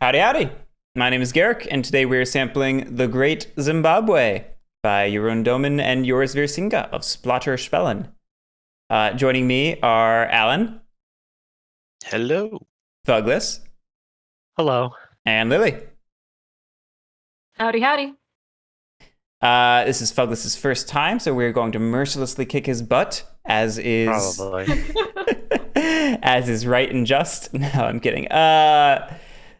Howdy, howdy. My name is Guerric, and today we are sampling The Great Zimbabwe by Jeroen Domen and Joris Virsinga of Splotter Spellen. Joining me are Alan, Hello. Phouglas, Hello. and Lily. Howdy, howdy. This is Phouglas' first time, so we're going to mercilessly kick his butt, as is Probably. as is right and just. No, I'm kidding.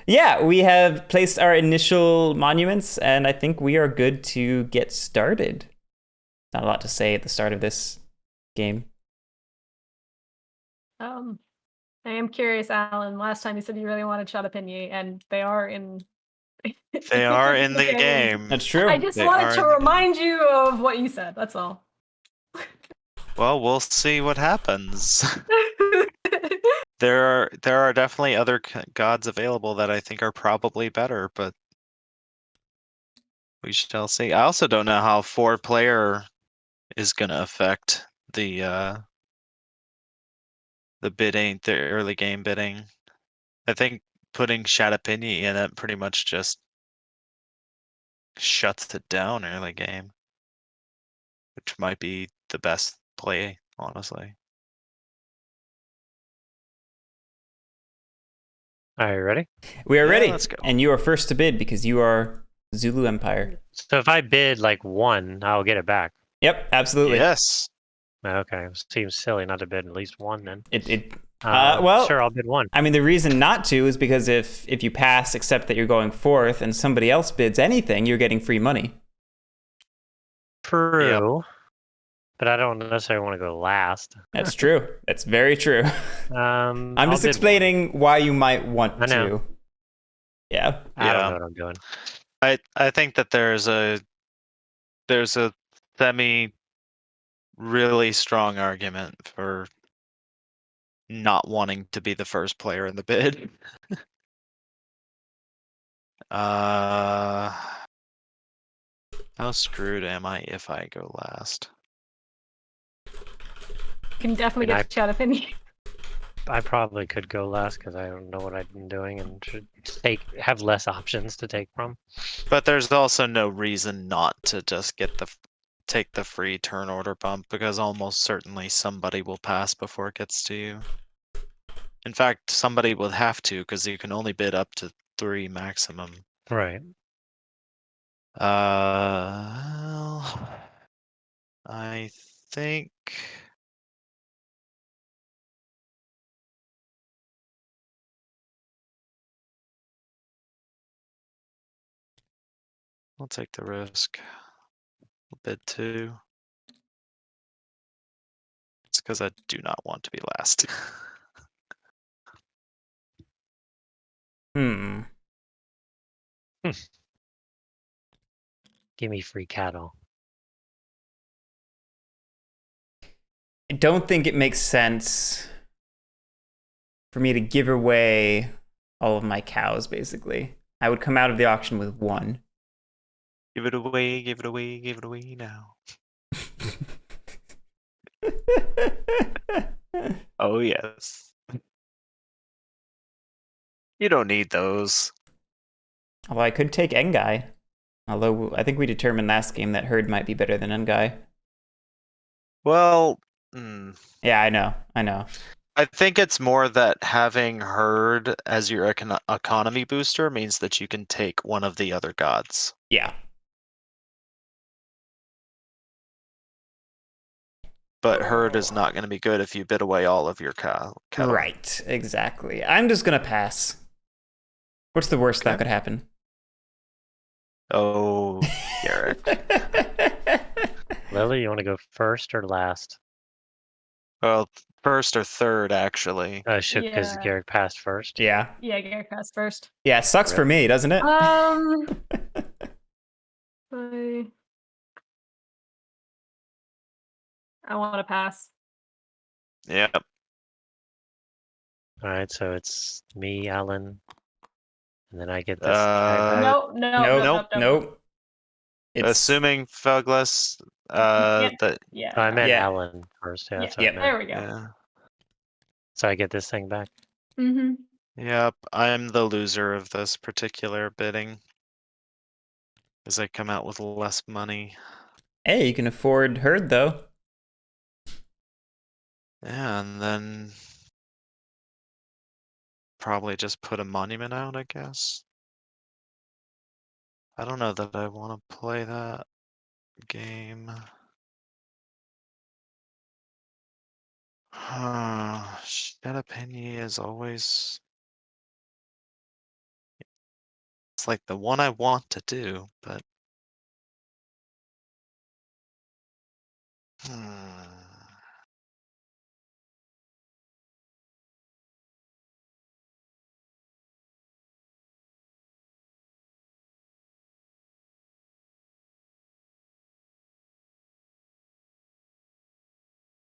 Yeah, we have placed our initial monuments, and I think we are good to get started. Not a lot to say at the start of this game. I am curious, Alan. Last time you said you really wanted Shadapinyi, and they are in. They are in the game. That's true. I just They wanted are to in the game. remind you of what you said. That's all. Well, we'll see what happens. There are definitely other gods available that I think are probably better, but we shall see. I also don't know how 4-player is gonna affect the bidding, the early game bidding. I think putting Shadapinyi in it pretty much just shuts it down early game, which might be the best play, honestly. Are you ready? We are Yeah, ready. let's go. And you are first to bid because you are Zulu Empire. So if I bid like 1, I'll get it back. Yep, absolutely. Yes. Okay. Seems silly not to bid at least 1 then. Well, sure, I'll bid 1. I mean, the reason not to is because if you pass, except that you're going fourth, and somebody else bids anything, you're getting free money. True. But I don't necessarily want to go last. That's true. That's very true. I'm I'll just bid explaining why you might want I know. to. Yeah. I don't Yeah. know what I'm doing. I think that there's a semi really strong argument for not wanting to be the first player in the bid. How screwed am I if I go last? Can definitely And get Shadapinyi. I probably could go last because I don't know what I've been doing and should have less options to take from. But there's also no reason not to just take the free turn order bump, because almost certainly somebody will pass before it gets to you. In fact, somebody will have to, because you can only bid up to 3 maximum. Right. I think I'll take the risk. I'll bid 2. It's because I do not want to be last. Give me free cattle. I don't think it makes sense for me to give away all of my cows, basically. I would come out of the auction with 1. Give it away, give it away, give it away now. Oh, yes. You don't need those. Although I could take Ngai. Although I think we determined last game that Herd might be better than Ngai. Well, Yeah, I know. I think it's more that having Herd as your economy booster means that you can take one of the other gods. Yeah. But Herd is not going to be good if you bid away all of your cattle. Right, exactly. I'm just gonna pass. What's the worst that could happen? Oh, Guerric. Lily, you want to go first or last? Well, first or third, actually. Because Yeah. Guerric passed first. Yeah. Yeah, Guerric passed first. Yeah, it sucks for me, doesn't it? I want to pass. Yep. All right, so it's me, Alan, and then I get this. Nope. It's... Assuming Phouglas, that Yeah. I meant Yeah. Alan first. Yeah, that's what I Yeah. meant. There we go. yeah. So I get this thing back. Mm-hmm. Yep, I'm the loser of this particular bidding. As I come out with less money. Hey, you can afford herd though. Yeah, and then probably just put a monument out, I guess. I don't know that I want to play that game. Shed opinion is always. It's like the one I want to do, but.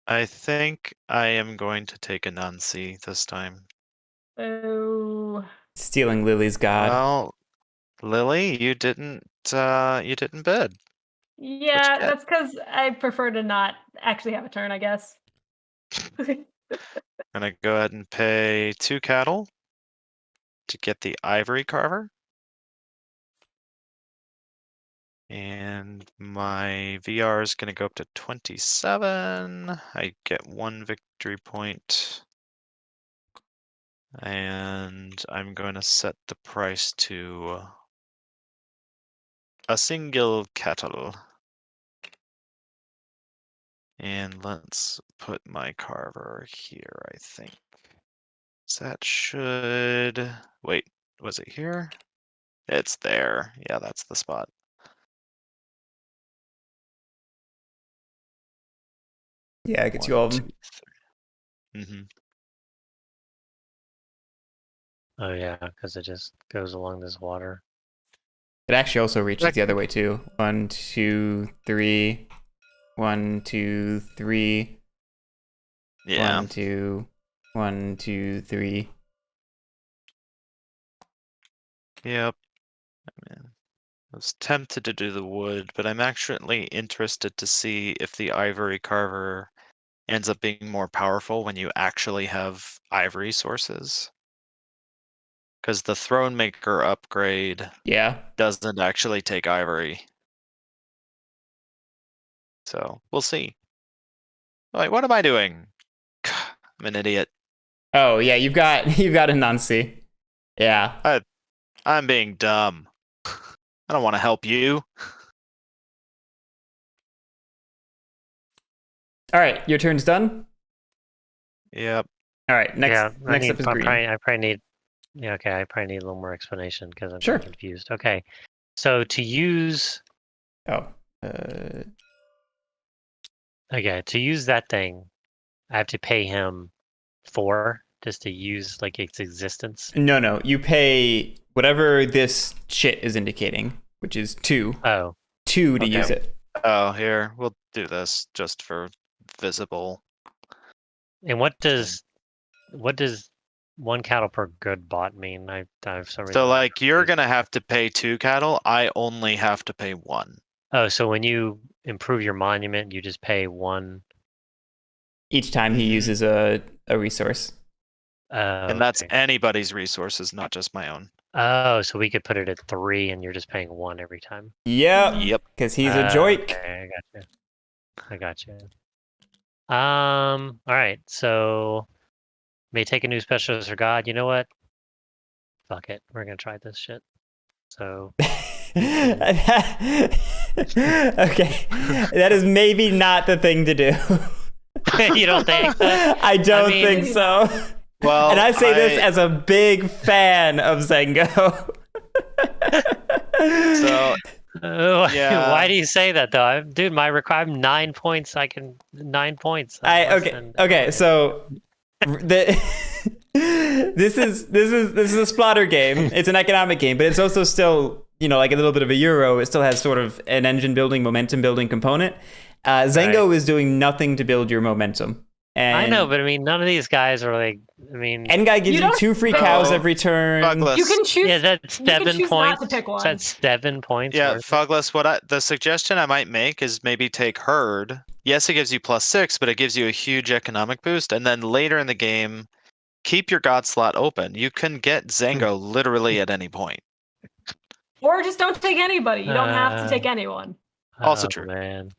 I think I am going to take a Nancy this time. Oh, Stealing Lily's god. Well, Lily, you didn't bid. yeah, get? that's because I prefer to not actually have a turn, I guess. Gonna go ahead and pay 2 cattle to get the ivory carver. And my VR is gonna go up to 27. I get 1 victory point. And I'm going to set the price to a single cattle. And let's put my carver here, I think. So that should, wait, was it here? It's there. Yeah, that's the spot. Yeah, it gets you all of them. Mm-hmm. Oh yeah, because it just goes along this water. It actually also reaches the other way too. 1, 2, 3. 1, 2, 3. Yeah. 1, 2. 1, 2, 3. Yep. I was tempted to do the wood, but I'm actually interested to see if the ivory carver ends up being more powerful when you actually have ivory sources. Because the throne maker upgrade Yeah. doesn't actually take ivory. So we'll see. Wait, what am I doing? I'm an idiot. Oh yeah, you've got a Nancy. Yeah. I'm being dumb. I don't want to help you. All right, your turn's done. Yep. All right, next Yeah, next up is green. I probably need. Yeah, okay. I probably need a little more explanation because I'm Sure. confused. Okay, so to use. Oh. Okay, to use that thing, I have to pay him 4 just to use like its existence. No. You pay whatever this shit is indicating, which is 2. Oh, 2 to okay. use it. Oh, here, we'll do this just for visible. And what does 1 cattle per good bot mean? I've So like you're gonna have to pay 2 cattle. I only have to pay 1. Oh, so when you improve your monument, you just pay 1 Each time he uses a resource. And that's anybody's resources, not just my own. Oh, so we could put it at 3 and you're just paying 1 every time. Yep. Yep. Because he's a joik. Okay, I got you. All right, so may take a new specialist or god. You know what? Fuck it. We're gonna try this shit. So Okay. That is maybe not the thing to do. you don't think so? I don't think so. Well, and I say this as a big fan of Zengo. So yeah. Why do you say that though? Dude, I'm 9 points. I can 9 points. Okay. So this is a splatter game. It's an economic game, but it's also still, like a little bit of a Euro. It still has sort of an engine building, momentum building component. Zengo is doing nothing to build your momentum. And I know, but I mean, none of these guys are like. I mean, N-Guy gives you 2 free cows every turn. Phouglas. You can choose. Yeah, that's 7 points. Not to pick one. That's 7 points. Yeah, Phouglas, the suggestion I might make is maybe take herd. Yes, it gives you +6, but it gives you a huge economic boost. And then later in the game, keep your god slot open. You can get Zango literally at any point. Or just don't take anybody. You don't have to take anyone. Also Oh, true. man.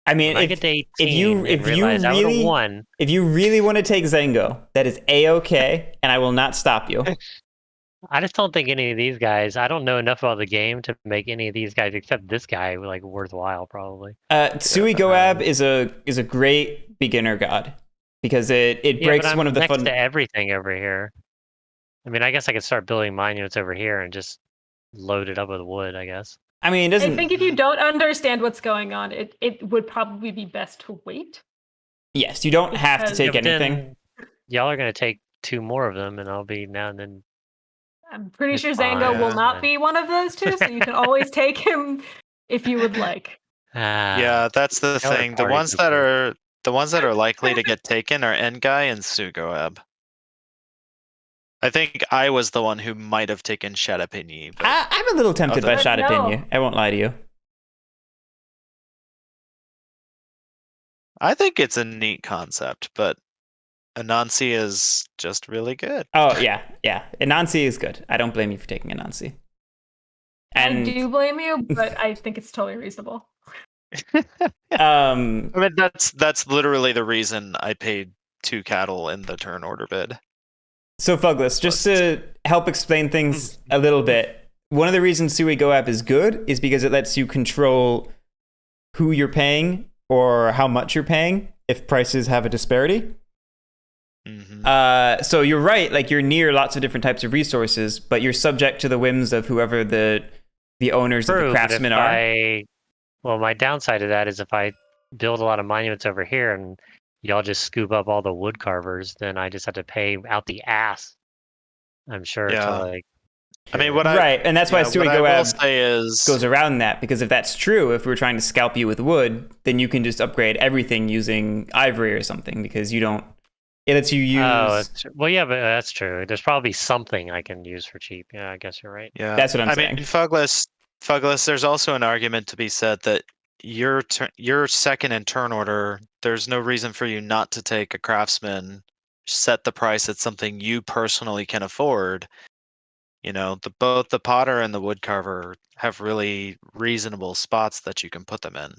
I mean, When I get to 18 if you and realize I would have won. if you really want to take Zango, that is a-okay, and I will not stop you. I just don't think any of these guys. I don't know enough about the game to make any of these guys, except this guy, like worthwhile. Probably. Sui Goab is a great beginner god because it Yeah, breaks but I'm one of the next fun. to everything over here. I mean, I guess I could start building monuments over here and just load it up with wood. I guess. I mean, it I doesn't. think if you don't understand what's going on, it would probably be best to wait. Yes, you don't have to Because- take but anything. then y'all are gonna take 2 more of them, and I'll be now and then. I'm pretty It's sure fine, Zango will yeah. not be one of those two, so you can always take him if you would like. Yeah, that's the y'all are thing. The party ones that people. are likely to get taken are Engai and Sugoab. I think I was the one who might have taken Shadapinyi, but I'm a little tempted by Other- Shot No. Opinion. I won't lie to you. I think it's a neat concept, but Anansi is just really good. Oh yeah. Anansi is good. I don't blame you for taking Anansi. I do blame you, but I think it's totally reasonable. I mean, that's literally the reason I paid 2 cattle in the turn order bid. So Phouglas, just to help explain things a little bit, one of the reasons Sui Goab is good is because it lets you control who you're paying or how much you're paying if prices have a disparity. Mhm. So you're right, like you're near lots of different types of resources, but you're subject to the whims of whoever the owners of the True, but craftsmen if are. well, my downside of that is if I build a lot of monuments over here and y'all just scoop up all the wood carvers, then I just have to pay out the ass. I'm sure to Yeah. like. I mean, what I Right, and that's why yeah, Sui what I will Goab say is goes around that, because if that's true, if we're trying to scalp you with wood, then you can just upgrade everything using ivory or something, because you don't. It lets you use. Well, yeah, but that's true. There's probably something I can use for cheap. Yeah, I guess you're right. yeah. That's what I'm I saying. mean, Phouglas, there's also an argument to be said that your second in turn order, there's no reason for you not to take a craftsman, set the price at something you personally can afford. You know, both the potter and the woodcarver have really reasonable spots that you can put them in.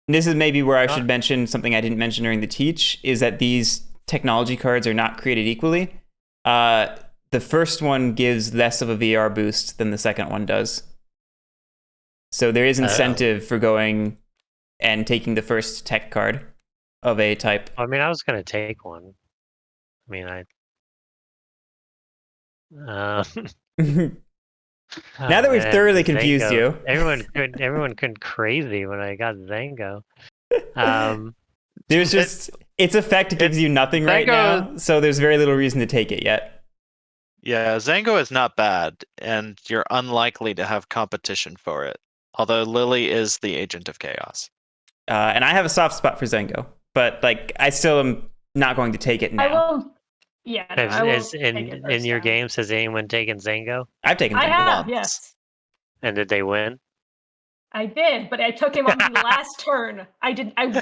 This is maybe where I should mention something I didn't mention during the teach, is that these technology cards are not created equally. The first one gives less of a VR boost than the second one does. So there is incentive for going and taking the first tech card of a type. I mean, I was gonna take one. I mean, Now oh, that we've man, thoroughly confused Zango. you. Everyone went crazy when I got Zango. There's just its effect gives you nothing right Zango- now, so there's very little reason to take it yet. Yeah, Zango is not bad, and you're unlikely to have competition for it. Although Lily is the agent of chaos. And I have a soft spot for Zengo, but like I still am not going to take it now. I will. Yeah, no, I will Is take it in first your time. games has anyone taken Zango? I've taken I Zengo. have, once. yes. And did they win? I did, but I took him on the last turn. I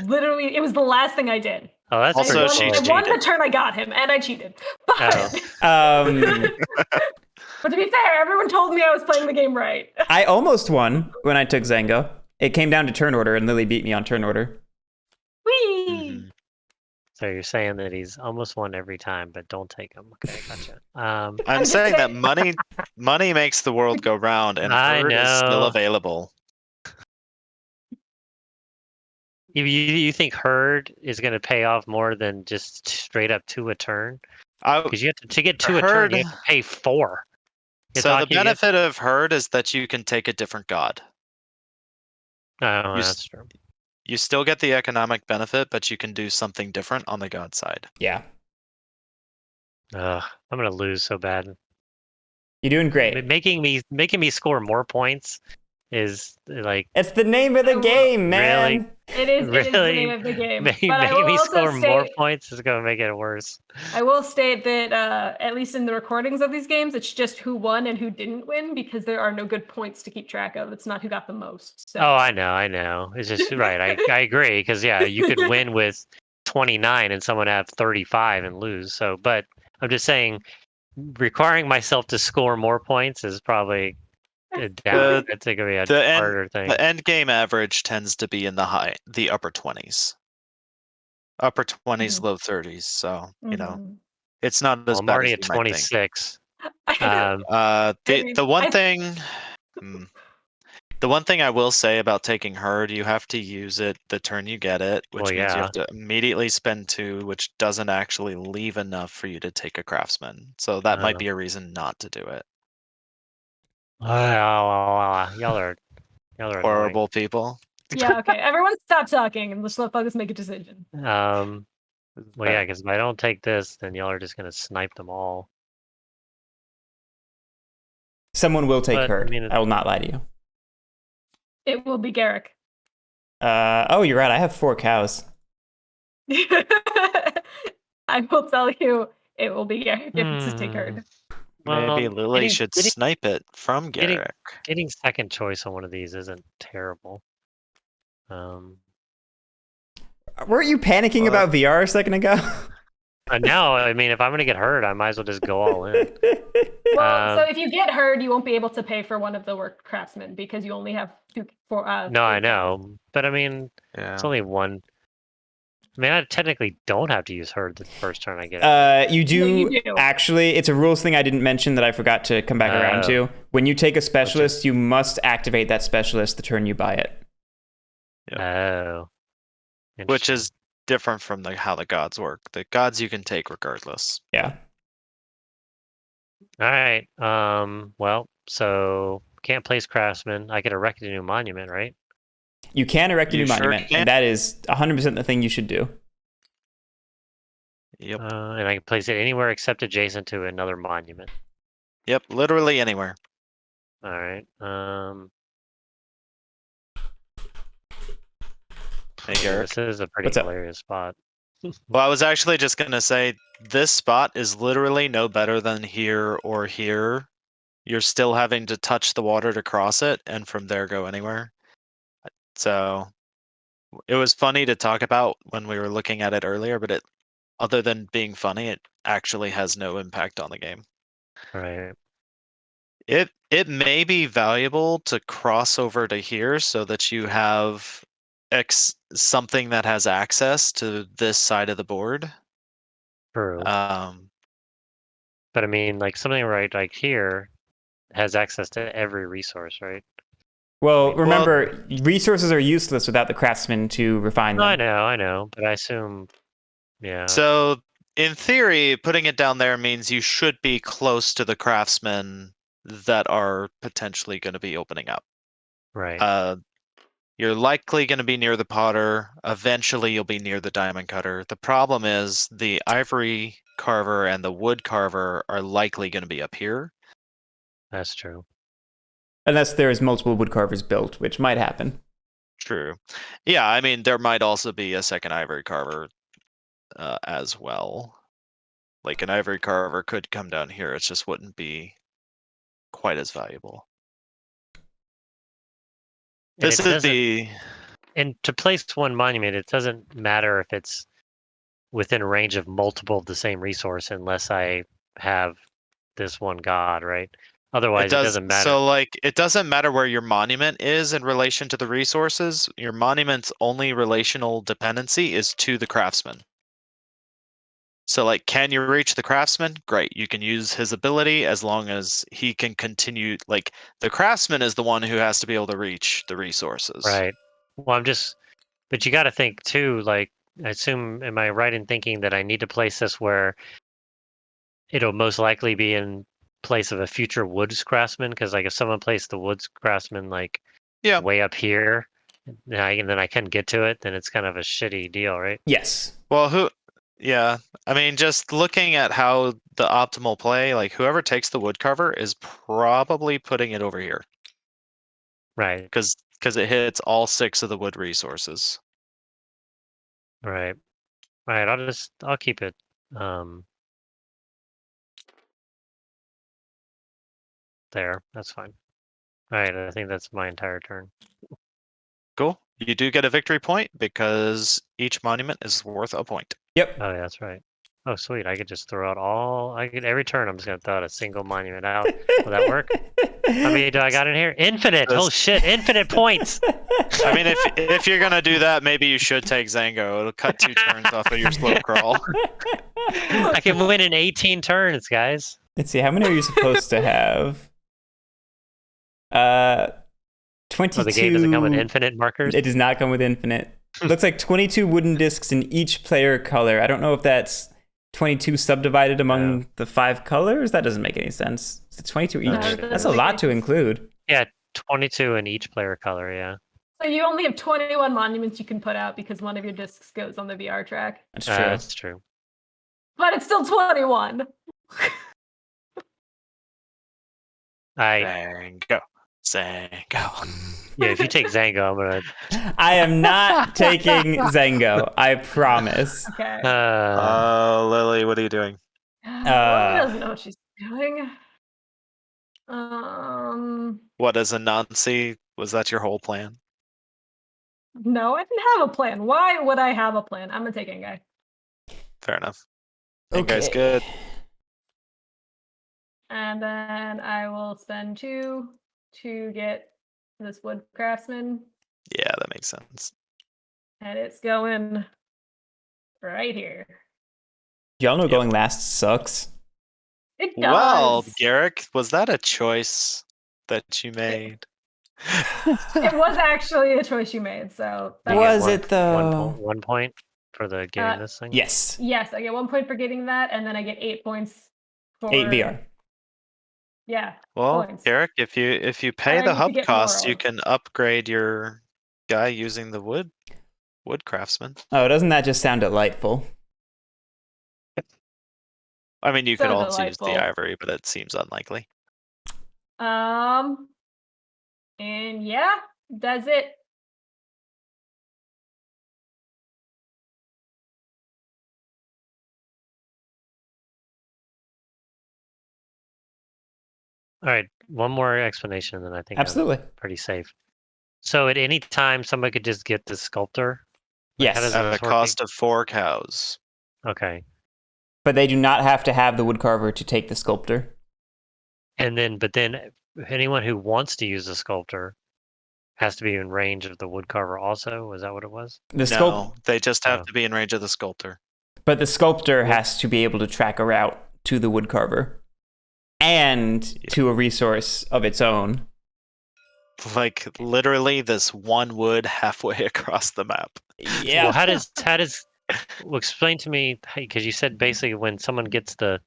literally, it was the last thing I did. Oh, that's Also, pretty she cool. I won the cheated. turn I got him, and I cheated. But, Oh. but to be fair, everyone told me I was playing the game right. I almost won when I took Zengo. It came down to turn order, and Lily beat me on turn order. Whee! Mhm. So you're saying that he's almost won every time, but don't take him. Okay, gotcha. I'm just saying that saying- money makes the world go round, and I Herd is still know. available. You think Herd is going to pay off more than just straight up 2 a turn? Because you have to get 2 a turn, you have to pay 4. So the benefit of Herd is that you can take a different god. Oh, You that's true. You still get the economic benefit, but you can do something different on the god side. Yeah, Ugh, I'm going to lose so bad. you're doing great. Making me score more points is like It's the name of the I will- game, man. Really? It is the Really name of the game. make But I will me also score more state, points is going to make it worse. I will state that at least in the recordings of these games, it's just who won and who didn't win because there are no good points to keep track of. It's not who got the most. So. Oh, I know. It's just right. I agree because yeah, you could win with 29 and someone have 35 and lose. So, but I'm just saying, requiring myself to score more points is probably down. It's going to be a harder thing. The end game average tends to be in the upper 20s, upper 20s, low 30s. So it's not as I'm bad already as at you might think. 26. The one thing. The one thing I will say about taking herd, you have to use it the turn you get it, which means you have to immediately spend 2, which doesn't actually leave enough for you to take a craftsman. So that might be a reason not to do it. Y'all are Horrible people. Yeah, okay. Everyone stop talking and let's let Phouglas make a decision. annoying. Well, yeah, because if I don't take this, then y'all are just going to snipe them all. Someone will take But, herd. I mean, I will not lie to you. It will be Guerric. Oh, you're right. I have 4 cows. I will tell you, it will be Guerric if it's a take herd. Maybe Lily should snipe it from Guerric. Getting second choice on one of these isn't terrible. Weren't you panicking about VR a second ago? No, I mean, if I'm going to get hurt, I might as well just go all in. Well, so if you get herd, you won't be able to pay for one of the work craftsmen because you only have 2 for No, I know. But I mean, it's only one. I mean, I technically don't have to use herd the first turn I get it. You do, No, you do. actually. It's a rules thing I didn't mention that I forgot to come back around to. When you take a specialist, you must activate that specialist the turn you buy it. Oh. Which is different from how the gods work. The gods you can take regardless. Yeah. All right. Well, so can't place craftsman. I could erect a new monument, right? You can erect a new monument, and that is 100% the thing you should do. Yep. And I can place it anywhere except adjacent to another monument. Yep, literally anywhere. All right. Hey, Guerric. This is a pretty hilarious spot. Well, I was actually just going to say, this spot is literally no better than here or here. You're still having to touch the water to cross it, and from there go anywhere. So it was funny to talk about when we were looking at it earlier, but other than being funny, it actually has no impact on the game. Right. It may be valuable to cross over to here so that you have something that has access to this side of the board. True. But I mean, like something right like here has access to every resource, right? Well, remember, resources are useless without the craftsman to refine them. I know, but I assume, yeah. So, in theory, putting it down there means you should be close to the craftsmen that are potentially going to be opening up. Right. You're likely going to be near the potter. Eventually, you'll be near the diamond cutter. The problem is the ivory carver and the wood carver are likely going to be up here. That's true. Unless there's multiple wood carvers built, which might happen. True. Yeah, I mean, there might also be a second ivory carver as well. Like an ivory carver could come down here. It just wouldn't be quite as valuable. And to place one monument, it doesn't matter if it's within range of multiple of the same resource unless I have this one god, right? Otherwise, it doesn't matter. So, like, it doesn't matter where your monument is in relation to the resources. Your monument's only relational dependency is to the craftsman. So, like, can you reach the craftsman? Great. You can use his ability as long as he can continue. Like, the craftsman is the one who has to be able to reach the resources. Right. Well, but you got to think too, like, I assume, am I right in thinking that I need to place this where it'll most likely be in place of a future woods craftsman? Because, like, if someone placed the woods craftsman, like, way up here, and then I can get to it, then it's kind of a shitty deal, right? Yes. Well, yeah. I mean, just looking at how the optimal play, like, whoever takes the wood carver is probably putting it over here. Right. Because it hits all 6 of the wood resources. Right. I'll keep it. There. That's fine. All right. I think that's my entire turn. Cool. You do get a victory point because each monument is worth a point. Yep. Oh, yeah, that's right. Oh, sweet. I could just throw out every turn I'm just going to throw out a single monument out. Will that work? How many do I got in here? Infinite! Oh shit, infinite points! I mean, if you're gonna do that, maybe you should take Zango. It'll cut 2 turns off of your slow crawl. I can win in 18 turns, guys. Let's see, how many are you supposed to have? 22. Oh, the game doesn't come with infinite markers? It does not come with infinite. Looks like 22 wooden discs in each player color. I don't know if that's 22 subdivided among the 5 colors. That doesn't make any sense. It's 22 each. No, That's a lot to include. Yeah, 22 in each player color, yeah. So you only have 21 monuments you can put out because one of your discs goes on the VR track. That's true. That's true. But it's still 21. Zango. Zango. Yeah, if you take Zango, I'm gonna. I am not taking Zango. I promise. Okay. Lily, what are you doing? Lily doesn't know what she's doing. What is Anansi? Was that your whole plan? No, I didn't have a plan. Why would I have a plan? I'm gonna take Engai. Fair enough. Engai's good. And then I will spend 2 to get this wood craftsman. Yeah, that makes sense. And it's going right here. Y'all know going last sucks. It does. Well, Guerric, was that a choice that you made? It was actually a choice you made, so You get Was it though? 1 point for the getting this thing? Yes. yes, I get 1 point for getting that, and then I get 8 points for 8 VR. Yeah. Well, points. Guerric, if you pay I the need to hub get cost, you morals. can upgrade your guy using the wood craftsman. Oh, doesn't that just sound delightful? I mean, you So could also use delightful. the ivory, but it seems unlikely. And yeah, that's it. All right, one more explanation, and then I think Absolutely. I'm pretty safe. So at any time, somebody could just get the sculptor? Like, how Yes. does At a this work? cost of 4 cows. Okay. But they do not have to have the woodcarver to take the sculptor. But then anyone who wants to use the sculptor has to be in range of the woodcarver also? Was that what it was? No, they just have Oh. to be in range of the sculptor. But the sculptor has to be able to track a route to the woodcarver and to a resource of its own. Like literally this one wood halfway across the map. Yeah. Well, how does well, explain to me, because you said basically when someone gets the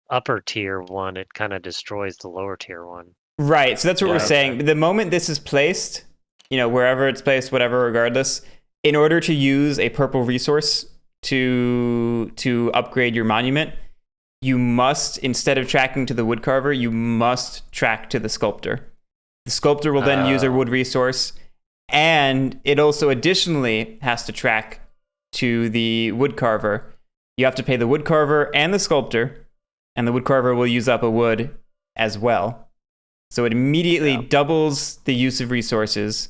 upper tier one, it kind of destroys the lower tier one. Right. So that's what we're Yeah. saying. The moment this is placed, wherever it's placed, whatever, regardless, in order to use a purple resource to upgrade your monument, you must, instead of tracking to the woodcarver, you must track to the sculptor. The sculptor will then use a wood resource, and it also additionally has to track to the woodcarver. You have to pay the woodcarver and the sculptor, and the woodcarver will use up a wood as well. So it immediately doubles the use of resources,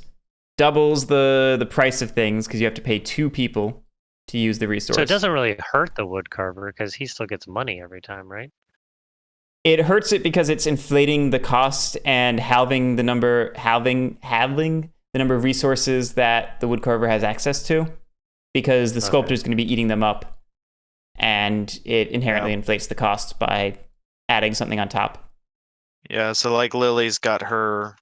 doubles the price of things, because you have to pay 2 people to use the resource. So it doesn't really hurt the woodcarver because he still gets money every time, right? It hurts it because it's inflating the cost and halving the number of resources that the woodcarver has access to, because the sculptor is going to be eating them up, and it inherently inflates the cost by adding something on top. Yeah, so like Lily's got her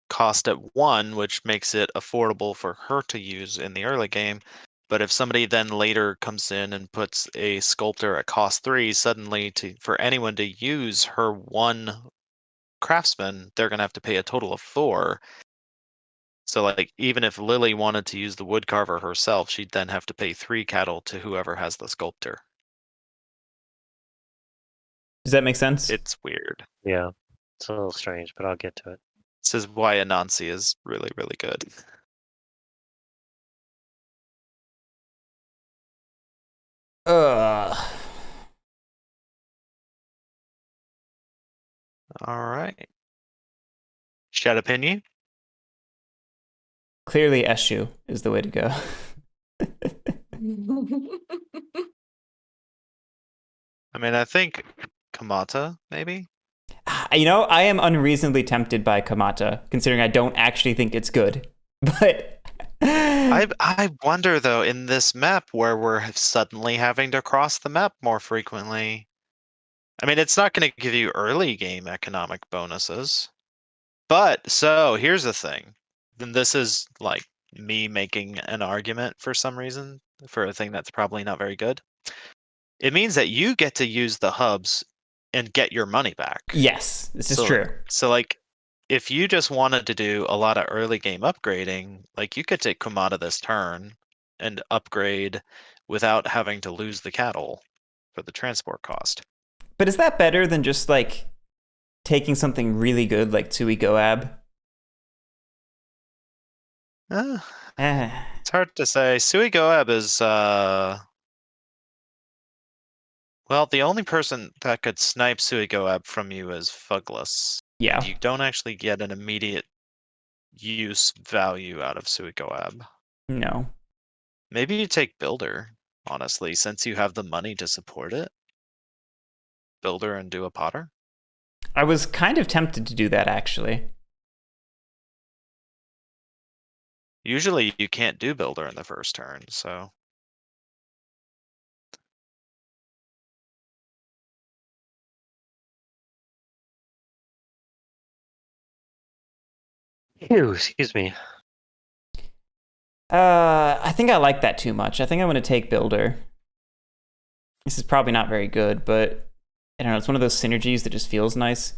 cost at 1, which makes it affordable for her to use in the early game. But if somebody then later comes in and puts a sculptor at cost 3, suddenly for anyone to use her 1 craftsman, they're gonna have to pay a total of 4. So like even if Lily wanted to use the woodcarver herself, she'd then have to pay 3 cattle to whoever has the sculptor. Does that make sense? It's weird. Yeah. It's a little strange, but I'll get to it. This is why Anansi is really, really good. All right. Shed opinion? Clearly, Eshu is the way to go. I mean, I think Kamata, maybe? You know, I am unreasonably tempted by Kamata, considering I don't actually think it's good. But I wonder, though, in this map where we're suddenly having to cross the map more frequently. I mean, it's not going to give you early game economic bonuses. But, so, here's the thing. Then this is, like, me making an argument for some reason, for a thing that's probably not very good. It means that you get to use the hubs and get your money back. yes, this is true. So, like, if you just wanted to do a lot of early game upgrading, like, you could take Kumata this turn and upgrade without having to lose the cattle for the transport cost. But is that better than just like taking something really good like Tsui Goab? Eh, It's hard to say. Sui Goab is, well, the only person that could snipe Sui Goab from you is Phouglas. yeah. And you don't actually get an immediate use value out of Sui Goab. No. Maybe you take Builder, honestly, since you have the money to support it. Builder and do a Potter. I was kind of tempted to do that, actually. Usually you can't do Builder in the first turn, so. Ew, excuse me. I think I like that too much. I think I'm going to take Builder. This is probably not very good, but I don't know. It's one of those synergies that just feels nice.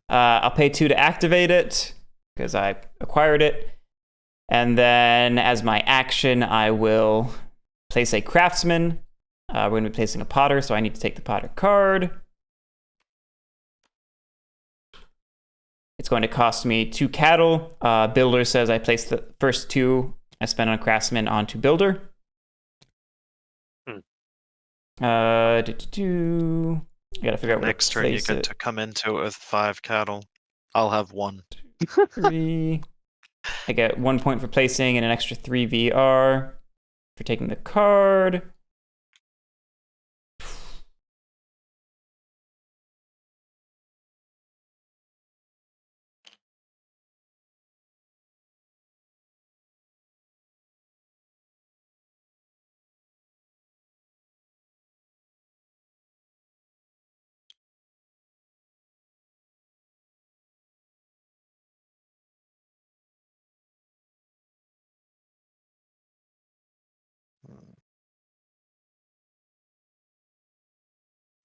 I'll pay 2 to activate it because I acquired it. And then as my action, I will place a Craftsman. We're going to be placing a Potter, so I need to take the Potter card. It's going to cost me 2 cattle. Builder says I place the first 2 I spent on Craftsman onto Builder. I gotta figure out Next where turn to you place get it. to come into it with 5 cattle. I'll have 1. 3. I get 1 point for placing and an extra 3 VR for taking the card.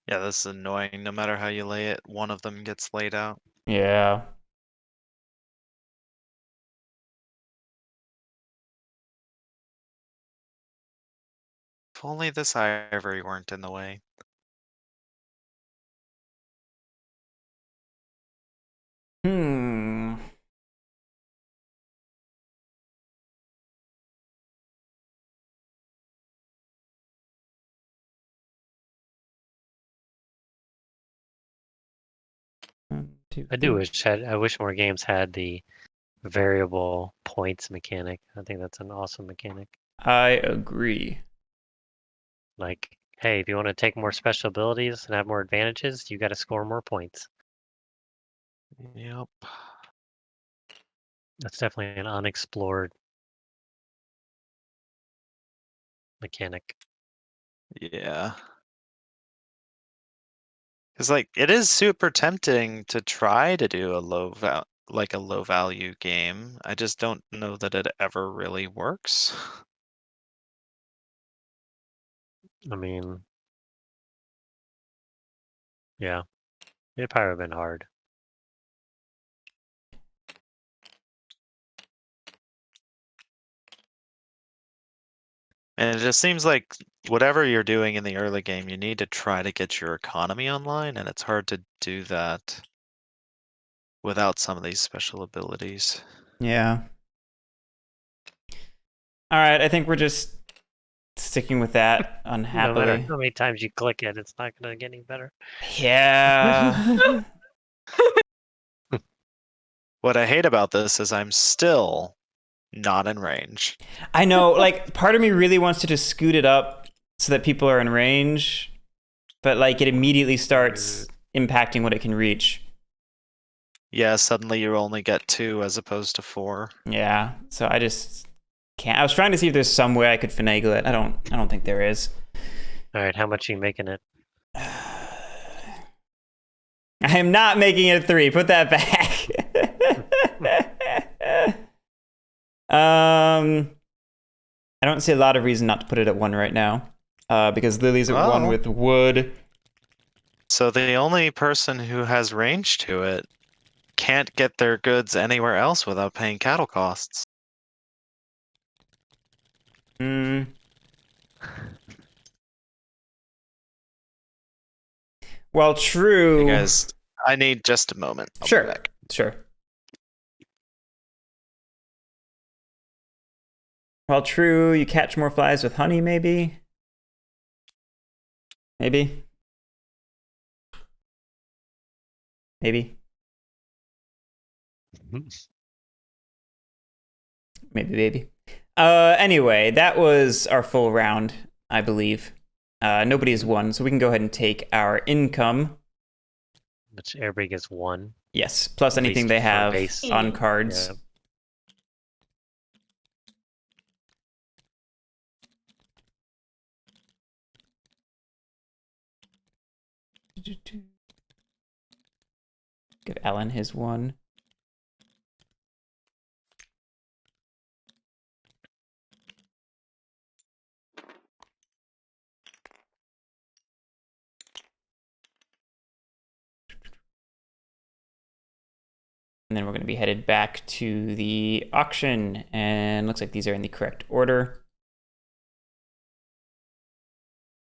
Yeah, this is annoying. No matter how you lay it, one of them gets laid out. Yeah. If only this ivory weren't in the way. Hmm. One, two, I do three. I wish more games had the variable points mechanic. I think that's an awesome mechanic. I agree. Like, hey, if you want to take more special abilities and have more advantages, you got to score more points. Yep. That's definitely an unexplored mechanic. Yeah. Cause like it is super tempting to try to do a low value game. I just don't know that it ever really works. I mean, yeah, it'd probably have been hard. And it just seems like whatever you're doing in the early game, you need to try to get your economy online, and it's hard to do that without some of these special abilities. Yeah. All right. I think we're just sticking with that No matter unhappily. how many times you click it, it's not going to get any better. Yeah. What I hate about this is I'm still not in range. I know, like, part of me really wants to just scoot it up so that people are in range, but like it immediately starts impacting what it can reach. Yeah, suddenly you only get 2 as opposed to 4. Yeah, so I just can't. I was trying to see if there's some way I could finagle it. I don't think there is. All right, how much are you making it? I am not making it a 3. Put that back. I don't see a lot of reason not to put it at 1 right now. Because Lily's at 1 with wood. So the only person who has range to it can't get their goods anywhere else without paying cattle costs. Hmm. Well, true. You guys, I need just a moment. I'll be Sure. back. Sure. Well, true. You catch more flies with honey, maybe. Maybe. Maybe. Maybe. Anyway, that was our full round, I believe. Nobody has won, so we can go ahead and take our income. Which everybody gets 1. Yes, plus At anything least they for have base. on cards. Yeah. Give Alan his 1. And then we're going to be headed back to the auction. And looks like these are in the correct order.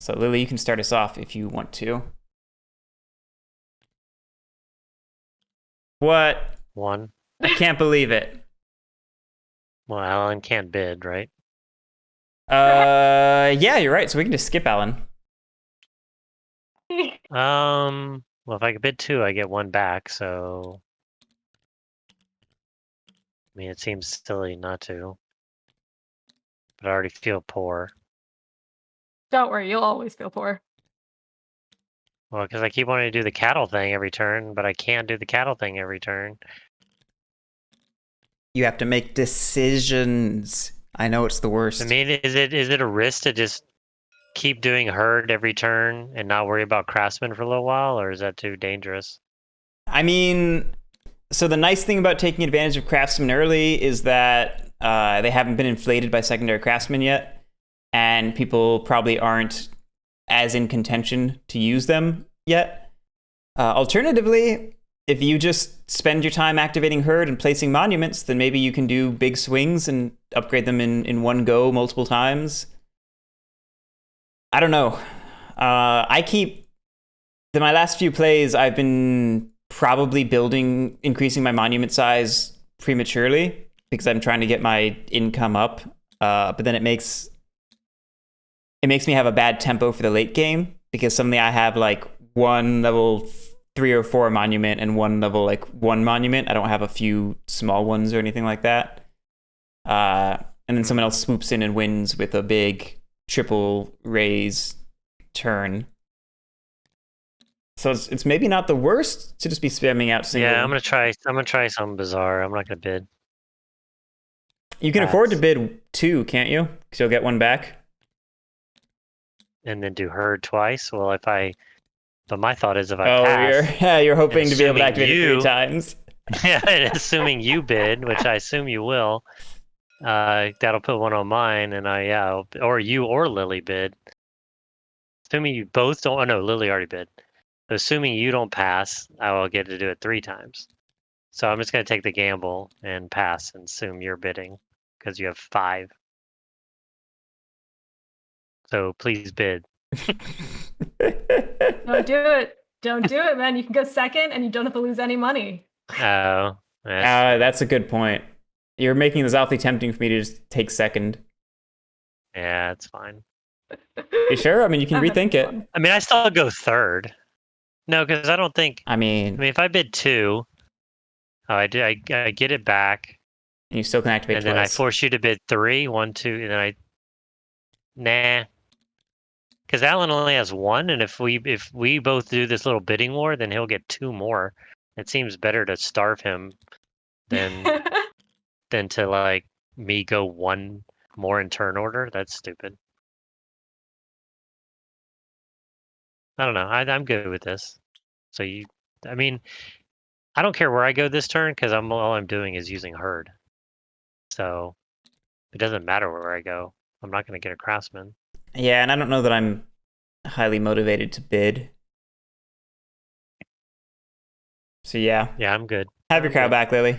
So Lily, you can start us off if you want to. What? 1. I can't believe it. Well, Alan can't bid, right? Yeah, you're right. So we can just skip Alan. Well, if I could bid 2, I get 1 back, so... I mean, it seems silly not to. But I already feel poor. Don't worry, you'll always feel poor. Well, because I keep wanting to do the cattle thing every turn, but I can't do the cattle thing every turn. You have to make decisions. I know it's the worst. I mean, is it a risk to just keep doing herd every turn and not worry about craftsman for a little while, or is that too dangerous? I mean, so the nice thing about taking advantage of craftsmen early is that they haven't been inflated by secondary craftsmen yet, and people probably aren't as in contention to use them yet. Alternatively, if you just spend your time activating herd and placing monuments, then maybe you can do big swings and upgrade them in one go multiple times. I don't know. My last few plays, I've been probably increasing my monument size prematurely because I'm trying to get my income up. But then it makes me have a bad tempo for the late game because suddenly I have like one level 3 or 4 monument and one level like 1 monument. I don't have a few small ones or anything like that. And then someone else swoops in and wins with a big triple raise turn. So it's maybe not the worst to just be spamming out single. Yeah, I'm gonna try something bizarre. I'm not gonna bid. You can afford to bid 2, can't you? Because you'll get 1 back. And then do herd twice. Well, but my thought is if I pass, you're hoping to be able to assuming activate it 3 times. yeah, and assuming you bid, which I assume you will, that'll put 1 on mine, and or you or Lily bid. Assuming you both don't. Oh no, Lily already bid. Assuming you don't pass, I will get to do it 3 times. So I'm just gonna take the gamble and pass and assume you're bidding because you have 5. So please bid. Don't do it. Don't do it, man. You can go second and you don't have to lose any money. Oh, that's a good point. You're making this awfully tempting for me to just take second. yeah, it's fine. You sure? I mean, you can rethink it. I mean, I still go third. No, because I don't think. I mean, if I bid 2, I get it back. And you still can activate And then I twice. force you to bid 3, 1, 2, and then nah. Because Alan only has 1, and if we both do this little bidding war, then he'll get 2 more. It seems better to starve him than to like me go 1 more in turn order. That's stupid. I don't know. I'm good with this. So I mean, I don't care where I go this turn because all I'm doing is using herd. So it doesn't matter where I go. I'm not going to get a craftsman. Yeah, and I don't know that I'm highly motivated to bid. So yeah, Yeah, I'm good. have your I'm cow good. back, Lily.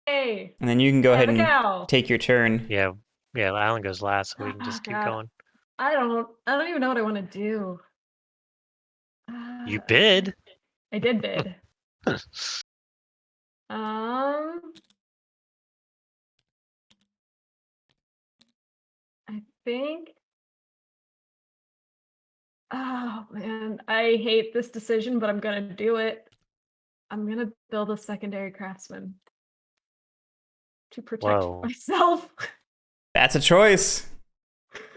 Hey. And then you can go I have ahead a and cow. take your turn. Yeah, Alan goes last, so we can just Oh, keep God. going. I don't even know what I want to do. You bid. I did bid. I think. Oh man, I hate this decision, but I'm gonna do it. I'm gonna build a secondary craftsman to protect Whoa. myself. That's a choice.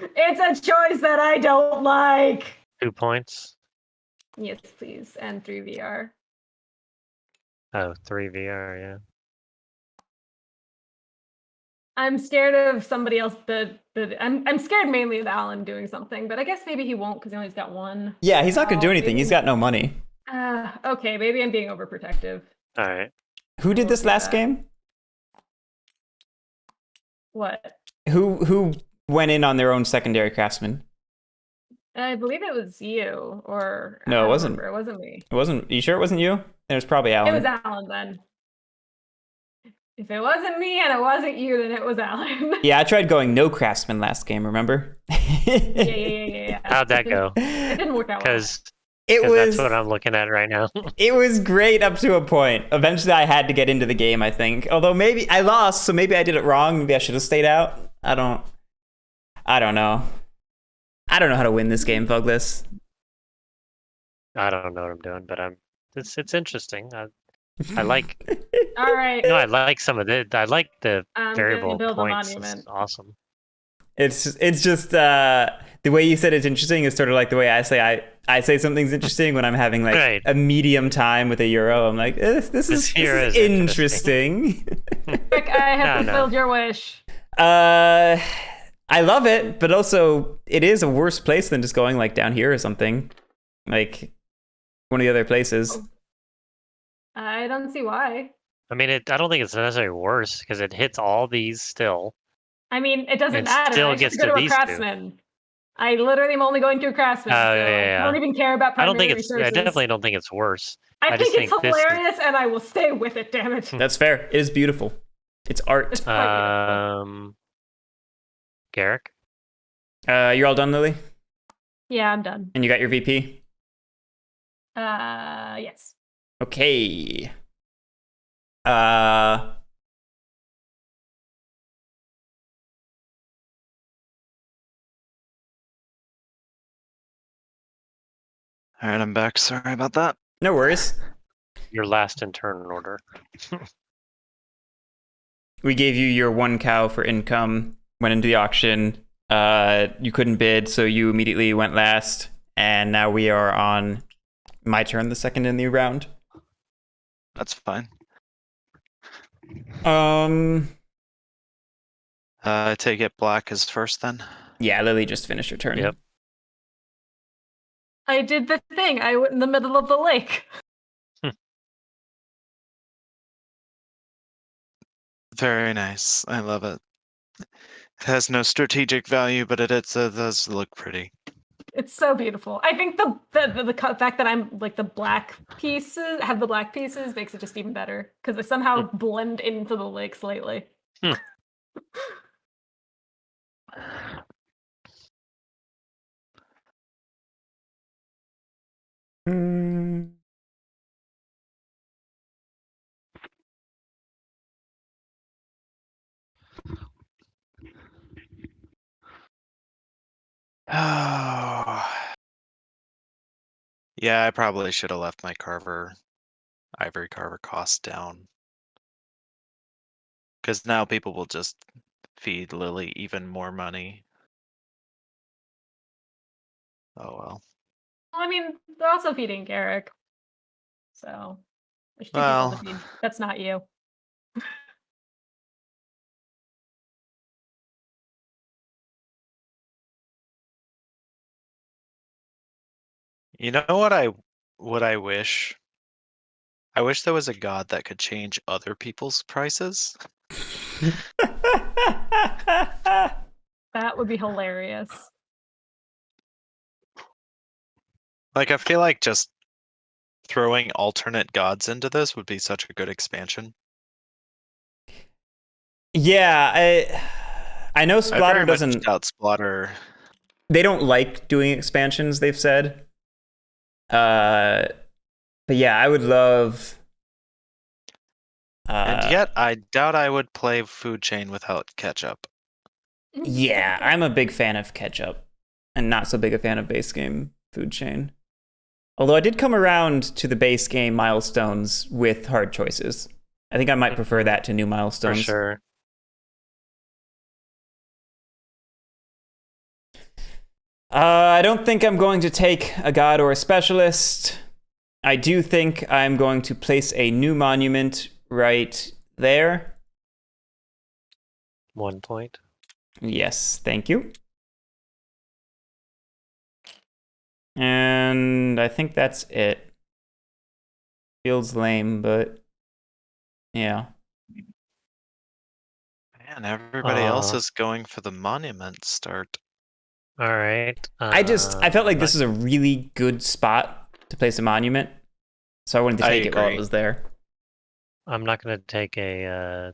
It's a choice that I don't like. 2 points. Yes, please, and 3 VR. Oh, 3 VR, yeah. I'm scared of somebody else. I'm scared mainly of Alan doing something, but I guess maybe he won't because he only's got 1. Yeah, he's not gonna do Oh, anything. maybe He's got no money. Okay, maybe I'm being overprotective. All right. Who I did will this do last that. game? What? Who went in on their own secondary craftsman? I believe it was you, or No, I it don't wasn't. remember. It wasn't me. It wasn't. You sure it wasn't you? It was probably Alan. It was Alan then. If it wasn't me and it wasn't you, then it was Alan. Yeah, I tried going no craftsman last game. Remember? Yeah. How'd that go? It didn't work out well. Because It was. that's what I'm looking at right now. It was great up to a point. Eventually, I had to get into the game. I think, although maybe I lost, so maybe I did it wrong. Maybe I should have stayed out. I don't know. I don't know how to win this game, Phouglas. I don't know what I'm doing, but it's interesting. I like All right. I like some of I like the I'm variable gonna build points. a monument. It's awesome. It's just the way you said it's interesting is sort of like the way I say something's interesting when I'm having like Right. a medium time with a euro. I'm like, this is here is interesting. Quick, I have No. fulfilled your wish. I love it, but also it is a worse place than just going like down here or something, like one of the other places. I don't see why. I mean, I don't think it's necessarily worse because it hits all these still. I mean, it doesn't It matter. still I should gets go to to a these two. craftsman. I literally am only going to a craftsman, Oh, so yeah. I don't even care about I don't primary think it's. I resources. definitely don't think it's worse. I just think it's think this is- hilarious, and I will stay with it. Damn it! That's fair. It is beautiful. It's art. It's quite beautiful. Guerric. You're all done, Lily, Yeah, I'm done. and you got your VP. Yes. Okay. All right, I'm back. Sorry about that. No worries. Your last in turn order. We gave you your 1 cow for income, went into the auction. You couldn't bid, so you immediately went last. And now we are on my turn, the second in the round. That's fine. I take it black is first then. Yeah, Lily just finished her turn. Yep. I did the thing. I went in the middle of the lake. Very nice. I love it. It has no strategic value, but it does look pretty. It's so beautiful. I think the fact that I'm like the black pieces makes it just even better because they somehow blend into the lake slightly. Oh. Yeah, I probably should have left my ivory carver cost down. Because now people will just feed Lily even more money. Oh well. Well, I mean, they're also feeding Guerric. So there's two people Well. to feed. That's not you. You know what I wish? I wish there was a god that could change other people's prices. That would be hilarious. Like I feel like just throwing alternate gods into this would be such a good expansion. Yeah, I know I Splatter very much doesn't. doubt Splatter. They don't like doing expansions. They've said. But yeah, I would love. And yet I doubt I would play Food Chain without ketchup. Yeah, I'm a big fan of ketchup, and not so big a fan of base game Food Chain. Although I did come around to the base game milestones with hard choices. I think I might prefer that to new For milestones. sure. I don't think I'm going to take a god or a specialist. I do think I'm going to place a new monument right there. 1 point. Yes, thank you. And I think that's it. Feels lame, but yeah. Man, everybody else is going for the monument start. All right. I felt like this is a really good spot to place a monument, so I wanted to I take it while it agree. was there. I'm not going to take a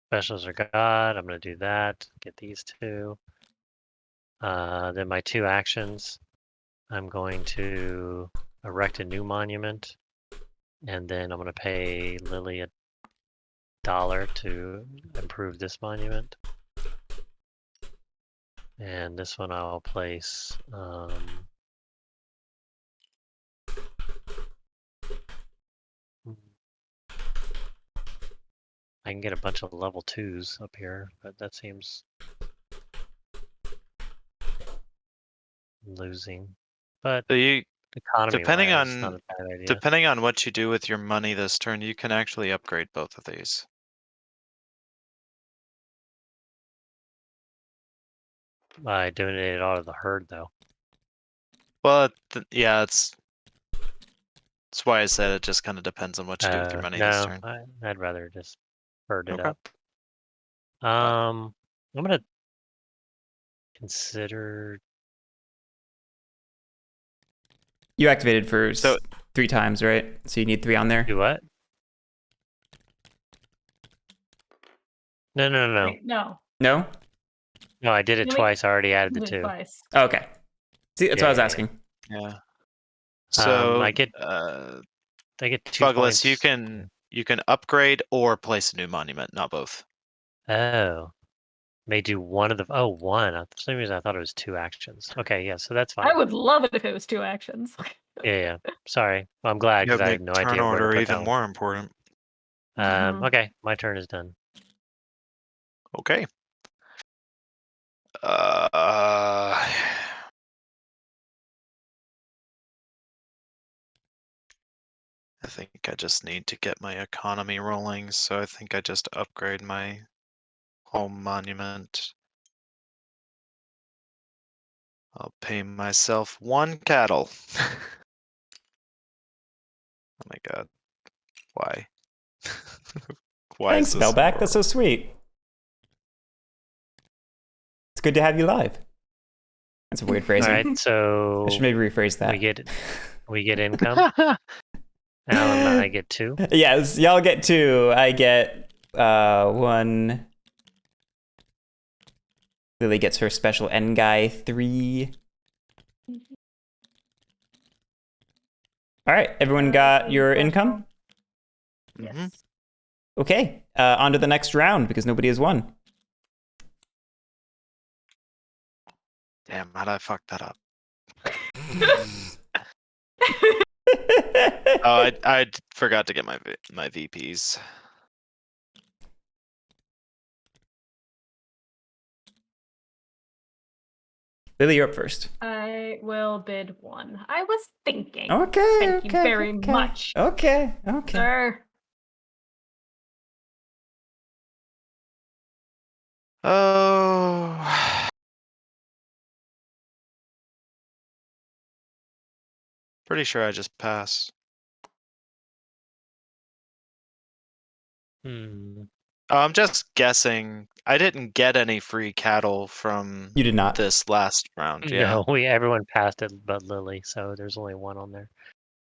specials or god. I'm going to do that. Get these two. Then my 2 actions. I'm going to erect a new monument, and then I'm going to pay Lily $1 to improve this monument. And this one I'll place. I can get a bunch of level 2s up here, but that seems losing. But So you, economy depending wise, not on a bad idea. depending on what you do with your money this turn, you can actually upgrade both of these. I donated all of the herd though. Well, yeah, it's that's why I said it just kind of depends on what you do with your money this No, turn. I'd rather just herd it Okay. up. I'm gonna consider. You activated for So- 3 times, right? So you need 3 on there. Do what? No. Wait, no. No? No, I did it You only- twice. I already added the Only 2. twice. Oh, okay. See, that's what I was Yeah. asking. Yeah. So I get 2 Phouglos, points. you can upgrade or place a new monument, not both. Oh, may do one of the. Oh, one. For some reason, I thought it was 2 actions. Okay, yeah, so that's fine. I would love it if it was 2 actions. Yeah. Sorry, well, I'm glad You because I make had no turn idea where to order put even that more important. Mhm. Okay, my turn is done. Okay. I think I just need to get my economy rolling, so I think I just upgrade my home monument. I'll pay myself 1 cattle. Oh my god. Why? Why Thanks, is this so Spellback. That's so horrible? sweet. It's good to have you live. That's a weird All phrasing. right, so I should maybe rephrase that. we get income. Alan and I get 2. Yes, y'all get 2. I get 1. Lily gets her special end guy 3. All right, everyone got your income? Mhm. Yes. Okay, on to the next round because nobody has won. Damn, how'd I fuck that up? Oh, I forgot to get my VPs. Lily, you're up first. I will bid 1. I was thinking. Okay. Thank you very much, Okay. sir. Oh. Pretty sure I just pass. Hmm. I'm just guessing. I didn't get any free cattle from You did not. this last round. Yeah, No, everyone passed it but Lily, so there's only 1 on there.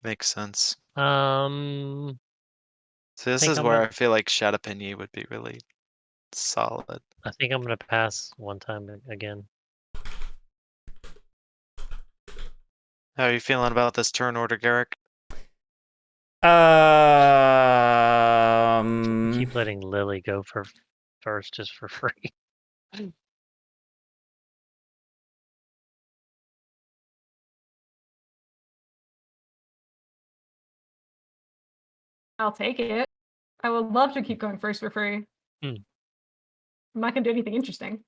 makes sense. Um, So this think is I'm where gonna- I feel like Shatapinyi would be really solid. I think I'm gonna pass one time again. How are you feeling about this turn order, Guerric? Keep letting Lily go for first just for free. I'll take it. I would love to keep going first for free. Hmm. I'm not gonna do anything interesting.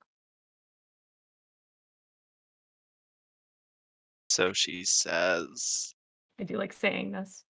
So she says. I do like saying this.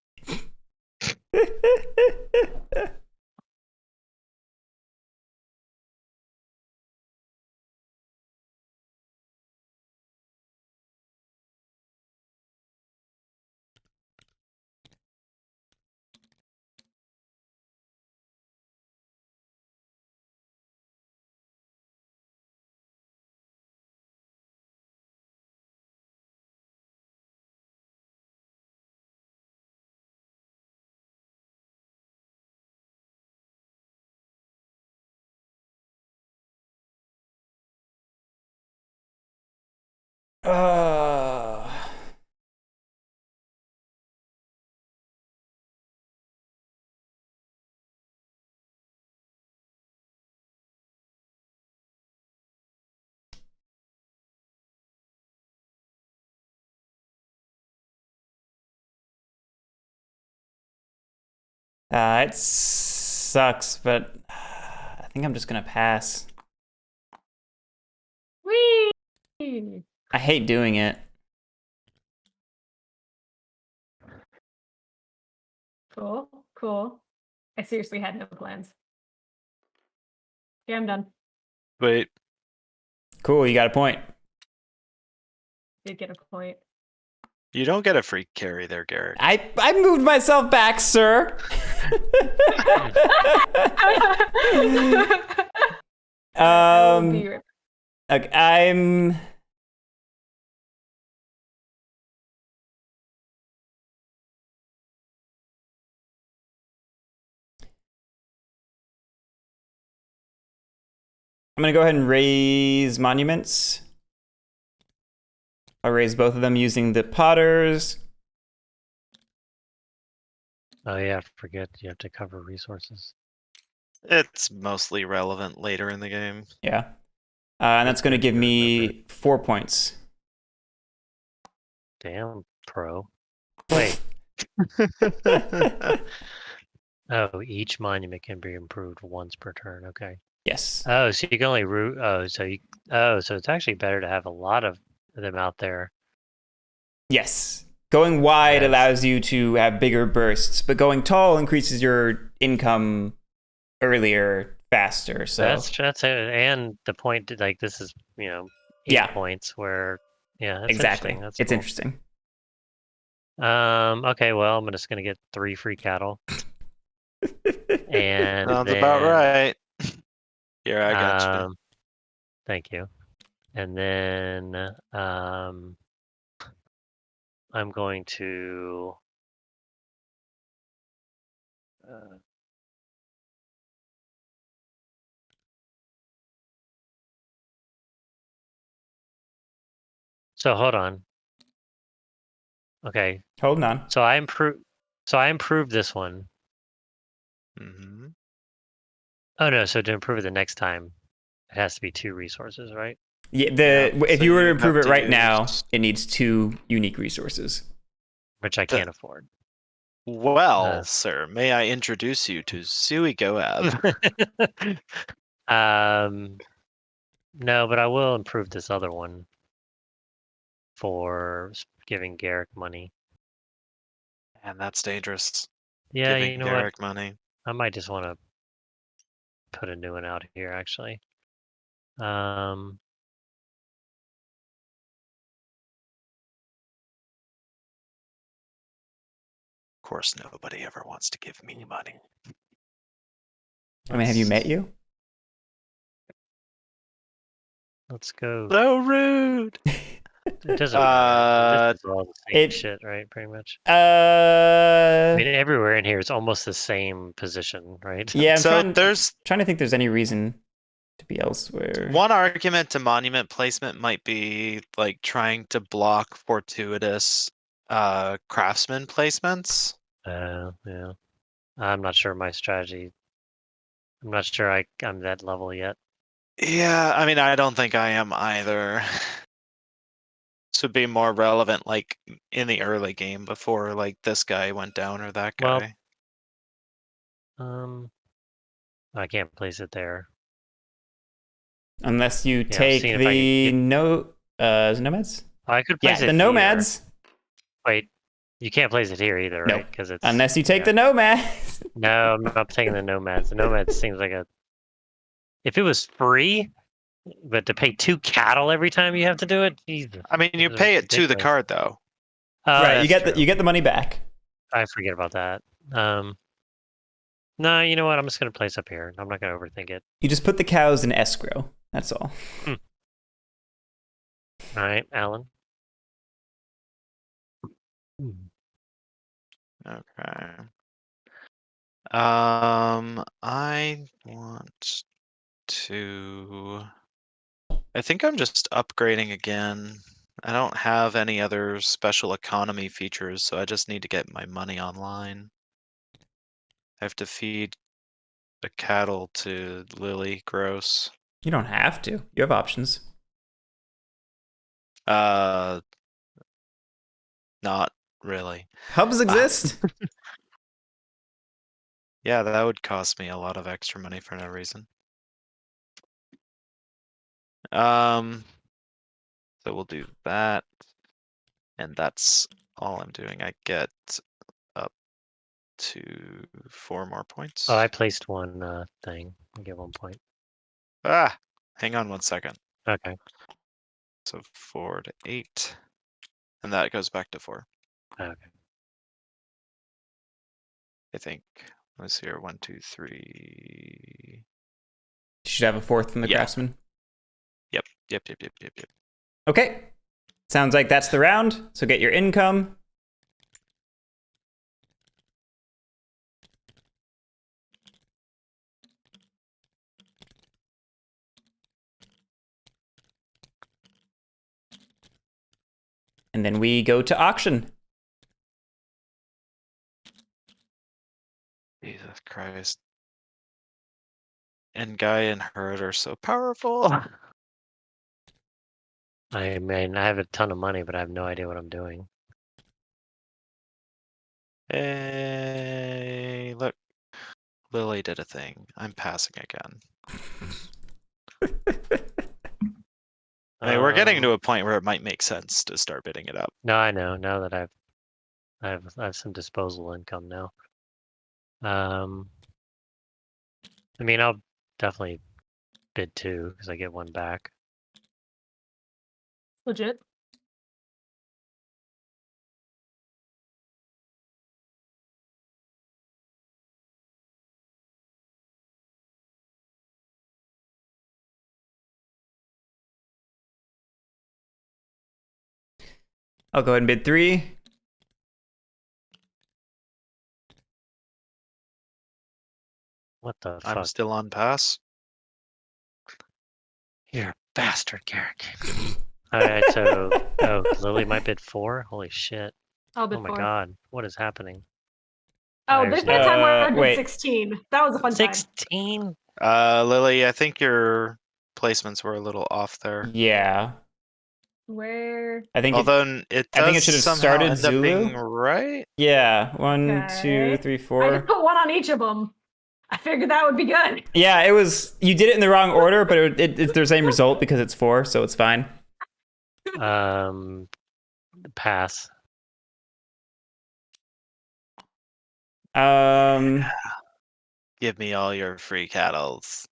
It sucks, but I think I'm just gonna pass. Whee! I hate doing it. Cool. I seriously had no plans. Yeah, I'm done. Wait, Cool, you got a point. Did get a point. you don't get a free carry there, Guerric. I moved myself back, sir. I will be right back. Okay, I'm gonna go ahead and raise monuments. I'll raise both of them using the potters. Oh yeah, forget you have to cover resources. It's mostly relevant later in the game. Yeah. And that's gonna give me 4 points. Damn, pro. Wait. Oh, each monument can be improved once per turn. Okay. Yes. Oh, so you can only root. So it's actually better to have a lot of them out there. Yes. Going wide Yes. allows you to have bigger bursts, but going tall increases your income earlier, faster. So That's it. And the point, like this is 8 Yeah. points. Where that's exactly. interesting. That's It's cool. interesting. Okay, well I'm just gonna get 3 free cattle, and Sounds then, about right. Here, I got you. Thank you. And then I'm going to so hold on. Okay, Hold on. so I improved this one. Mm-hmm. Oh no, so to improve it the next time, it has to be 2 resources, right? Yeah, Yeah, if so you were to you improve have it to right now, use- it needs 2 unique resources. Which I can't afford. Well, sir, may I introduce you to Sui Goab? No, but I will improve this other one. for giving Guerric money. And that's dangerous. Yeah, Giving you know Guerric what? money. I might just want to put a new one out here, actually. Of course, nobody ever wants to give me money. I mean, have you met you? Let's go. So rude. It doesn't matter. This is all the same it- shit, right? Pretty much. Uh, I mean, everywhere in here is almost the same position, right? yeah, I'm So trying to think there's any reason to be elsewhere. one argument to monument placement might be like trying to block fortuitous craftsman placements. Yeah. I'm not sure my strategy. I'm not sure I'm that level yet. Yeah, I mean, I don't think I am either. This would be more relevant like in the early game before like this guy went down or that Well, guy. I can't place it there. Unless you I'm take seeing if I can the get- nomads. I could Yeah, place it the here. nomads. Wait, you can't place it here either, No. right? Because it's Unless you take yeah. the nomads. No, I'm not taking the nomads. The nomads seems like a. If it was free, but to pay 2 cattle every time you have to do it, Jesus. I mean, you This is pay it to the ridiculous. card though. Oh, Right, that's true. you get the money back. I forget about that. No, you know what? I'm just gonna place up here. I'm not gonna overthink it. You just put the cows in escrow. That's all. All right, Alan. Okay. I want to. I think I'm just upgrading again. I don't have any other special economy features, so I just need to get my money online. I have to feed the cattle to Lily. Gross. You don't have to. You have options. Not really. Hubs exist. Yeah, that would cost me a lot of extra money for no reason. So we'll do that. And that's all I'm doing. I get up to 4 more points. Oh, I placed one thing. I get 1 point. Ah, hang on 1 second. Okay. So 4 to 8. And that goes back to 4. Okay. I think. Let's see here. 1, 2, 3. You should have a fourth from the Yeah. craftsman. Yep. Okay. Sounds like that's the round. So get your income. And then we go to auction. Jesus Christ. And Guy and Herd are so powerful. I mean, I have a ton of money, but I have no idea what I'm doing. Hey, look. Lily did a thing. I'm passing again. I mean, we're getting to a point where it might make sense to start bidding it up. No, I know. Now that I have some disposable income now. I mean, I'll definitely bid 2 because I get 1 back. Legit. I'll go ahead and bid 3. What the I'm fuck? still on pass. You're a bastard, Guerric. All right, so Lily might bid 4. Holy shit! I'll bid Oh my 4. god, what is happening? Oh, There's there's been a time where I bid wait. 16. That was a fun time. 16. Lily, I think your placements were a little off there. Yeah. Where? I think Although it I think it does should have somehow started end up being Zulu. right. Yeah. 1, 2, Okay. 3, I just 4. put 1 on each of them. I figured that would be good. Yeah, it was. You did it in the wrong order, but it's the same result because it's 4, so it's fine. Pass. Give me all your free cattles.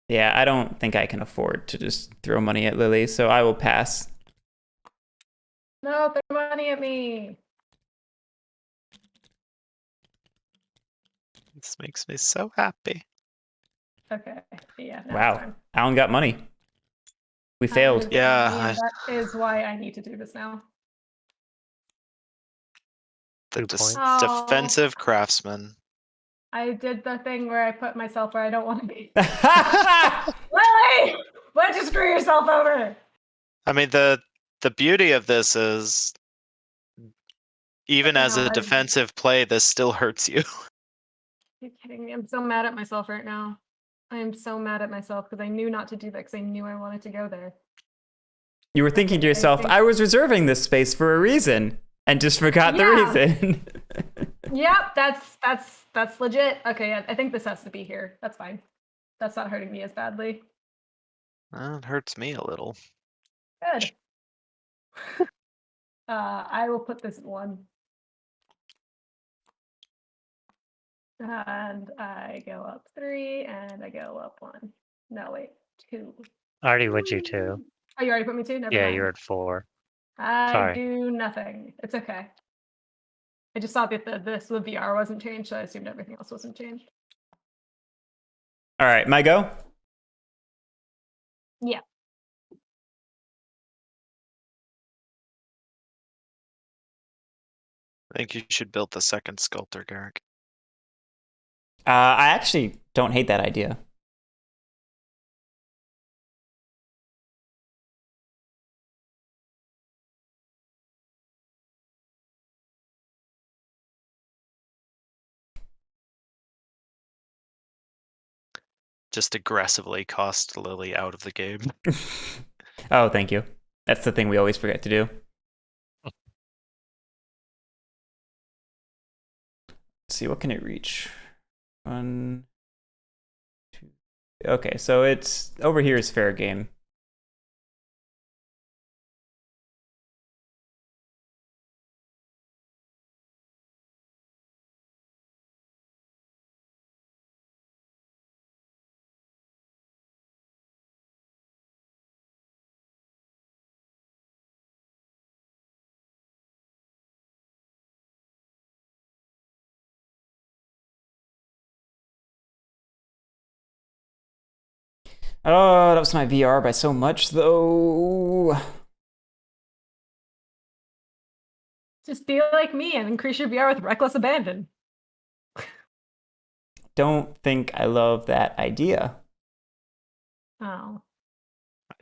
Yeah, I don't think I can afford to just throw money at Lily, so I will pass. No, throw money at me. This makes me so happy. Okay. Yeah. Now it's Wow, time. Alan got money. We failed. Yeah, That is why I need to do this now. The 2 points. Oh. defensive craftsman. I did the thing where I put myself where I don't want to be. Oh, Lily! Why'd you screw yourself over? I mean, the beauty of this is, even as No, a defensive play, this still hurts you. You're kidding me. I'm so mad at myself right now. I am so mad at myself because I knew not to do that because I knew I wanted to go there. you were thinking to Okay, I yourself, think- I was reserving this space for a reason, and just forgot the Yeah. reason. Yep, that's legit. Okay, I think this has to be here. That's fine. That's not hurting me as badly. It hurts me a little. Good. I will put this at 1. And I go up 3, and I go up 1. No, wait, 2. I already went you 2. Oh, you already put me 2? Never Yeah, mind. you're at 4. I Sorry. do nothing. It's okay. I just saw that the VR wasn't changed, so I assumed everything else wasn't changed. All right, my go. Yeah. I think you should build the second sculptor, Guerric. I actually don't hate that idea. Just aggressively cost Lily out of the game. Oh, thank you. That's the thing we always forget to do. Let's see, what can it reach? 1, 2. Okay, so it's over here is fair game. Oh, that was my VR by so much, though. Just be like me and increase your VR with reckless abandon. Don't think I love that idea. Oh.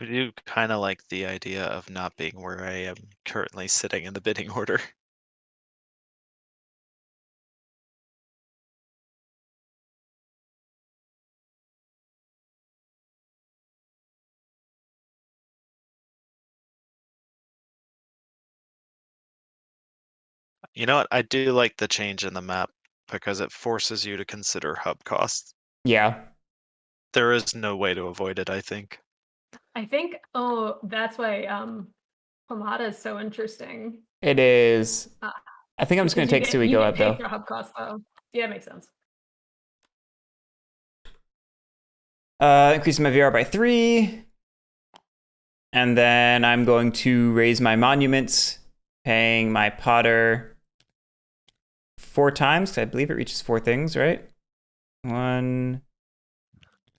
I do kind of like the idea of not being where I am currently sitting in the bidding order. You know what? I do like the change in the map because it forces you to consider hub costs. Yeah. There is no way to avoid it, I think. I think, that's why Pomada is so interesting. It is. Ah, I think I'm just going to Because take Sui Go up, paid though. for hub cost, though. Yeah, it makes sense. Increase my VR by 3. And then I'm going to raise my monuments, paying my Potter 4 times, because I believe it reaches 4 things, right? 1,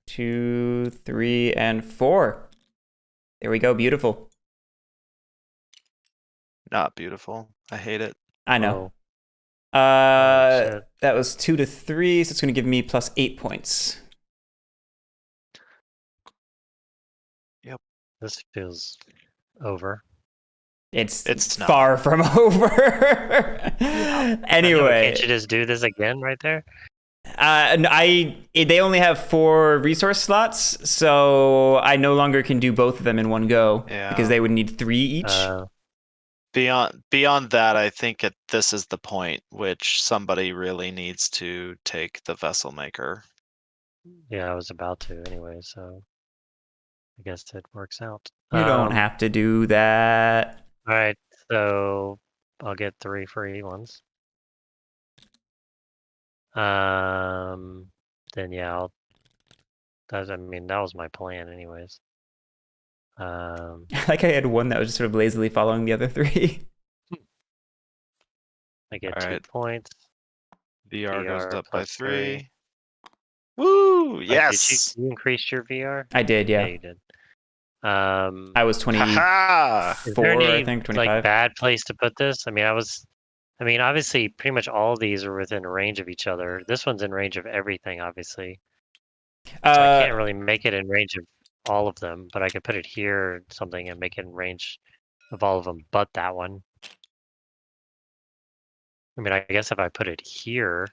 2, 3, and 4. There we go. Beautiful. Not beautiful. I hate it. I know. Shit. That was 2 to 3, so it's going to give me plus 8 points. This feels over. It's not. far from over. I know, Anyway, can't you just do this again right there? they only have 4 resource slots, so I no longer can do both of them in one go Yeah. because they would need 3 each. Beyond that, I think this is the point which somebody really needs to take the vessel maker. Yeah, I was about to anyway, so I guess it works out. You don't have to do that. All right, so I'll get 3 free ones. Then yeah, I mean, that was my plan, anyways. Like I had one that was just sort of lazily following the other 3. I get All 2 right. points. VR goes VR up by plus 3. 3. Woo! Did Yes. you increase your VR? I did, Yeah, yeah. you did. I was 24, Haha! Is there I any think, like 25. bad place to put this? I mean, obviously, pretty much all of these are within range of each other. This one's in range of everything, obviously. So I can't really make it in range of all of them, but I could put it here or something and make it in range of all of them, but that one. I mean, I guess if I put it here,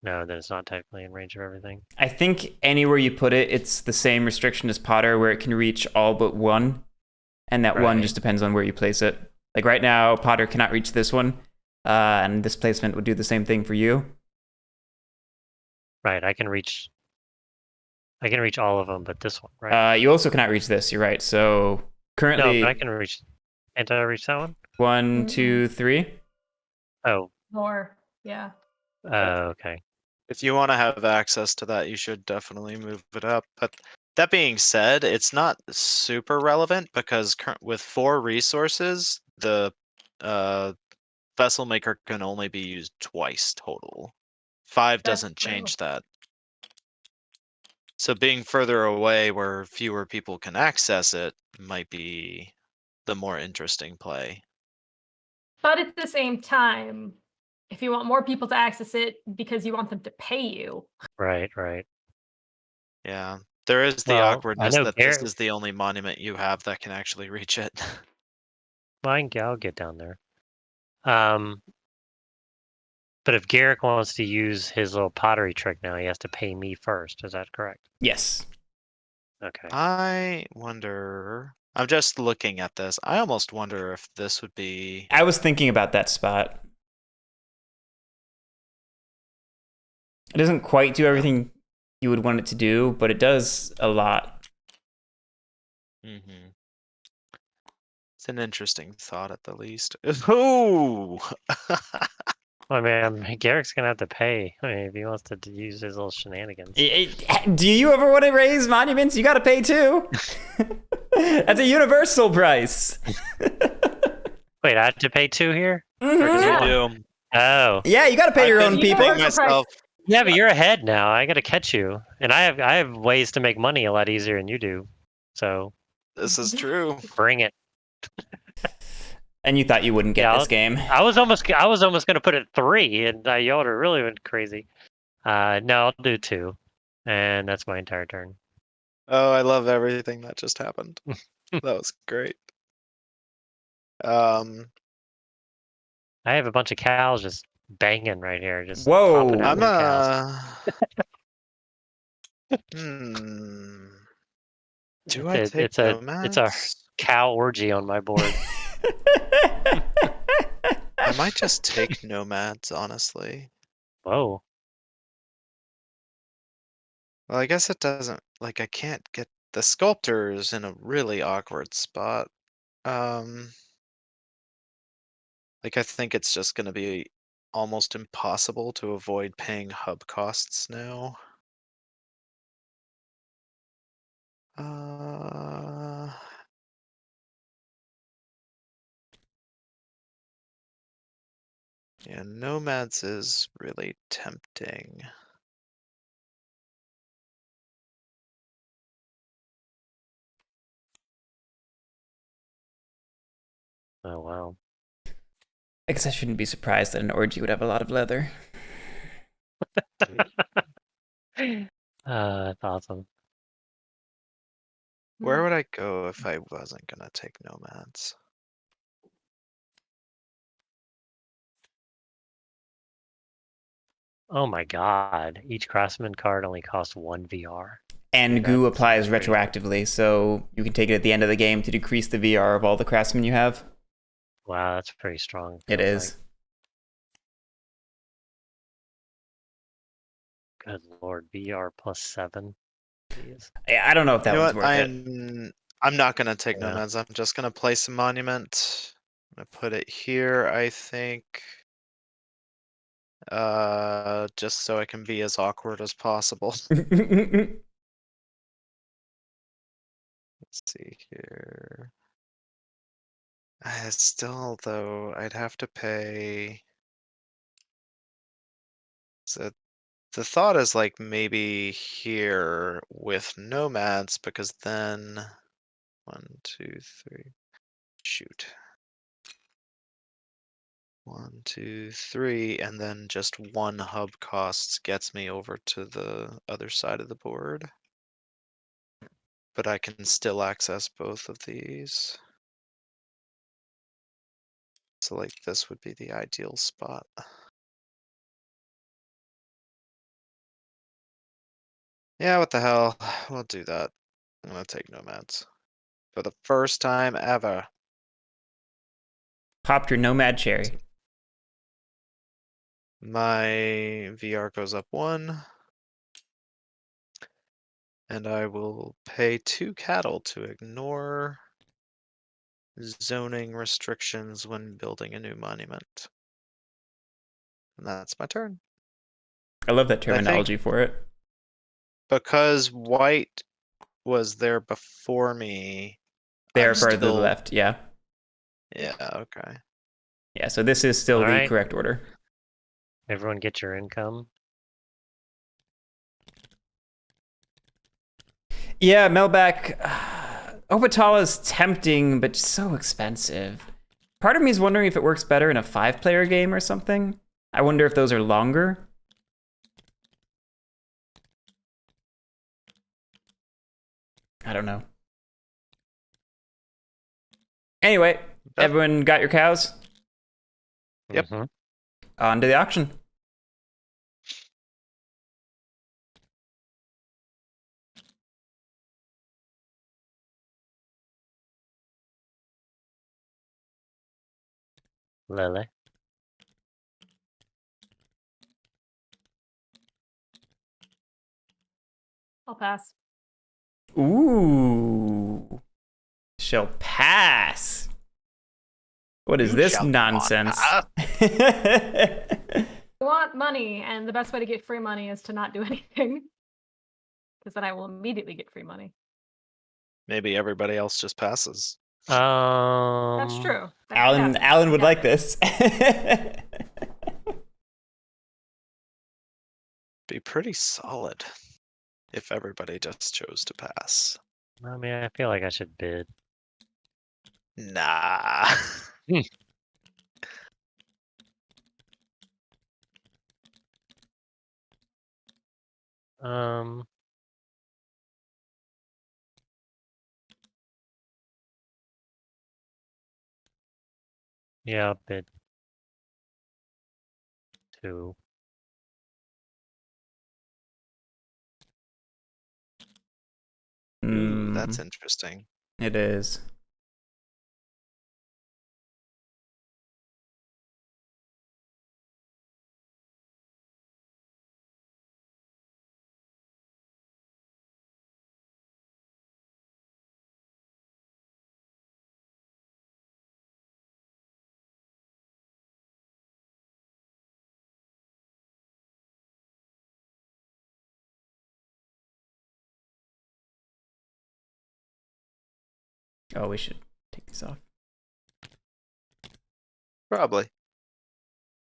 no, then it's not technically in range of everything. I think anywhere you put it, it's the same restriction as Potter, where it can reach all but one, and that one Right. just depends on where you place it. Like right now, Potter cannot reach this one, and this placement would do the same thing for you. Right, I can reach all of them, but this one, right? You also cannot reach this. You're right. So No, currently, but I can reach. Can't I reach that one? 1, 2, 3. Oh, More. Yeah. okay. If you want to have access to that, you should definitely move it up. But that being said, it's not super relevant because with 4 resources, the vessel maker can only be used twice total. 5 That's doesn't true. change that. So being further away where fewer people can access it might be the more interesting play. But at the same time, if you want more people to access it because you want them to pay you, Right. Yeah. There is the Well, I awkwardness know that this Guerric. is the only monument you have that can actually reach it. I'll get down there. But if Guerric wants to use his little pottery trick now, he has to pay me first. Is that correct? Yes. Okay. I wonder. I'm just looking at this. I almost wonder if this would be. I was thinking about that spot. It doesn't quite do everything you would want it to do, but it does a lot. Mm-hmm. It's an interesting thought at the least. Ooh! I mean, Garrick's gonna have to pay. I mean, if he wants to use his little shenanigans. Do you ever want to raise monuments? You got to pay too. That's a universal price. Wait, I have to pay 2 here? Mhm. You Yeah. do. Oh, Yeah, you got to pay your I've own been people. thinking Universal price. myself, yeah, but you're ahead now. I gotta catch you, and I have ways to make money a lot easier than you do. So this is true. bring it. And you thought you wouldn't get Yeah, this game. I was almost gonna put it 3, and y'all are really went crazy. No, I'll do 2, and that's my entire turn. Oh, I love everything that just happened. That was great. I have a bunch of cows just banging right here, just Whoa. popping out I'm new cows. Do I take It's a nomads? cow orgy on my board. I might just take nomads, honestly. Whoa. Well, I guess it doesn't, like, I can't get the sculptors in a really awkward spot. Like, I think it's just gonna be almost impossible to avoid paying hub costs now. Yeah, nomads is really tempting. Oh wow. I guess I shouldn't be surprised that an orgy would have a lot of leather. That's awesome. Where would I go if I wasn't gonna take nomads? Oh my god. Each craftsman card only costs 1 VR. And Dude, goo that applies seems crazy. retroactively, so you can take it at the end of the game to decrease the VR of all the craftsmen you have. Wow, that's pretty strong. It feels is. like. Good lord, VR plus 7. Jeez. I don't know if that You know one's what? worth it. I'm not gonna take Yeah. nomads. I'm just gonna place a monument. I'm gonna put it here, I think. Just so I can be as awkward as possible. Let's see here. Still, though, I'd have to pay. So the thought is like maybe here with nomads, because then 1, 2, 3. Shoot. 1, 2, 3, and then just one hub costs gets me over to the other side of the board. But I can still access both of these. So like this would be the ideal spot. Yeah, what the hell? We'll do that. I'm gonna take nomads. For the first time ever. Popped your nomad cherry. My VR goes up 1. And I will pay 2 cattle to ignore zoning restrictions when building a new monument. And that's my turn. I love that I think- terminology for it. Because white was there before me. They're I'm further to the still- left, yeah. Yeah, okay. Yeah, so this is still All the right. correct order. Everyone get your income. Yeah, Melback. Opatala's tempting, but so expensive. Part of me is wondering if it works better in a 5-player game or something. I wonder if those are longer. I don't know. Anyway, everyone got your cows? Yep. Mhm. On to the auction. Lily. I'll pass. Ooh. Shall pass. What is You this shall not nonsense? pass. I want money, and the best way to get free money is to not do anything. Because then I will immediately get free money. Maybe everybody else just passes. That's true. That could Alan happen. Alan would Yeah. like this. Be pretty solid if everybody just chose to pass. I mean, I feel like I should bid. Nah. Um. Yeah, I'll bid 2. Ooh, that's Mm, interesting. it is. Oh, we should take these off. Probably.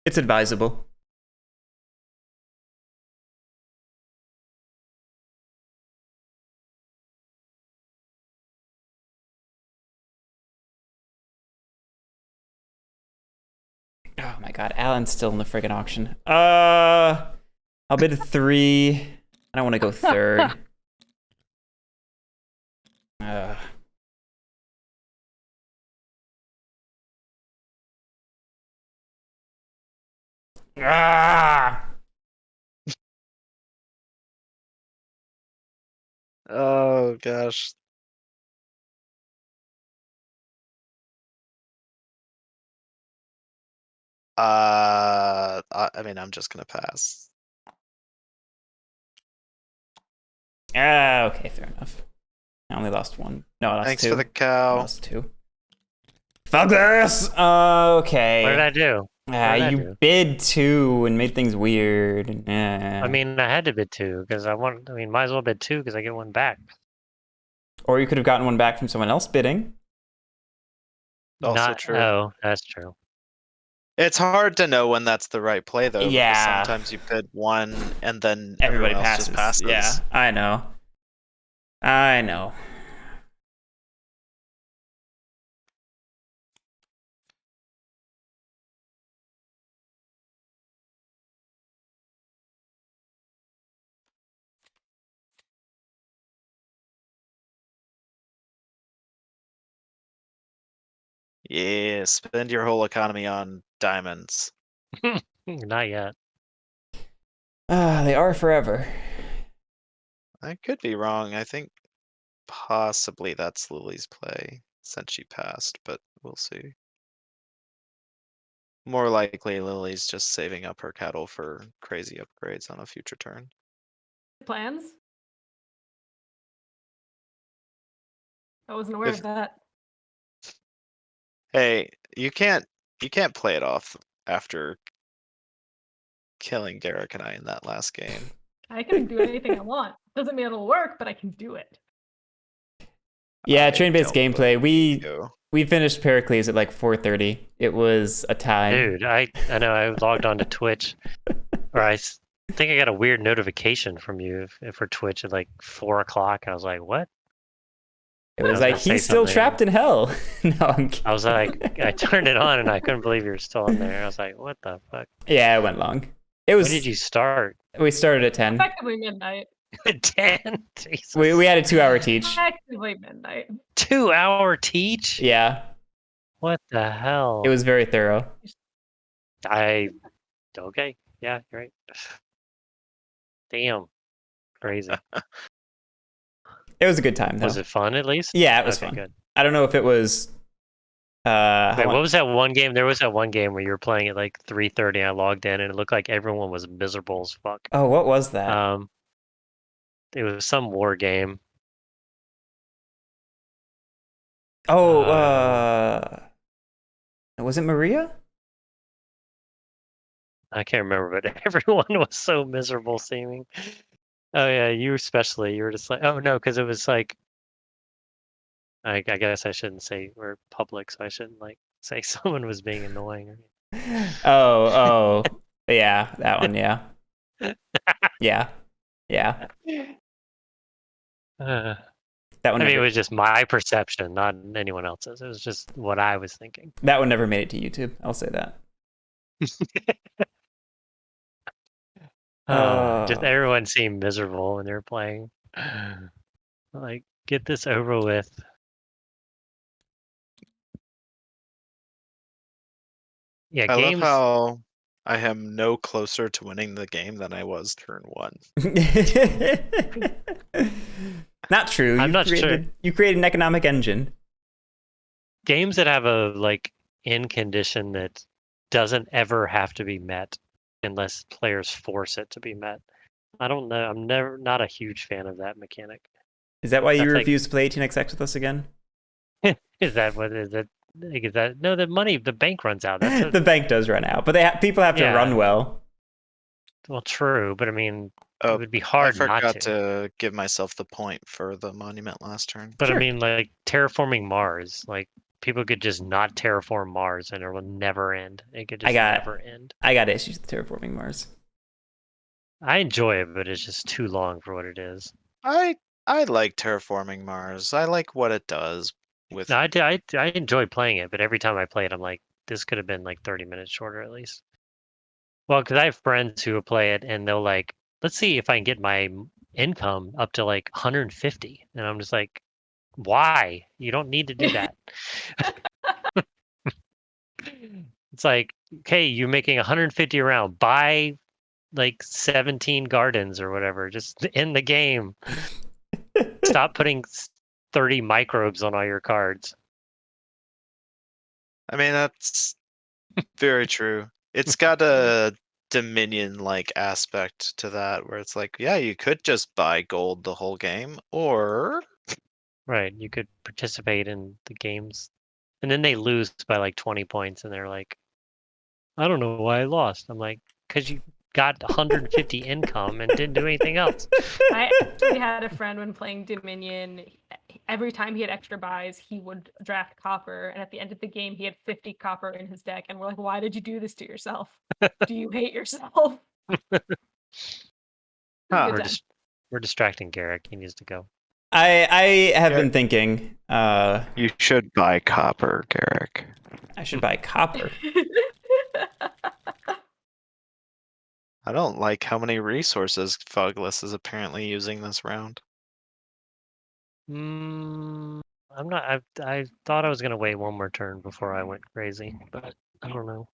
It's advisable. Oh my god, Alan's still in the friggin' auction. I'll bid 3. I don't want to go third. Ah! Oh gosh. I mean, I'm just gonna pass. Ah, okay, fair enough. I only lost one. No, I lost Thanks two. for the I cow. lost two. Phouglas! Okay. What did I do? Ah, did I you do? bid 2 and made things weird. I mean, I had to bid 2 because I might as well bid 2 because I get one back. Or you could have gotten one back from someone else bidding. Also true. Oh, that's true. It's hard to know when that's the right play though, Yeah. because sometimes you bid one and then Everybody everyone else passes. just passes. Yeah, I know. I know. Yeah, spend your whole economy on diamonds. Not yet. They are forever. I could be wrong. I think possibly that's Lily's play since she passed, but we'll see. More likely Lily's just saving up her cattle for crazy upgrades on a future turn. Plans? I wasn't aware If- of that. Hey, you can't play it off after killing Guerric and I in that last game. I can do anything I want. Doesn't mean it'll work, but I can do it. Yeah, I train-based don't gameplay. believe you. We finished Pericles at like 4:30. It was a time. Dude, I know I logged on to Twitch, or think I got a weird notification from you for Twitch at like 4 o'clock. I was like, what? It was I was like gonna say he's still something. trapped in hell. No, I'm kidding. I was like, I turned it on and I couldn't believe you were still in there. I was like, what the fuck? Yeah, it went long. It was. When did you start? We started at 10. Effectively midnight. 10? Jesus. We had a 2-hour teach. Effectively midnight. 2-hour teach? Yeah, What the hell? it was very thorough. Okay. Yeah, you're right. Damn. Crazy. It was a good time though. Was it fun at least? Yeah, it was Okay, fun. good. I don't know if it was. Wait, what was that one game? There was that one game where you were playing at like 3:30 and I logged in and it looked like everyone was miserable as fuck. Oh, what was that? It was some war game. Was it Maria? I can't remember, but everyone was so miserable seeming. Oh yeah, you especially. You were just like, oh no, because it was like, I guess I shouldn't say we're public, so I shouldn't like say someone was being annoying. Oh, yeah, that one, yeah. Yeah. That one I mean, it never, was just my perception, not anyone else's. It was just what I was thinking. that one never made it to YouTube. I'll say that. Just everyone seemed miserable when they were playing. Like, get this over with. Yeah, I games. love how I am no closer to winning the game than I was turn 1. Not true. I'm not sure. You created an economic engine. Games that have a like in condition that doesn't ever have to be met unless players force it to be met. I don't know. I'm not a huge fan of that mechanic. Is that why you That's like- refuse to play 18xx with us again? Is that what is it? Is that no? The bank runs out. That's The bank does run out, but people have to Yeah. run well. well, true, but I mean, Oh, it would be I hard not forgot to. to give myself the point for the monument last turn. But Sure. I mean, like terraforming Mars, like people could just not terraform Mars and it will never end. It could just never end. I got issues with terraforming Mars. I enjoy it, but it's just too long for what it is. I like terraforming Mars. I like what it does with No, I enjoy playing it, but every time I play it, I'm like, this could have been like 30 minutes shorter at least. Well, because I have friends who play it and they'll like, let's see if I can get my income up to like 150. And I'm just like, why? You don't need to do that. It's like, okay, you're making 150 around. Buy like 17 gardens or whatever. Just end the game. Stop putting 30 microbes on all your cards. I mean, that's very true. It's got a Dominion-like aspect to that, where it's like, yeah, you could just buy gold the whole game, or Right. You could participate in the games, and then they lose by like 20 points, and they're like, I don't know why I lost. I'm like, because you got 150 income and didn't do anything else. I actually had a friend when playing Dominion. Every time he had extra buys, he would draft copper, and at the end of the game, he had 50 copper in his deck. And we're like, "Why did you do this to yourself? Do you hate yourself?" Huh. Good We're time. just we're distracting Garric. He needs to go. I have been thinking You should buy copper, Guerric. I should buy copper. I don't like how many resources Phouglas is apparently using this round. I'm not. I thought I was gonna wait one more turn before I went crazy, but I don't know.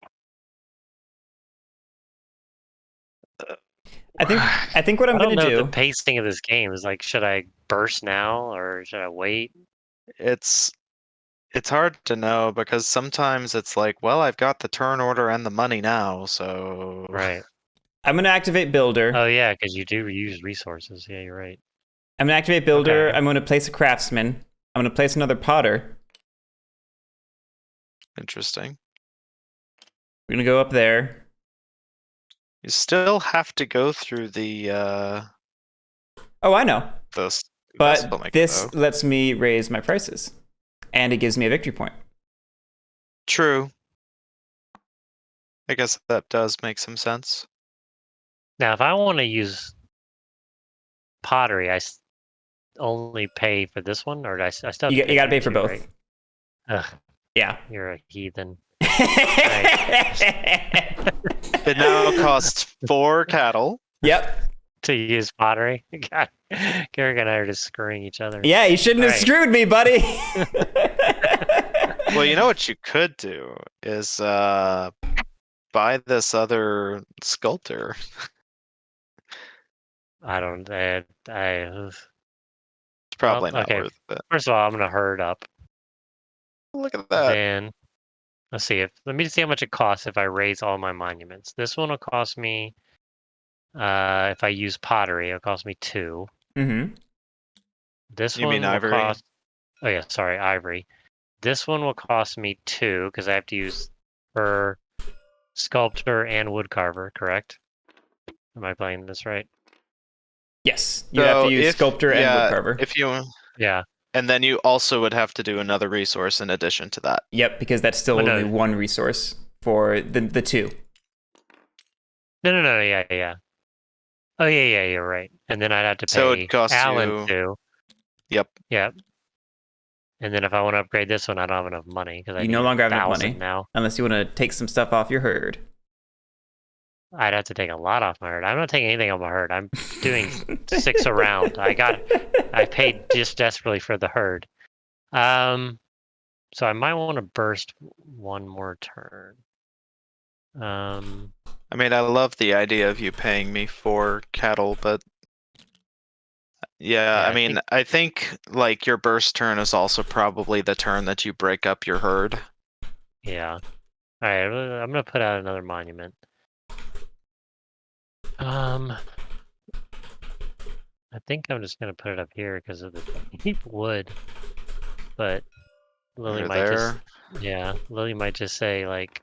I think what I'm I don't gonna know do. the pacing of this game is like. Should I burst now or should I wait? It's hard to know because sometimes it's like, well, I've got the turn order and the money now, so Right. I'm gonna activate Builder. Oh yeah, because you do use resources. Yeah, you're right. I'm gonna activate Builder. Okay. I'm gonna place a Craftsman. I'm gonna place another Potter. Interesting. We're gonna go up there. You still have to go through the Oh, I know. vessel But maker, this though. lets me raise my prices, and it gives me a victory point. True. I guess that does make some sense. Now, if I want to use pottery, only pay for this one, or do I still have to You pay gotta pay here for too, both. right? Ugh, Yeah. you're a heathen. It now costs 4 cattle. Yep. To use pottery. God, Garrick and I are just screwing each other. Yeah, you shouldn't have Right. screwed me, buddy. Well, you know what you could do is buy this other sculptor. I don't. It's probably not okay. worth it. First of all, I'm gonna herd up. Look at that. Then let's see if let me see how much it costs if I raise all my monuments. This one will cost me. If I use pottery, it'll cost me 2. Mm-hmm. This You one mean will ivory? cost. Oh yeah, sorry, ivory. This one will cost me 2 because I have to use for sculptor and woodcarver. Correct? Am I playing this right? Yes, you have to use Sculptor and Woodcarver. If you, Yeah. and then you also would have to do another resource in addition to that. Yep, because that's still Oh, no. only one resource for the 2. No. Yeah. Oh yeah. You're right. And then I'd have to So pay it costs Alan you. 2. Yep. Yep. And then if I want to upgrade this one, I don't have enough money because I You need no longer have enough 1,000 money now. unless you want to take some stuff off your herd. I'd have to take a lot off my herd. I'm not taking anything off my herd. I'm doing 6 around. I paid just desperately for the herd. So I might want to burst one more turn. I mean, I love the idea of you paying me for cattle, but yeah, I I mean, I think like your burst turn is also probably the turn that you break up your herd. Yeah. All right, I'm gonna put out another monument. I think I'm just gonna put it up here because of the cheap wood. But Lily Over might there. Lily might just say like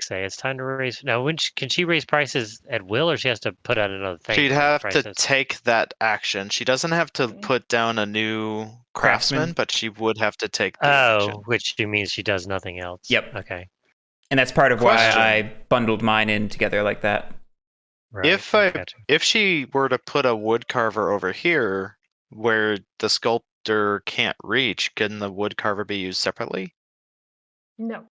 say it's time to raise. Now, can she raise prices at will, or she has to put out another thing? She'd to raise have to prices? take that action. She doesn't have to put down a new craftsman, but she would have to take the action. Which means she does nothing else. Yep. Okay. And that's part of Question. why I bundled mine in together like that. Right. Gotcha. If she were to put a wood carver over here where the sculptor can't reach, can the wood carver be used separately? No.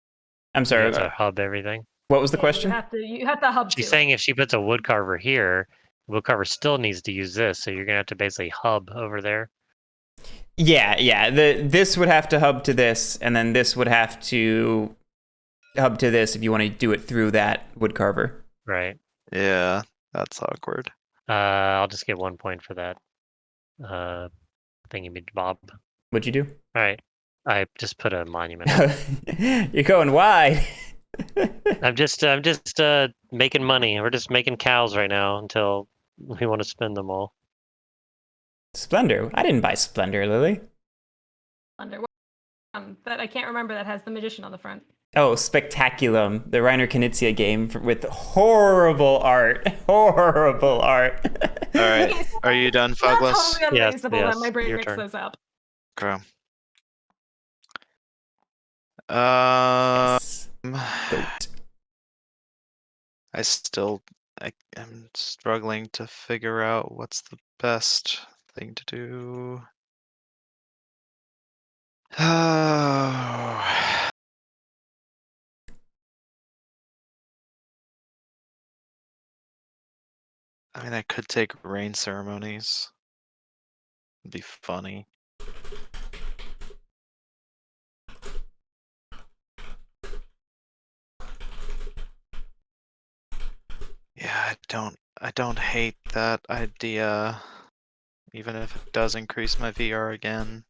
I'm You sorry. have to hub everything. What was the Yeah, question? You have to hub. She's to saying if she puts a wood carver here, the wood carver still needs to use this, so you're gonna have to basically hub over there. Yeah. This would have to hub to this, and then this would have to hub to this if you want to do it through that woodcarver. Right. Yeah, that's awkward. I'll just get 1 point for that. Thingy bob. What'd you do? All right. I just put a monument up. You're going wide. I'm just making money. We're just making cows right now until we want to spend them all. Splendor. I didn't buy Splendor, Lily. Under that I can't remember that has the magician on the front. Oh, Spectaculum, the Reiner Knizia game with horrible art. Horrible art. All right. Okay, so Are you done, it's not Phouglas? totally Yes, unreasonable that my brain your mixed turn. those up. Okay. Yes. Goat. I'm struggling to figure out what's the best thing to do. Oh. I mean, I could take rain ceremonies. It'd be funny. Yeah, I don't hate that idea, even if it does increase my VR again.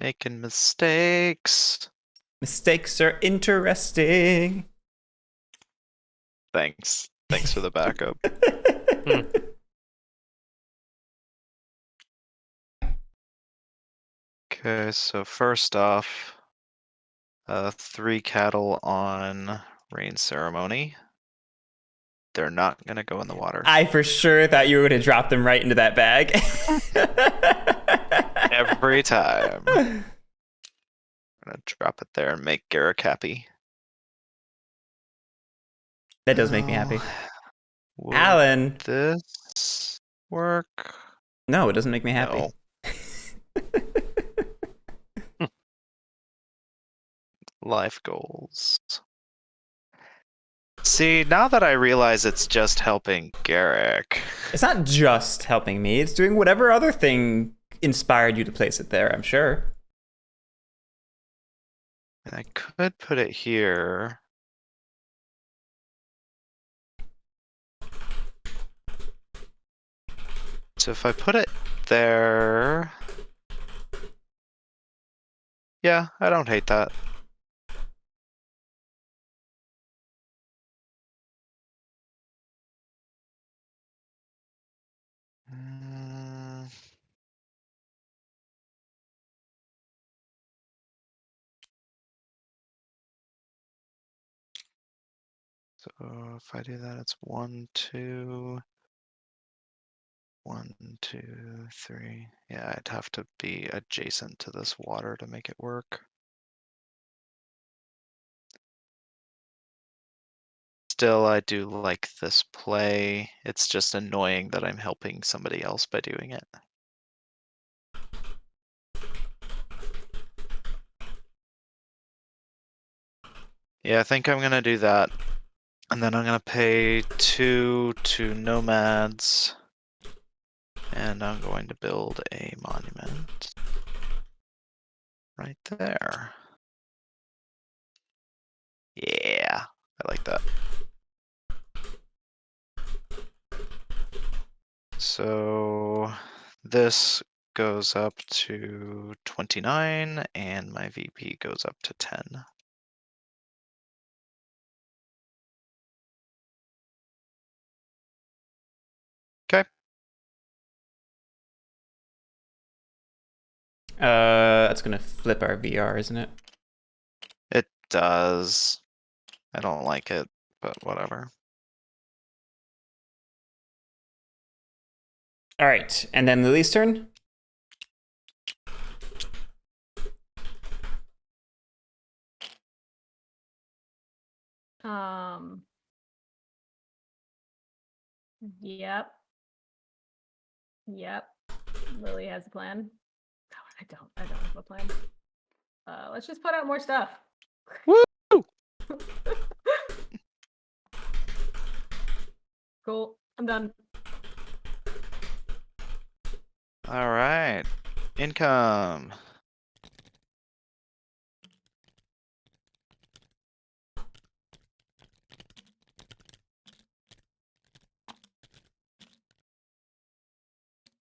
Making mistakes. Mistakes are interesting. Thanks. Thanks for the backup. Okay, so first off, 3 cattle on rain ceremony. They're not gonna go in the water. I for sure thought you were going to drop them right into that bag. Every time. I'm gonna drop it there and make Guerric happy. That does make me happy. Would Alan. this work? No, it doesn't make me happy. No. Life goals. See, now that I realize it's just helping Guerric. It's not just helping me. It's doing whatever other thing inspired you to place it there, I'm sure. And I could put it here. So if I put it there. Yeah, I don't hate that. Mm. So if I do that, it's 1, 2, 1, 2, 3. Yeah, I'd have to be adjacent to this water to make it work. Still, I do like this play. It's just annoying that I'm helping somebody else by doing it. Yeah, I think I'm gonna do that. And then I'm gonna pay 2 to nomads. And I'm going to build a monument right there. Yeah, I like that. So this goes up to 29 and my VP goes up to 10. Okay. That's gonna flip our VR, isn't it? It does. I don't like it, but whatever. All right, and then Lily's turn. Yep. Yep. Lily has a plan. No, I don't have a plan. Let's just put out more stuff. Woo! Cool. I'm done. All right. Income.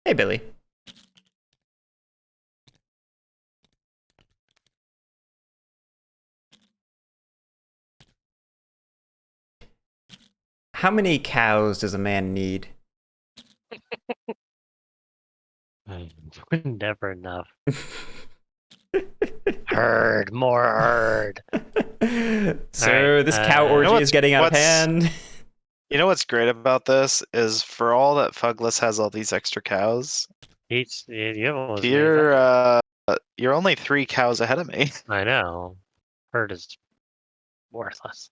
Hey, Billy. How many cows does a man need? Never enough. Herd, more herd. Sir, this cow You know orgy is what's- getting out of what's- hand. You know what's great about this is for all that Phouglas has all these extra cows, You have almost as many as I you're only 3 cows ahead of me. I know. Herd is worthless.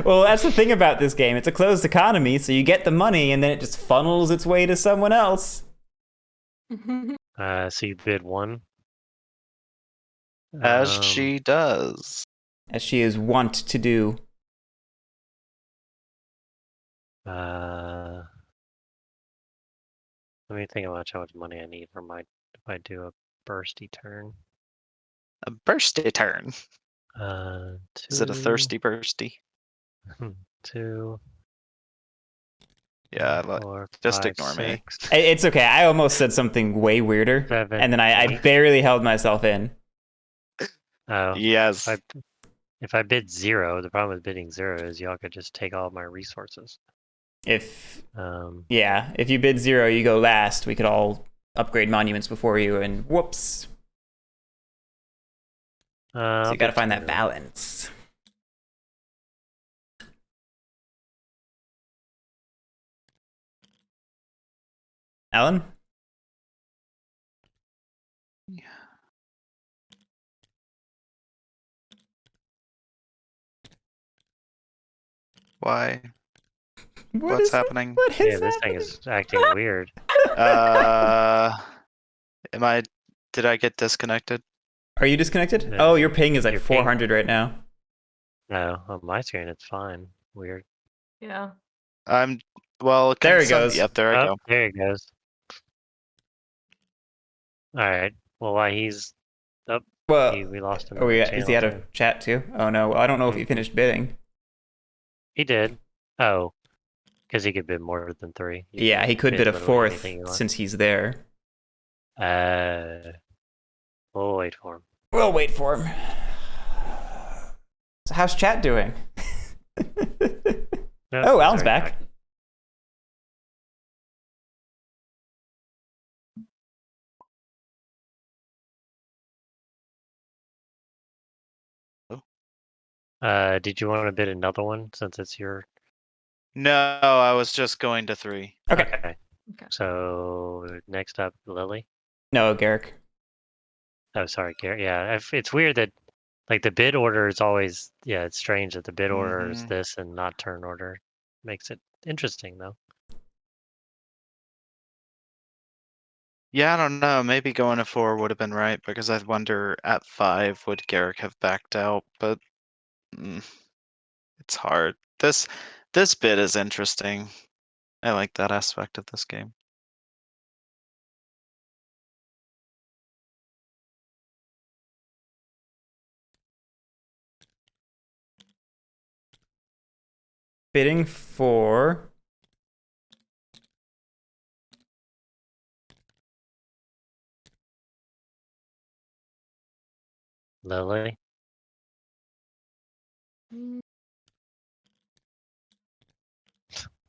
Well, that's the thing about this game. It's a closed economy, so you get the money and then it just funnels its way to someone else. So you bid 1. As she does. As she is wont to do. Let me think about how much money I need for my if I do a bursty turn. A bursty turn. 2, Is it a thirsty bursty? 2, Yeah, 4, just 5, ignore me. 6, It's okay. I almost said something way weirder. 7, And then I 8. barely held myself in. Oh, Yes. if I bid 0, the problem with bidding 0 is y'all could just take all of my resources. If Um, if you bid 0, you go last. We could all upgrade monuments before you, and whoops. So I'll you gotta bid find that 2. balance. Alan? Why? What What's is it? happening? What is Yeah, this thing happening? is acting weird. Did I get disconnected? Are you disconnected? No, Oh, your ping is like your ping- 400 right now. No, on my screen it's fine. Weird. Yeah. Well, There he can goes. Yep, there I Oh, go. there he goes. All right. Well, while he's Well, we lost him. oh, in the is he channel, out too. of chat too? Oh no, well, I don't know if he finished bidding. He did. Oh, because he could bid more than 3. Yeah, he could bid a literally 4th anything you want. since he's there. We'll wait for him. We'll wait for him. So how's chat doing? Nope, Oh, he's Alan's already back. Did you want to bid another one since it's your? No, I was just going to 3. Okay. Okay. So next up, Lily. No, Guerric. Oh, sorry, Garrett. Yeah, it's weird that like the bid order is always it's strange that the bid order is Mhm. this and not turn order. Makes it interesting though. Yeah, I don't know. Maybe going to 4 would have been right because I wonder at 5 would Guerric have backed out, but it's hard. This bit is interesting. I like that aspect of this game. Bidding for Lily.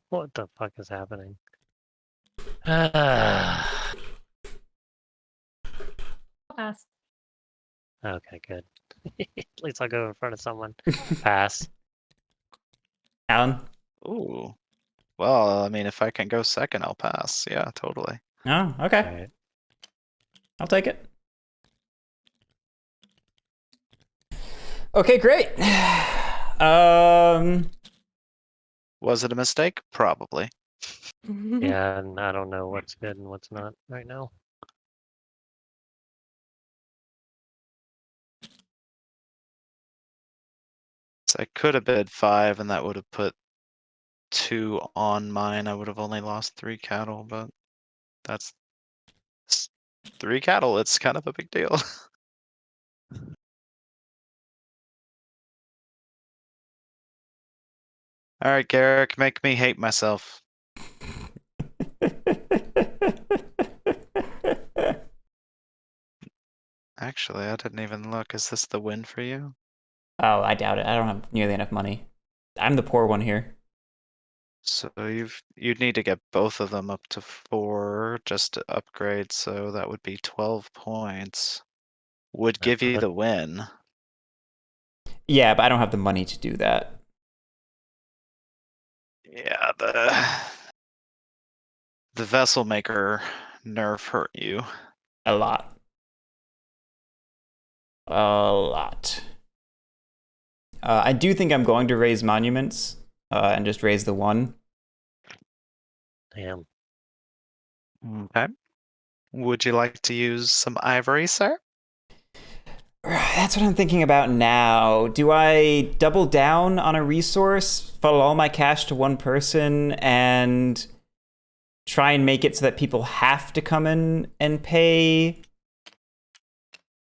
What the fuck is happening? Pass. Okay, good. At least I'll go in front of someone. Pass. Alan. Ooh. Well, I mean, if I can go second, I'll pass. Yeah, totally. Oh, okay. All right. I'll take it. Okay, great. Was it a mistake? Probably. Yeah, and I don't know what's good and what's not right now. So I could have bid 5 and that would have put 2 on mine. I would have only lost 3 cattle, but that's 3 cattle. It's kind of a big deal. All right, Garrick, make me hate myself. Actually, I didn't even look. Is this the win for you? Oh, I doubt it. I don't have nearly enough money. I'm the poor one here. So you'd need to get both of them up to 4 just to upgrade, so that would be 12 points. Would give you the win. Yeah, but I don't have the money to do that. Yeah, the vessel maker nerf hurt you. A lot. A lot. I do think I'm going to raise monuments and just raise the 1. Damn. Okay. Would you like to use some ivory, sir? That's what I'm thinking about now. Do I double down on a resource, funnel all my cash to one person, and try and make it so that people have to come in and pay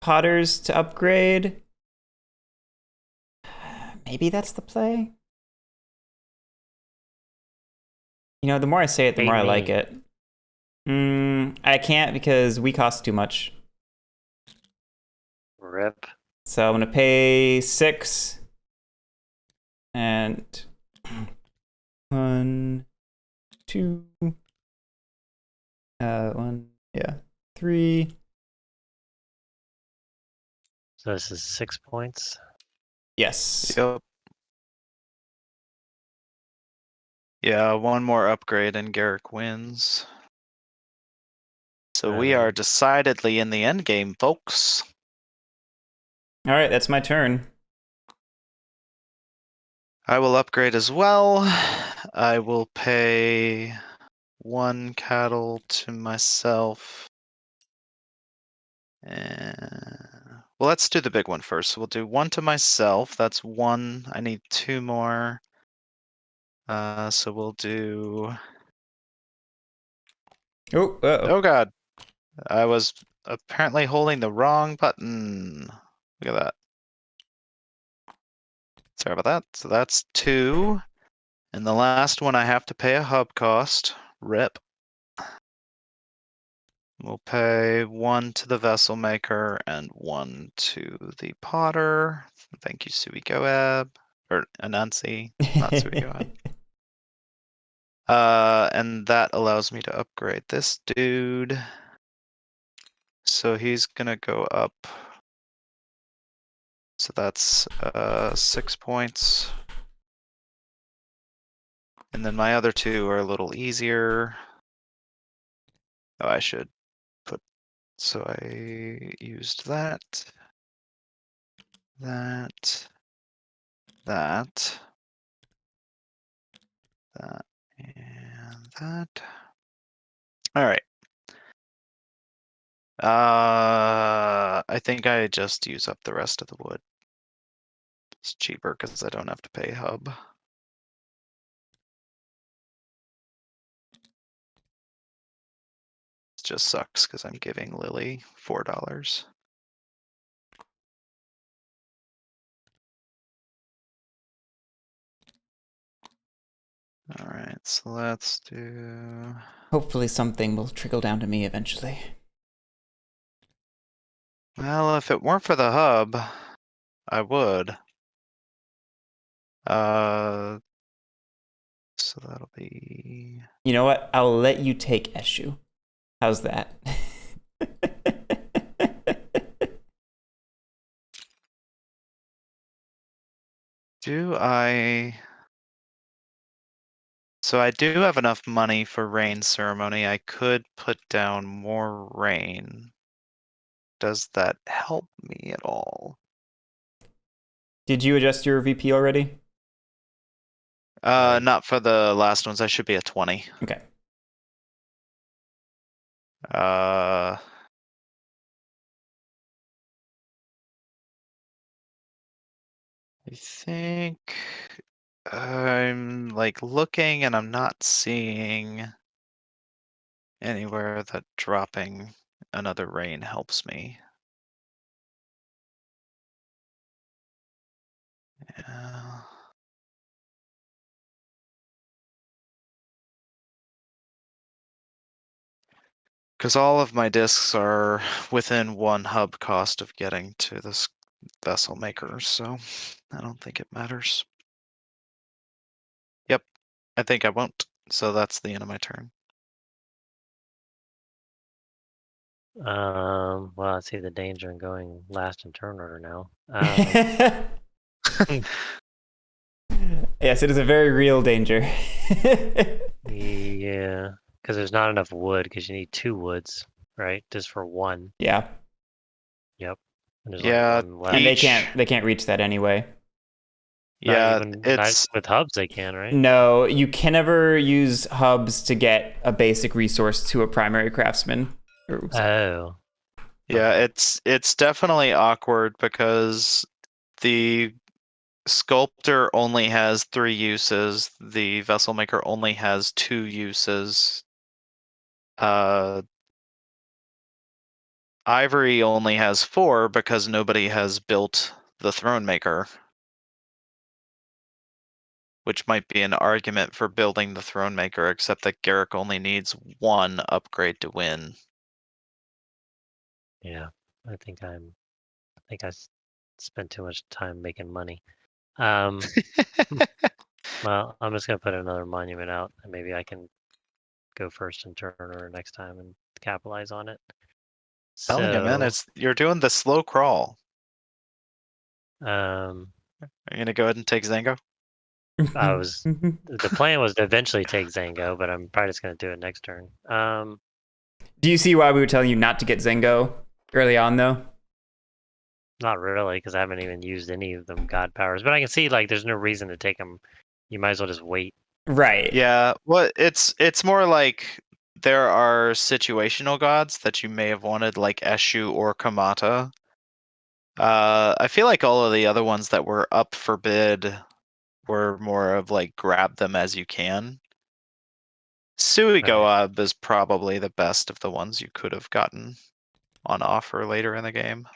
potters to upgrade? Maybe that's the play. You know, the more I say it, the Pay more I me. like it. I can't because we cost too much. Rip. So I'm gonna pay 6 and 1, 2, 1, yeah, 3. So this is 6 points. Yes. Yep. Yeah, one more upgrade and Guerric wins. So we are decidedly in the end game, folks. All right, that's my turn. I will upgrade as well. I will pay 1 cattle to myself. Well, let's do the big one first. So we'll do 1 to myself. That's 1. I need 2 more. So we'll do. Oh, Oh God, I was apparently holding the wrong button. Look at that. Sorry about that. So that's 2. And the last one I have to pay a hub cost. Rip. We'll pay 1 to the vessel maker and 1 to the potter. Thank you, Sui Goab. Or Anansi, not Sui Goab. And that allows me to upgrade this dude. So he's gonna go up. So that's 6 points. And then my other 2 are a little easier. Oh, I should put. So I used that, that, that, and that. All right. I think I just use up the rest of the wood. It's cheaper because I don't have to pay hub. It just sucks because I'm giving Lily $4. All right, so let's do. Hopefully something will trickle down to me eventually. Well, if it weren't for the hub, I would. So that'll be. You know what? I'll let you take Eshu. How's that? Do I? So I do have enough money for rain ceremony. I could put down more rain. Does that help me at all? Did you adjust your VP already? Not for the last ones. I should be at 20. Okay. I think I'm like looking and I'm not seeing anywhere that dropping another rain helps me. Yeah. Because all of my discs are within 1 hub cost of getting to this vessel maker, so I don't think it matters. I think I won't. So that's the end of my turn. Well, I see the danger in going last in turn order now. Yes, it is a very real danger. Yeah, because there's not enough wood. Because you need 2 woods, right? Just for 1. Yeah, Yep. And there's Yeah, only 1 left. and they Each- can't reach that anyway. Yeah, not it's with hubs they can, right? No, you can never use hubs to get a basic resource to a primary craftsman. Oops. Oh, yeah, it's definitely awkward because the sculptor only has 3 uses. The vessel maker only has 2 uses. Ivory only has 4 because nobody has built the throne maker. Which might be an argument for building the throne maker, except that Guerric only needs 1 upgrade to win. yeah. I think I spent too much time making money. Well, I'm just gonna put another monument out, and maybe I can go first in turn or next time and capitalize on it. Telling you, man, So, you're doing the slow crawl. um, Are you gonna go ahead and take Zango? the plan was to eventually take Zango, but I'm probably just gonna do it next turn. Do you see why we were telling you not to get Zengo early on, though? Not really, because I haven't even used any of them god powers. But I can see like there's no reason to take them. You might as well just wait. Right. Yeah, well, it's more like there are situational gods that you may have wanted, like Eshu or Kamata. I feel like all of the other ones that were up for bid were more of like grab them as you can. Suigoab is probably the best of the ones you could have gotten on offer later in the game.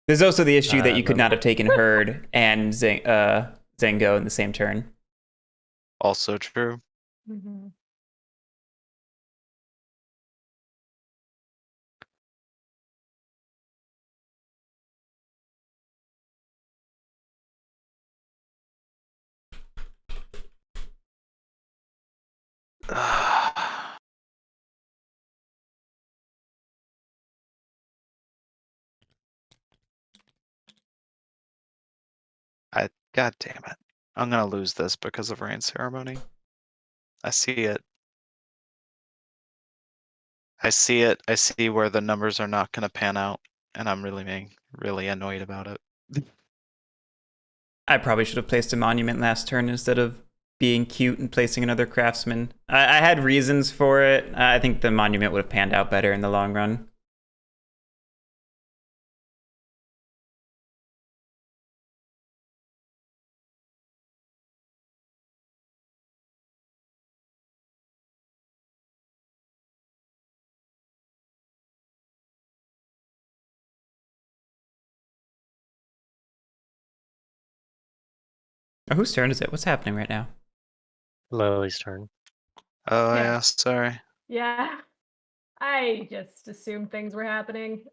There's also the issue that you could Lily. not have taken Herd and Zengo in the same turn. Also true. Mm-hmm. God damn it. I'm gonna lose this because of Rain Ceremony. I see it. I see it. I see where the numbers are not gonna pan out, and I'm really annoyed about it. I probably should have placed a monument last turn instead of being cute and placing another craftsman. I had reasons for it. I think the monument would have panned out better in the long run. Oh, whose turn is it? What's happening right now? Lily's turn. Oh Yeah. yeah, sorry. Yeah. I just assumed things were happening.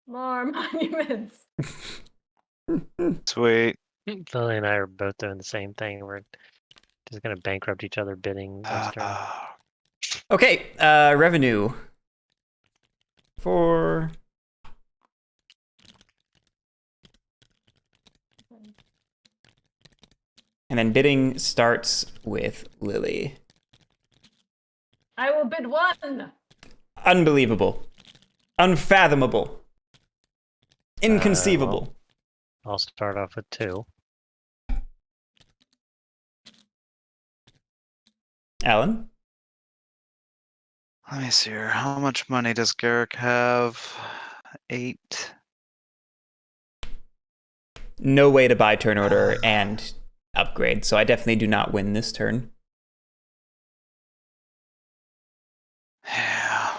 More monuments. Sweet. Lily and I are both doing the same thing. We're just gonna bankrupt each other bidding next turn. Okay, revenue. For... And then bidding starts with Lily. I will bid 1. Unbelievable. Unfathomable. Inconceivable. I'll start off with 2. Alan? Let me see here. How much money does Guerric have? 8. No way to buy turn order and upgrade, so I definitely do not win this turn. Yeah.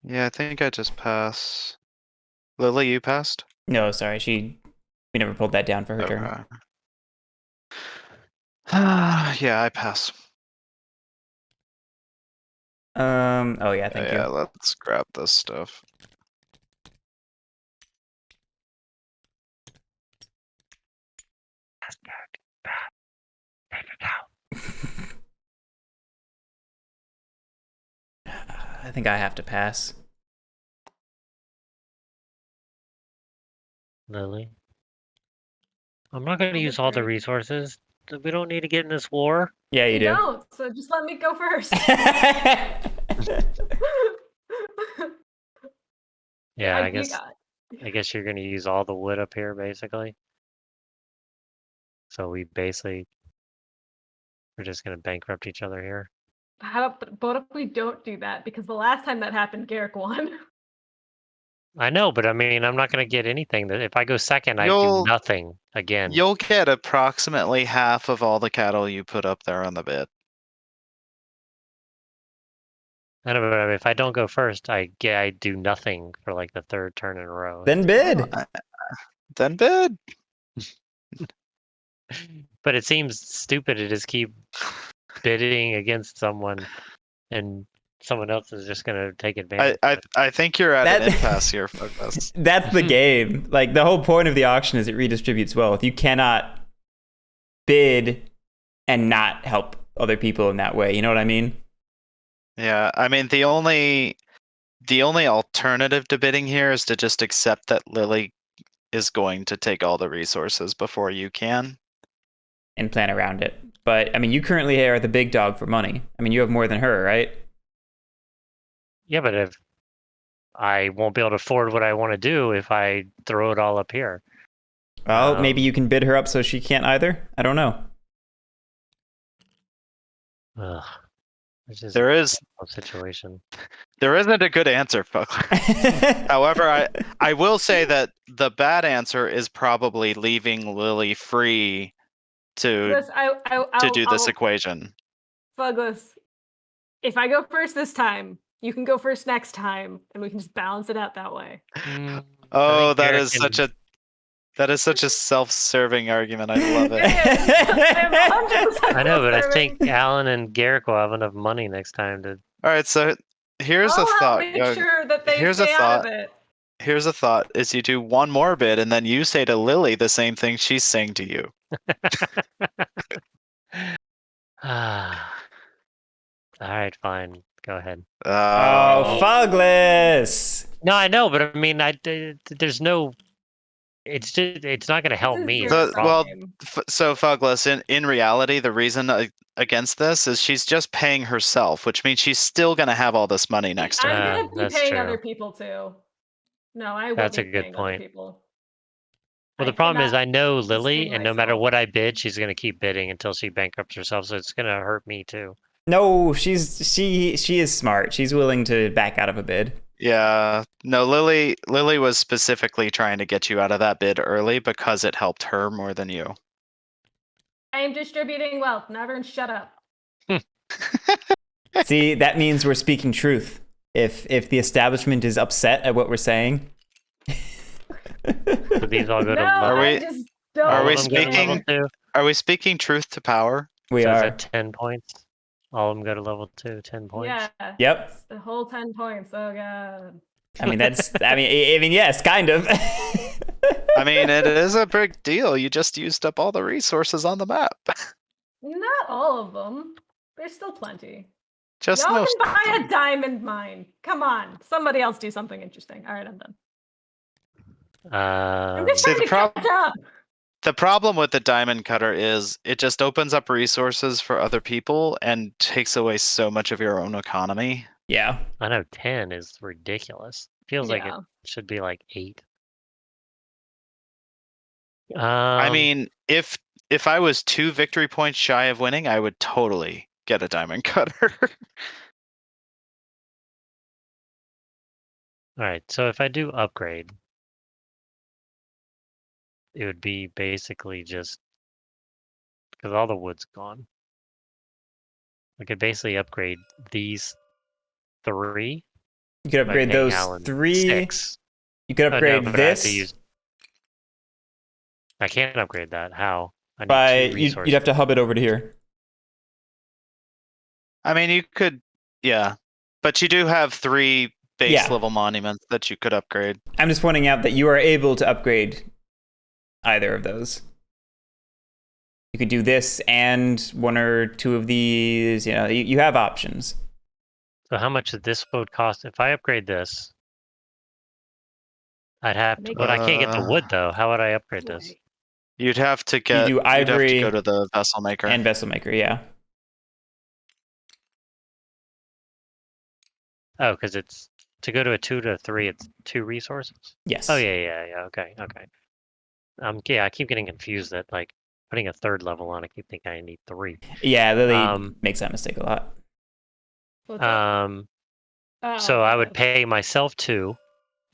Yeah, I think I just pass. Lily, you passed? No, sorry, she We never pulled that down for her turn. Okay. Yeah, I pass. Oh yeah, thank Yeah, you. let's grab this stuff. I think I have to pass. Lily. I'm not going to I'll use all the agree. resources. We don't need to get in this war. Yeah, you You do. don't, so just let me go first. Yeah, I you guess. got I guess you're going to use all the wood up here, basically. So we basically we're just going to bankrupt each other here. How about, but if we don't do that? Because the last time that happened, Guerric won. I know, but I mean, I'm not going to get anything. That if I go second, I do You'll nothing again. you'll get approximately half of all the cattle you put up there on the bid. I know, but if I don't go first, I do nothing for like the third turn in a row. Then bid. Then bid. But it seems stupid to just keep bidding against someone, and someone else is just going to take advantage. I think you're at an That- impasse here, Phouglas. That's the game. Like the whole point of the auction is it redistributes wealth. You cannot bid and not help other people in that way. You know what I mean? Yeah, I mean the only alternative to bidding here is to just accept that Lily is going to take all the resources before you can. And plan around it. But I mean, you currently are the big dog for money. I mean, you have more than her, right? Yeah, but if I won't be able to afford what I want to do if I throw it all up here. Well, maybe you can bid her up so she can't either. I don't know. Ugh, it's just There is a situation. there isn't a good answer, Phouglas. However, I will say that the bad answer is probably leaving Lily free to Douglas, do this equation. Phouglas, if I go first this time, you can go first next time, and we can just balance it out that way. Oh, that Guerric is such a self-serving argument. I love it. I'm 100% I know, but I self-serving. think Alan and Garrick will have enough money next time to. All right, so here's a I'll help thought. make sure that they Here's a stay out of thought. it. Here's a thought: is you do one more bid, and then you say to Lily the same thing she's saying to you. All right, fine. Go ahead. Oh, Phouglas! No, I know, but I mean, there's no. It's just, it's not going to help This is me. your is the problem. game. So Phouglas, in reality, the reason against this is she's just paying herself, which means she's still going to have all this money next I'm turn. gonna be That's paying true. other people too. No, I will That's be a good paying other point. people. Well, the I problem is cannot I know sustain Lily, and no matter myself. what I bid, she's going to keep bidding until she bankrupts herself. So it's going to hurt me too. No, she is smart. She's willing to back out of a bid. Yeah, no, Lily was specifically trying to get you out of that bid early because it helped her more than you. I am distributing wealth. Now everyone shut up. See, that means we're speaking truth. If the establishment is upset at what we're saying, So these all go to No, level. I just don't Are we All of them go to level speaking? 2. Are we speaking truth to power? we So is are. that 10 points? All of them go to level 2, 10 points. Yeah. Yep. It's the whole 10 points. Oh god. I mean, yes, kind of. I mean, it is a big deal. You just used up all the resources on the map. Not all of them. There's still plenty. Just Y'all most. can buy a diamond mine. Come on. Somebody else do something interesting. All right, I'm done. I'm just See, trying the to catch up. The problem with the diamond cutter is it just opens up resources for other people and takes away so much of your own economy. Yeah. I know 10 is ridiculous. Feels like it Yeah. should be like 8. I mean, if I was 2 victory points shy of winning, I would totally get a diamond cutter. All right, so if I do upgrade, it would be basically just because all the wood's gone. I could basically upgrade these 3. You could by upgrade paying those Alan 3. 6. You could Oh, no, upgrade but I have this. to use. I can't upgrade that. How? I need By 2 resources. you'd have to hub it over to here. I mean, you could, yeah, but you do have 3 base Yeah. level monuments that you could upgrade. I'm just pointing out that you are able to upgrade either of those. You could do this and 1 or 2 of these. You know, you have options. So how much would this would cost if I upgrade this? I'd have to, Make but I can't get the wood though. How would I upgrade this? Right. You'd have to You do you'd have to ivory go to the vessel maker. and vessel maker. Yeah. Oh, because it's to go to a 2 to a 3. It's 2 resources. Yes. Oh yeah. Okay. Yeah, I keep getting confused that like putting a 3rd level on. I keep thinking I need 3. Yeah, Lily makes that mistake a lot. What's up? So I would Oh, pay myself 2,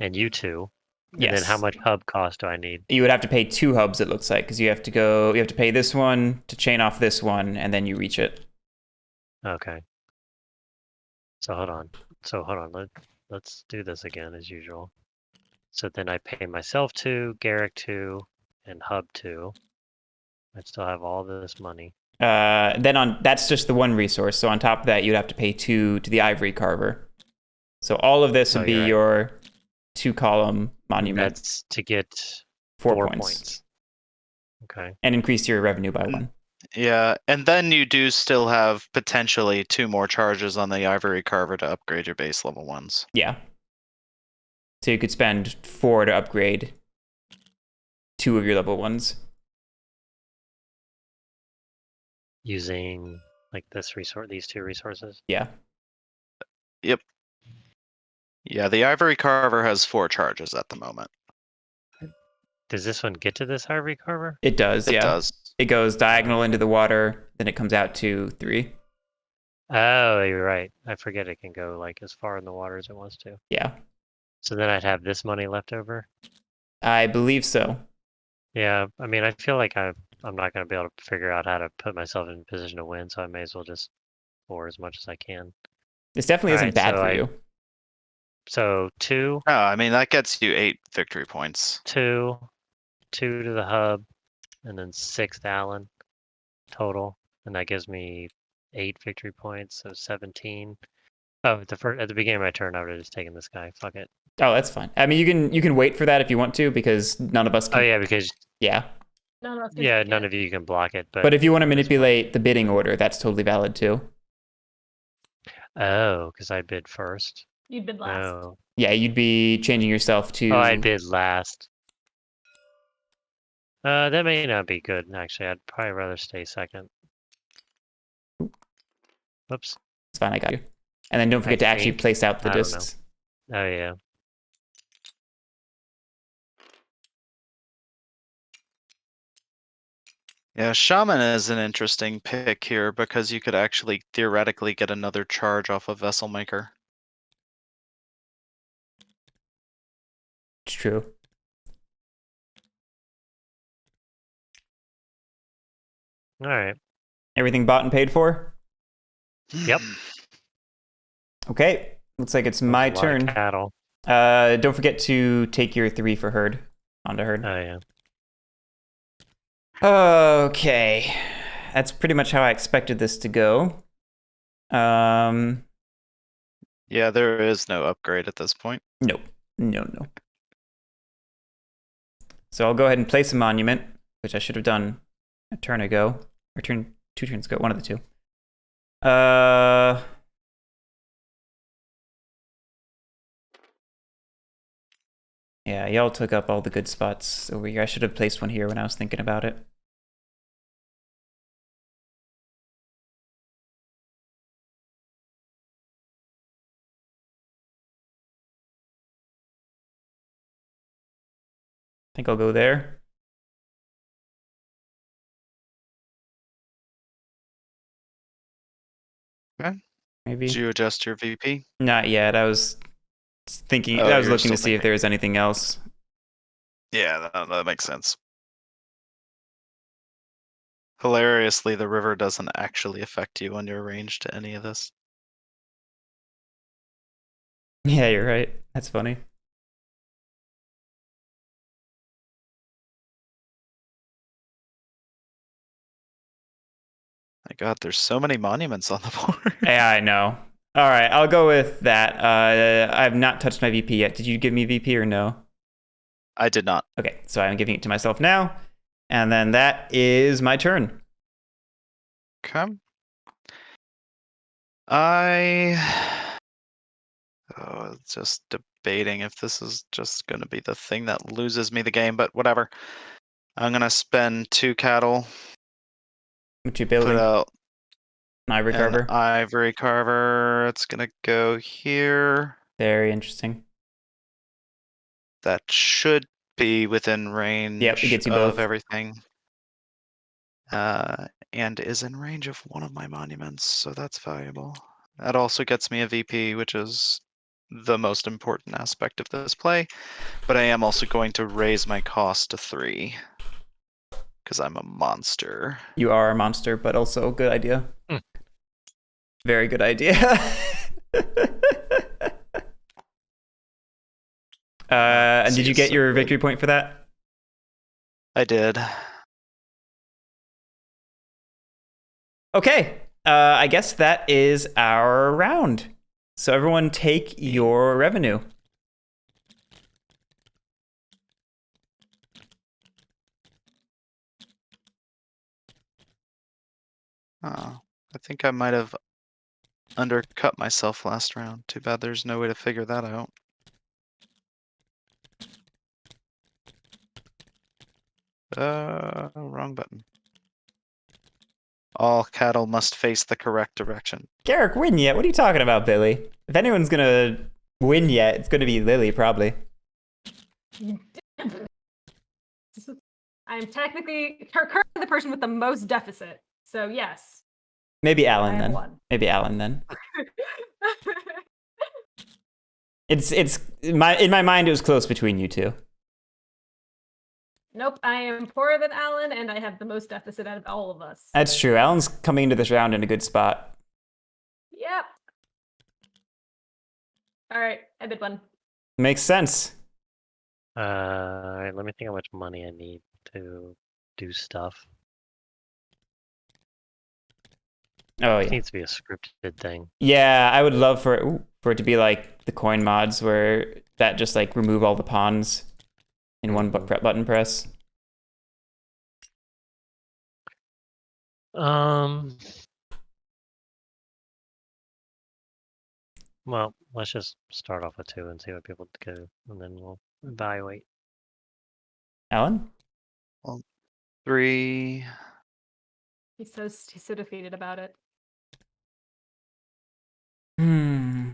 and you 2, and then how Yes. much hub cost do I need? You would have to pay 2 hubs, it looks like, because you have to pay this one to chain off this one, and then you reach it. Okay. So hold on. Let's do this again as usual. So then I pay myself 2, Guerric 2, and hub 2. I still have all this money. Then that's just the 1 resource. So on top of that, you'd have to pay 2 to the ivory carver. So all of this would be you're right. your 2-column monument. That's to get 4 points. Okay. And increase your revenue by 1. Yeah, and then you do still have potentially 2 more charges on the ivory carver to upgrade your base level ones. Yeah. So you could spend 4 to upgrade 2 of your level 1s. Using like this resource, these 2 resources. Yeah. Yep. Yeah, the ivory carver has 4 charges at the moment. Does this one get to this ivory carver? It does, It yeah. does. It goes diagonal into the water, then it comes out to 3. Oh, you're right. I forget it can go like as far in the water as it wants to. Yeah. So then I'd have this money left over. I believe so. Yeah, I mean, I feel like I'm not going to be able to figure out how to put myself in a position to win, so I may as well just pour as much as I can. This definitely isn't Alright, bad so for you. So 2, Oh, I mean, that gets you 8 victory points. 2 to the hub, and then 6 to Allen total, and that gives me 8 victory points, so 17. Oh, at the beginning of my turn, I would have just taken this guy. Fuck it. Oh, that's fine. I mean, you can wait for that if you want to, because none of us can. Oh yeah, because Yeah. none of us can yeah, take none it. of you can block it. But if you want to that's fine. manipulate the bidding order, that's totally valid too. Oh, because I bid first. You bid last. Oh, Yeah, you'd be changing yourself to. oh, I bid last. That may not be good. Actually, I'd probably rather stay second. Whoops. It's fine, I got you. And then don't forget to actually think- place out the I don't know. discs. Oh yeah. Yeah, Shaman is an interesting pick here because you could actually theoretically get another charge off of Vessel Maker. It's true. All right. Everything bought and paid for? Yep. Okay. Looks like it's That's my a lot of turn. cattle. Don't forget to take your 3 for herd onto herd. Oh yeah. Okay. That's pretty much how I expected this to go. Yeah, there is no upgrade at this point. Nope. No. So I'll go ahead and place a monument, which I should have done a turn ago. Or 2 turns ago, one of the 2. Yeah, y'all took up all the good spots over here. I should have placed one here when I was thinking about it. I think I'll go there. Okay. Maybe. Did you adjust your VP? Not yet. I was thinking. Oh, I was you're looking to still see if thinking. there was anything else. Yeah, that makes sense. Hilariously, the river doesn't actually affect you on your range to any of this. Yeah, you're right. That's funny. My God, there's so many monuments on the board. Yeah, I know. All right, I'll go with that. I've not touched my VP yet. Did you give me VP or no? I did not. Okay, so I'm giving it to myself now. And then that is my turn. Okay. I just debating if this is just going to be the thing that loses me the game, but whatever. I'm going to spend 2 cattle, What you put building? out Ivory an carver. ivory carver. It's going to go here. Very interesting. That should be within range Yep, it gets you of both. everything. And is in range of one of my monuments, so that's valuable. That also gets me a VP, which is the most important aspect of this play. But I am also going to raise my cost to 3 because I'm a monster. You are a monster, but also a good idea. Hmm. Very good idea. And did you get your victory point for that? I did. Okay. I guess that is our round. So everyone take your revenue. Oh, I think I might have undercut myself last round. Too bad there's no way to figure that out. Wrong button. All cattle must face the correct direction. Guerric, win yet? What are you talking about, Billy? If anyone's gonna win yet, it's gonna be Lily, probably. I'm technically currently the person with the most deficit. So yes. Maybe I Alan have then. one. Maybe Alan then. It's in my mind it was close between you two. Nope, I am poorer than Alan, and I have the most deficit out of all of us. That's true. Alan's coming into this round in a good spot. Yep. All right, I did one. Makes sense. All right, let me think how much money I need to do stuff. Oh It yeah. needs to be a scripted thing. Yeah, I would love for it to be like the coin mods where that just like remove all the pawns in one button press. Well, let's just start off with 2 and see what people do, and then we'll evaluate. Alan? 3. He's so defeated about it. Hmm.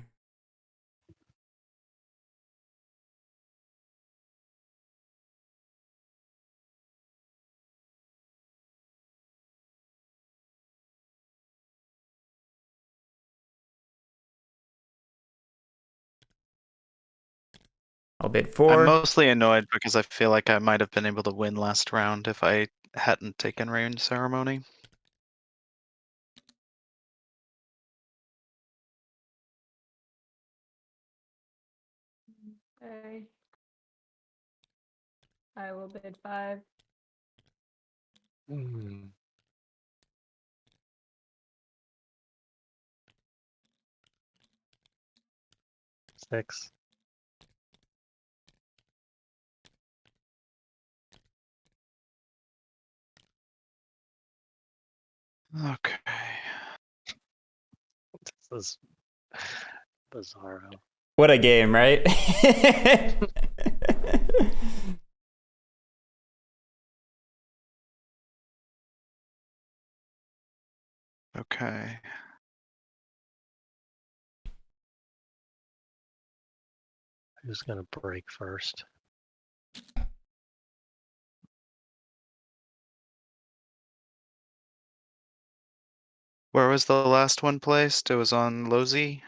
I'll bid 4. I'm mostly annoyed because I feel like I might have been able to win last round if I hadn't taken range ceremony. Okay. I will bid 5. Hmm. 6. Okay. This is bizarro. What a game, right? Okay. Who's gonna break first? Where was the last one placed? It was on Lozy.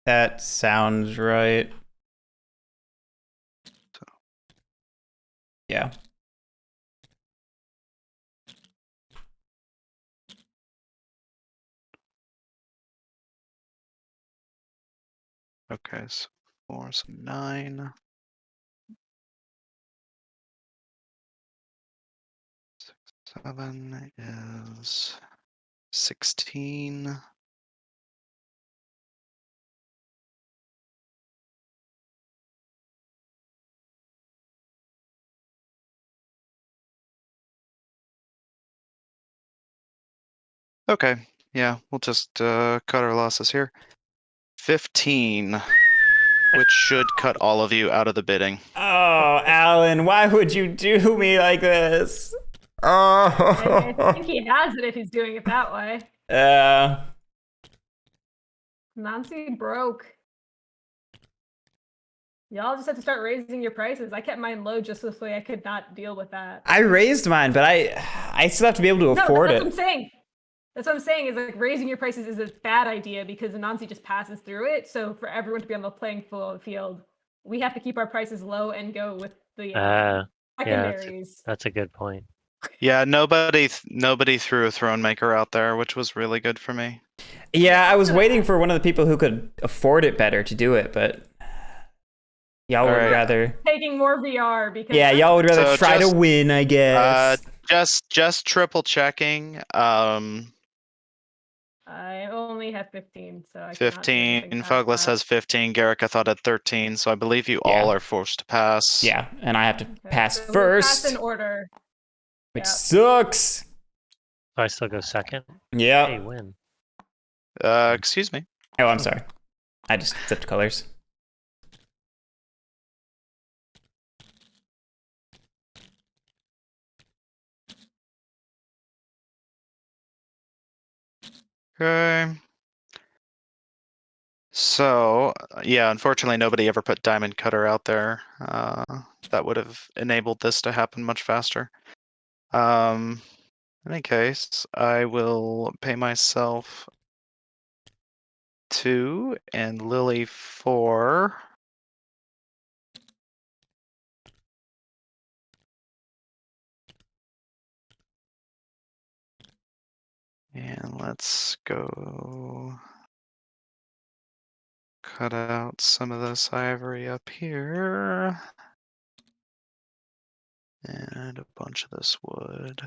That sounds right. Yeah. Okay, so 4, so 9. 6, 7 is 16. Okay, yeah, we'll just cut our losses here. 15, which should cut all of you out of the bidding. Oh, Alan, why would you do me like this? I Oh. think he has it if he's doing it that way. Nancy broke. Y'all just have to start raising your prices. I kept mine low just this way I could not deal with that. I raised mine, but I still have to be able to afford that's it. what I'm saying. That's what I'm saying is like raising your prices is a bad idea because Anansi just passes through it. So for everyone to be on the playing field, we have to keep our prices low and go with the secondaries. That's a good point. Yeah, nobody threw a Throne Maker out there, which was really good for me. Yeah, I was waiting for one of the people who could afford it better to do it, but y'all would rather taking more VR because y'all would rather try to win, I guess. Just triple checking. I only have 15, so I 15. Phouglas has 15. Guerric, I thought, had 13. So I believe you all are forced to pass. Yeah, and I have to pass so first. Pass in order. Which sucks. I still go second. Yeah. Hey, win. Excuse me. Oh, I'm sorry. I just flipped colors. Okay. So, yeah, unfortunately, nobody ever put Diamond Cutter out there. That would have enabled this to happen much faster. In any case, I will pay myself 2 and Lily 4. And let's go cut out some of this ivory up here. And a bunch of this wood.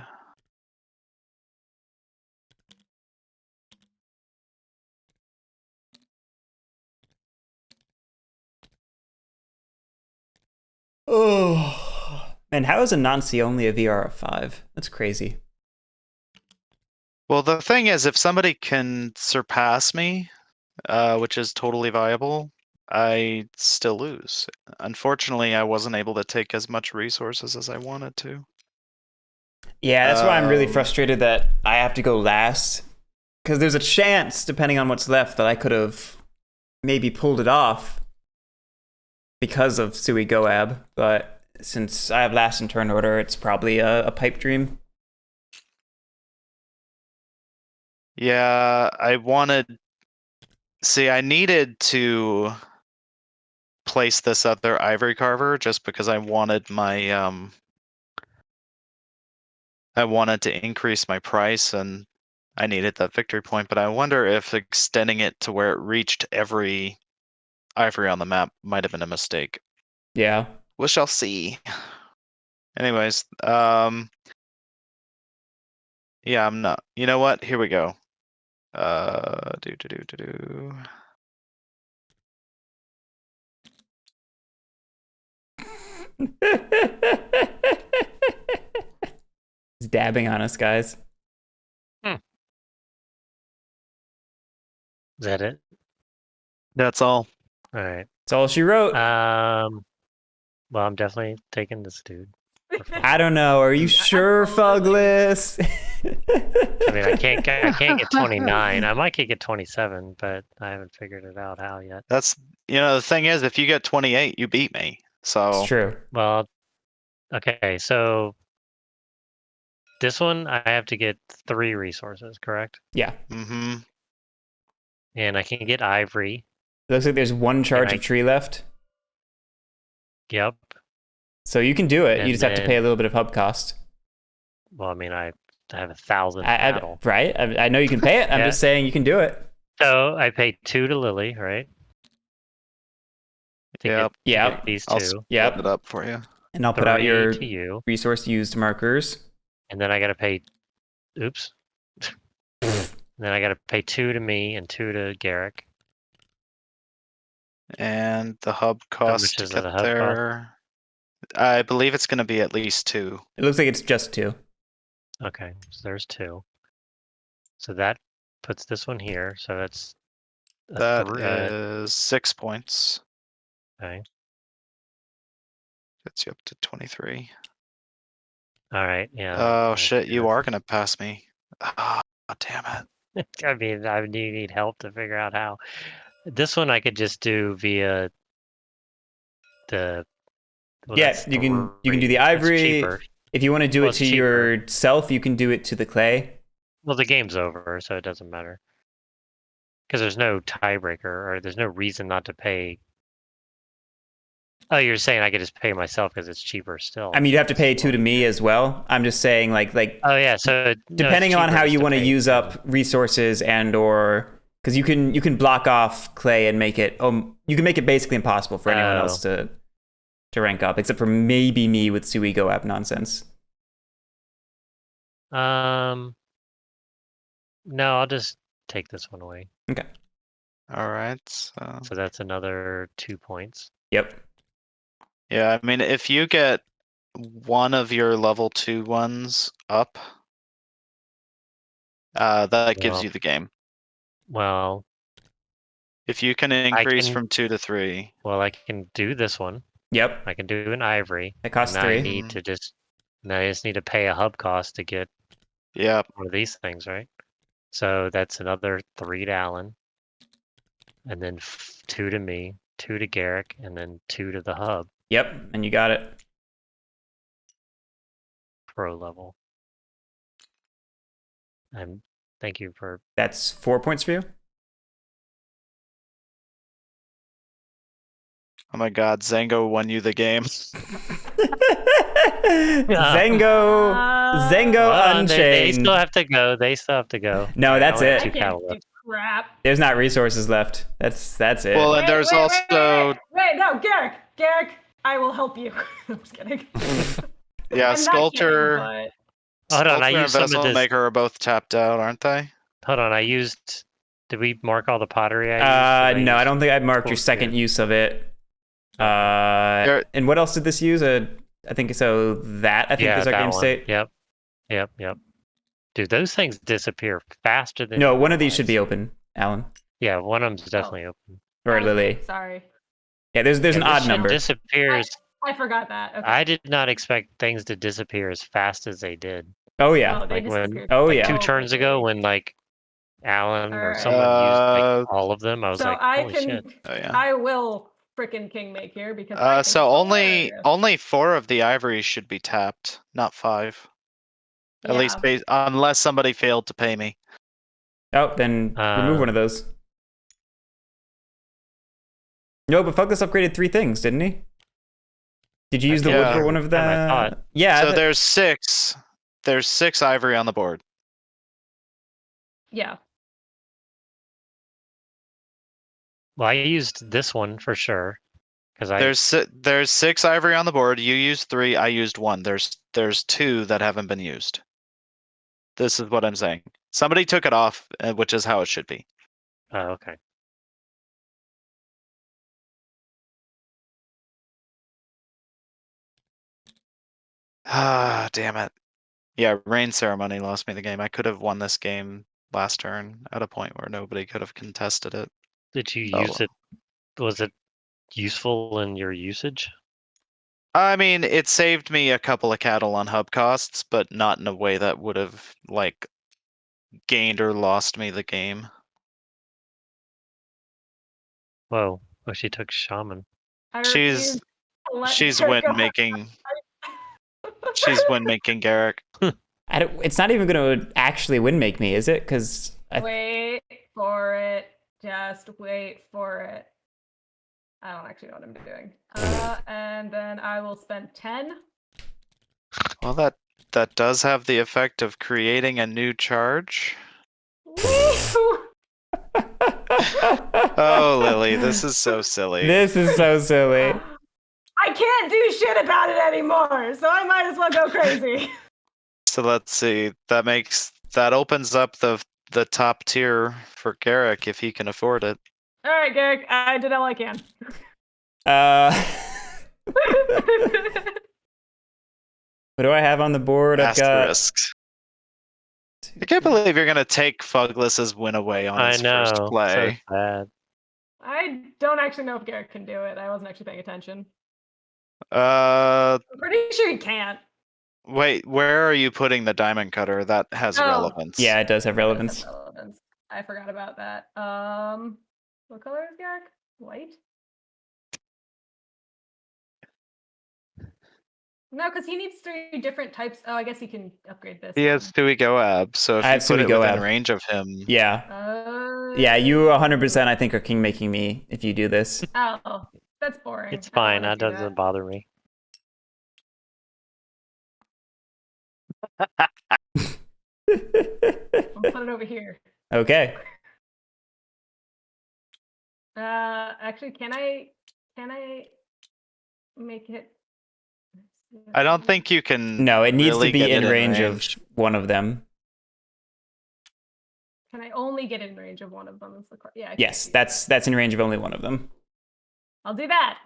Oh. And how is Anansi only a VR of 5? That's crazy. Well, the thing is, if somebody can surpass me, which is totally viable, I still lose. Unfortunately, I wasn't able to take as much resources as I wanted to. Yeah, that's why I'm really frustrated that I have to go last. Because there's a chance, depending on what's left, that I could have maybe pulled it off because of Sui Goab. But since I have last in turn order, it's probably a pipe dream. Yeah, I needed to place this other ivory carver just because I wanted my I wanted to increase my price and I needed that victory point, but I wonder if extending it to where it reached every ivory on the map might have been a mistake. Yeah. We shall see. Anyways, yeah, I'm not. You know what? Here we go. He's dabbing on us, guys. Is that it? That's all. All right. That's all she wrote. Well, I'm definitely taking this dude. I don't know. Are you sure, Phouglas? I mean, I can't get 29. I might get 27, but I haven't figured it out how yet. That's the thing is, if you get 28, you beat me. So it's true. Well, okay, so this one I have to get 3 resources, correct? Yeah. Mm-hmm. And I can get ivory. It looks like there's one charge of tree left. Yep. So you can do it. And you just have to pay a little bit of hub cost. Well, I mean, I have 1,000 battle. Right? I know you can pay it. I'm just saying you can do it. So I pay 2 to Lily, right? Yeah. These 2. I'll split it up for you. And I'll put out your to you. resource used markers. And then I got to pay. Oops. Then I got to pay 2 to me and 2 to Guerric. And the hub How cost much to is get the hub cost? there. I believe it's going to be at least 2. It looks like it's just 2. Okay, so there's 2. So that puts this one here. So that's a That is 6 points. okay. Gets you up to 23. All right, yeah. Oh shit, you are gonna pass me. Ah, damn it. I mean, I need help to figure out how. This one I could just do via the. Well, Yeah, that's you can do 3. the That's ivory. cheaper. If you want to do Well, it it's to cheaper. yourself, you can do it to the clay. Well, the game's over, so it doesn't matter. Because there's no tiebreaker, or there's no reason not to pay. Oh, you're saying I could just pay myself because it's cheaper still. I mean, you have to pay 2 to me as well. I'm just saying, like Oh yeah, so depending on how you want to use pay up resources and or because you can block off clay and make it you can make it basically impossible for anyone else to rank up, except for maybe me with Suigo app nonsense. No, I'll just take this one away. Okay. All right. So that's another 2 points. Yep. Yeah, I mean, if you get one of your level 2 ones up, that gives Well- you the game. Well, If you can increase can- from 2 to 3. well, I can do this one. Yep. I can do an ivory. It costs and now 3. I need to just. Now I just need to pay a hub cost to get Yep. one of these things, right? So that's another 3 to Alan, and then 2 to me, 2 to Guerric, and then 2 to the hub. Yep. And you got it. Pro level. And thank you for. That's 4 points for you. Oh my god, Zango won you the game. Zengo Well, Unchained. they still have to go. They still have to go. No, that's I only it. have I 2 can't cattle do left. crap. There's not resources left. That's it. Well, and there's also Wait, no, Guerric, I will help you. I'm just kidding. yeah, I'm not Sculptor, kidding, Hold on, I Sculptor and used some of Vessel this. Maker are both tapped out, aren't they? Hold on, I used. Did we mark all the pottery I used? No, I don't think I marked your Cool, second yeah. use of it. There- And what else did this use? I think so. That I think Yeah, is our that game one. state. Yep. Dude, those things disappear faster than. No, you one of these should realize. be open, Alan Yeah, one of them's definitely open. or Okay, Lily. Sorry. Yeah, there's Yeah, an this odd shit number. disappears. I forgot that. Okay. I did not expect things to disappear as fast as they did. Oh yeah. Oh, they Like when- disappeared Oh, Like yeah. 2 so turns ago, quickly. when like Alan or Alright. someone used like all of them, I was So like, I holy can, shit. Oh yeah. I will frickin' king make here because I think So it's only hilarious. 4 of the ivories should be tapped, not 5. At Yeah. least unless somebody failed to pay me. Oh, then remove one of those. No, but Phouglas upgraded 3 things, didn't he? Did you use the wood Yeah. for one of the? I thought. Yeah. So there's 6. There's 6 ivory on the board. Yeah. Well, I used this one for sure because There's 6 ivory on the board. You used 3. I used 1. There's 2 that haven't been used. This is what I'm saying. Somebody took it off, which is how it should be. Oh, okay. Ah, damn it. Yeah, rain ceremony lost me the game. I could have won this game last turn at a point where nobody could have contested it. Did you Oh, use it? Was it useful in your usage? I mean, it saved me a couple of cattle on hub costs, but not in a way that would have like gained or lost me the game. Whoa. Oh, she took shaman. I She's refuse to let she's her win go. making. She's win making Guerric. It's not even going to actually win make me, is it? Because Wait for it. Just wait for it. I don't actually know what I'm doing. And then I will spend 10. Well, that does have the effect of creating a new charge. Woo! Oh, Lily, this is so silly. this is so silly. I can't do shit about it anymore, so I might as well go crazy. So let's see. That opens up the the top tier for Guerric if he can afford it. All right, Guerric, I did all I can. What do I have on the board? I've got. Asterisks. I can't believe you're gonna take Phouglas's win away on I his know. first So play. sad. I don't actually know if Guerric can do it. I wasn't actually paying attention. Uh, I'm pretty sure he can't. wait, where are you putting the diamond cutter? That has Oh. relevance. Yeah, it does have It does have relevance. relevance. I forgot about that. What color is Guerric? White? No, because he needs 3 different types. Oh, I guess he can upgrade this. He has Stewie Goab, so if I you have put Stewie it within Goab. range of him, Yeah. Yeah, you 100% I think are king making me if you do this. Oh, that's boring. It's I don't fine. wanna That do doesn't bother me. I'll put it over here. Okay. Actually, can I make it? I don't think you can. No, it needs really to be get in it range of one of them. Can I only get in range of one of them? Is the yeah. I can Yes, do that's in range of only one of them. I'll do that.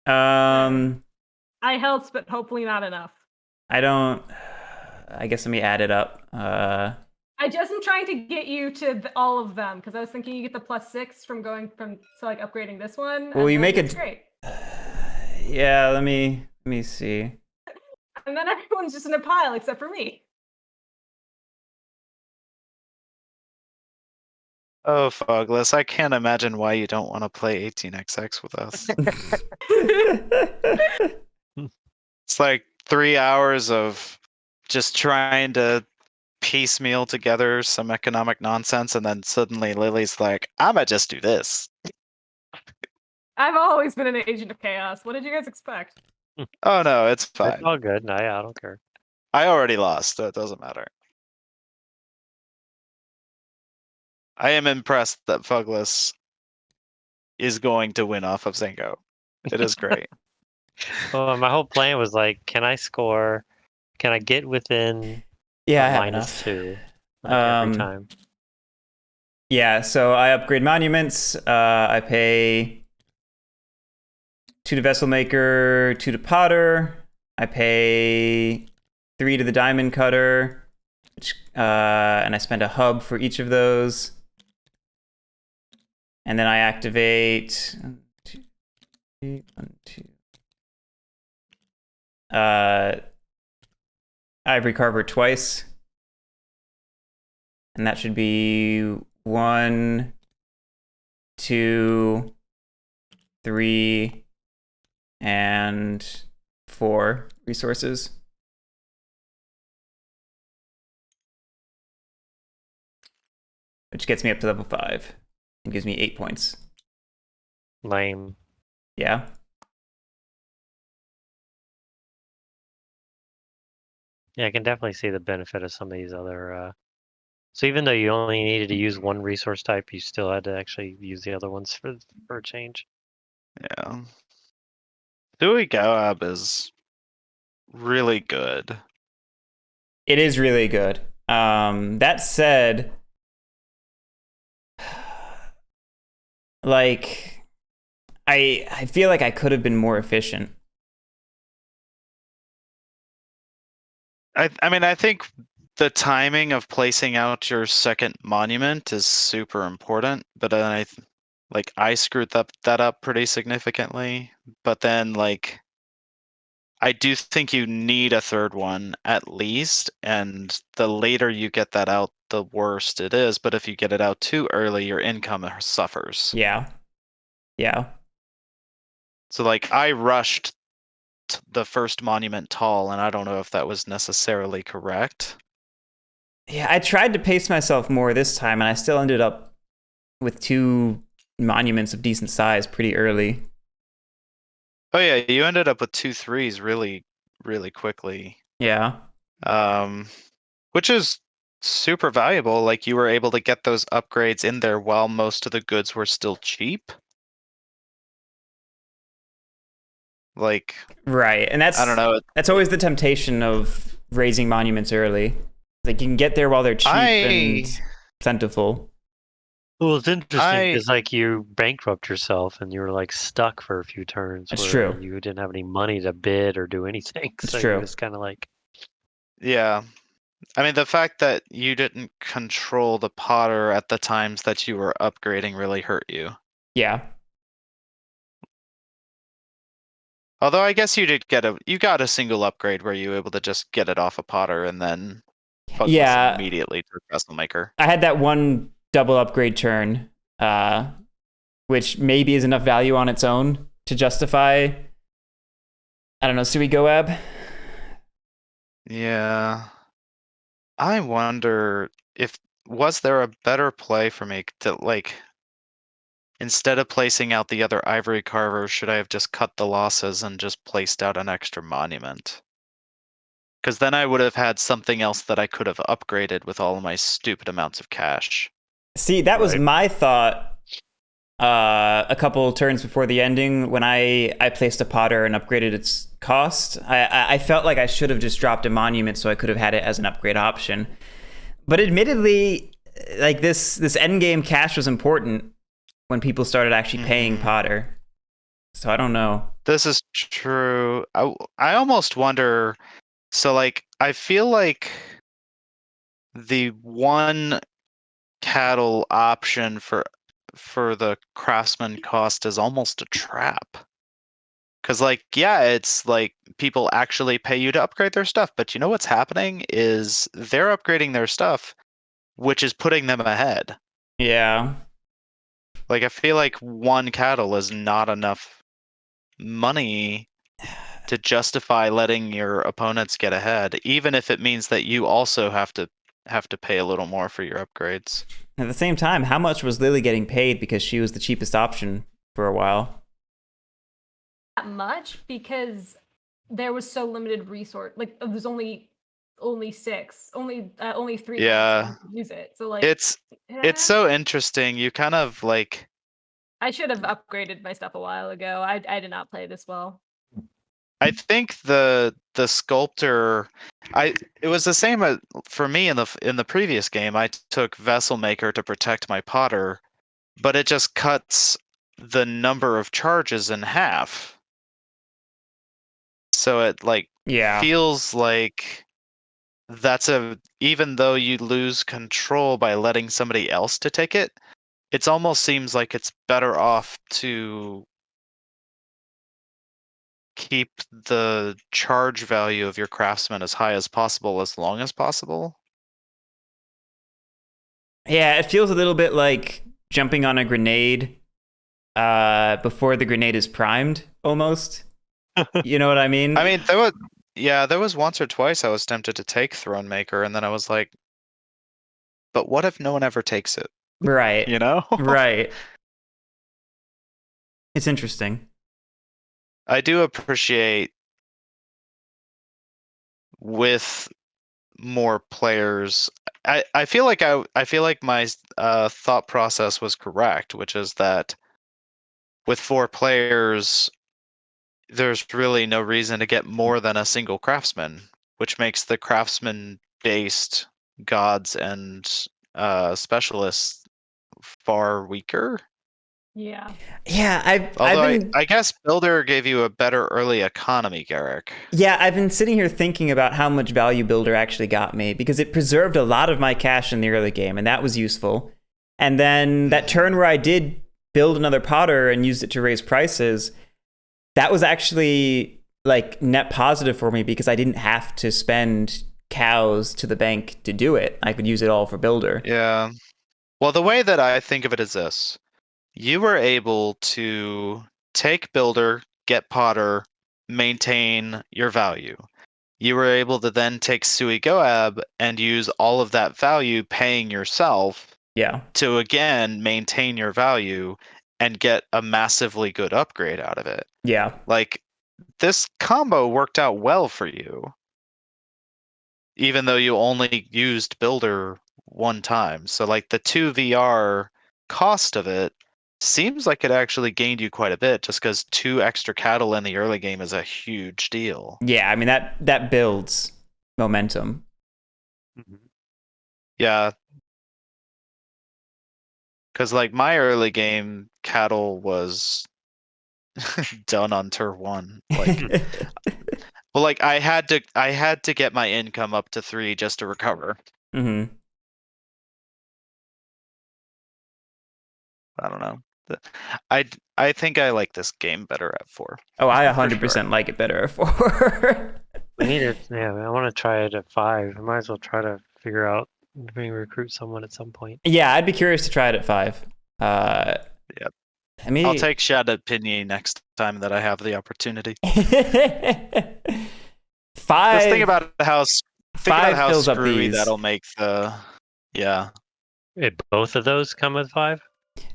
I helped, but hopefully not enough. I don't. I guess let me add it up. I just am trying to get you to all of them because I was thinking you get the +6 from going from like upgrading this one. Well, you make it's it great. Yeah, let me see. And then everyone's just in a pile except for me. Oh, Phouglas, I can't imagine why you don't want to play 18xx with us. It's like 3 hours of just trying to piecemeal together some economic nonsense, and then suddenly Lily's like, I'ma just do this. I've always been an agent of chaos. What did you guys expect? Oh no, it's It's fine. all good. No, yeah, I don't care. I already lost, so it doesn't matter. I am impressed that Phouglas is going to win off of Zengo. It is great. Well, my whole plan was like, can I score? Can I get within Yeah, I a have -2 like enough. every time? Yeah, so I upgrade monuments. I pay 2 to vessel maker, 2 to potter. I pay 3 to the diamond cutter, which and I spend a hub for each of those. And then I activate 1, 2, 3, 1, 2. Ivory carver twice. And that should be 1, 2, 3, and 4 resources. Which gets me up to level 5 and gives me 8 points. Lame. Yeah. Yeah, I can definitely see the benefit of some of these other. So even though you only needed to use one resource type, you still had to actually use the other ones for a change. Yeah. Stewie Goab is really good. It is really good. That said, like, I feel like I could have been more efficient. I mean, I think the timing of placing out your second monument is super important, but then I screwed that up pretty significantly. But then like I do think you need a third one at least, and the later you get that out, the worse it is. But if you get it out too early, your income suffers. Yeah. Yeah. So like I rushed the first monument tall, and I don't know if that was necessarily correct. Yeah, I tried to pace myself more this time, and I still ended up with 2 monuments of decent size pretty early. Oh yeah, you ended up with 2 3s really, really quickly. Yeah. Which is super valuable. Like you were able to get those upgrades in there while most of the goods were still cheap. Like Right. And I don't know. that's always the temptation of raising monuments early. Like you can get there while they're cheap and I plentiful. Well, it's interesting I because like you bankrupt yourself and you were like stuck for a few turns That's where true. you didn't have any money to bid or do anything. It's So true. you're just kind of like, yeah. I mean, the fact that you didn't control the Potter at the times that you were upgrading really hurt you. Yeah. Although I guess you got a single upgrade where you were able to just get it off a Potter and then Phouglas Yeah. immediately to Vessel Maker. I had that one double upgrade turn, which maybe is enough value on its own to justify, I don't know, Sui Goab. Yeah. I wonder if was there a better play for me to like instead of placing out the other ivory carvers, should I have just cut the losses and just placed out an extra monument? Because then I would have had something else that I could have upgraded with all of my stupid amounts of cash. See, that was Right. my thought a couple turns before the ending when I placed a Potter and upgraded its cost. I felt like I should have just dropped a monument so I could have had it as an upgrade option. But admittedly, like this end game cash was important when people started actually paying Potter. So I don't know. This is true. I almost wonder. So like I feel like the one cattle option for the craftsman cost is almost a trap. Cause like, yeah, it's like people actually pay you to upgrade their stuff, but you know what's happening is they're upgrading their stuff, which is putting them ahead. Yeah. Like I feel like one cattle is not enough money to justify letting your opponents get ahead, even if it means that you also have to pay a little more for your upgrades. At the same time, how much was Lily getting paid because she was the cheapest option for a while? Not much because there was so limited resource. Like there's only six, only three Yeah. classes to use it. So like It's so interesting. You kind of like I should have upgraded my stuff a while ago. I did not play this well. I think the sculptor it was the same for me in the previous game. I took Vessel Maker to protect my Potter, but it just cuts the number of charges in half. So it like Yeah. feels like that's even though you lose control by letting somebody else to take it, it almost seems like it's better off to keep the charge value of your craftsman as high as possible as long as possible. Yeah, it feels a little bit like jumping on a grenade before the grenade is primed, almost. You know what I mean? I mean, there was once or twice I was tempted to take Throne Maker, and then I was like, but what if no one ever takes it? Right. You know? Right. It's interesting. I do appreciate with more players. I feel like my thought process was correct, which is that with 4 players, there's really no reason to get more than a single craftsman, which makes the craftsman based gods and specialists far weaker. Yeah. Yeah, Although I've been I guess Builder gave you a better early economy, Guerric. Yeah, I've been sitting here thinking about how much value Builder actually got me because it preserved a lot of my cash in the early game, and that was useful. And then that turn where I did build another Potter and used it to raise prices, that was actually like net positive for me because I didn't have to spend cows to the bank to do it. I could use it all for Builder. Yeah. Well, the way that I think of it is this. You were able to take Builder, get Potter, maintain your value. You were able to then take Sui Goab and use all of that value paying yourself Yeah. to again maintain your value and get a massively good upgrade out of it. Yeah. Like this combo worked out well for you, even though you only used Builder one time. So like the 2 VR cost of it seems like it actually gained you quite a bit just because 2 extra cattle in the early game is a huge deal. Yeah, I mean that builds momentum. Yeah. Because like my early game cattle was done on turn 1. Like, well, like I had to get my income up to 3 just to recover. Hmm. I don't know. I think I like this game better at 4. Oh, I For 100% sure. like it better at 4. We need it. Yeah, I want to try it at 5. I might as well try to figure out if we can recruit someone at some point. Yeah, I'd be curious to try it at 5. Yep. I mean, I'll take Shattered Opinion next time that I have the opportunity. 5. Just think about how 5 fills up screwy these. that'll make the. Yeah. Both of those come with 5?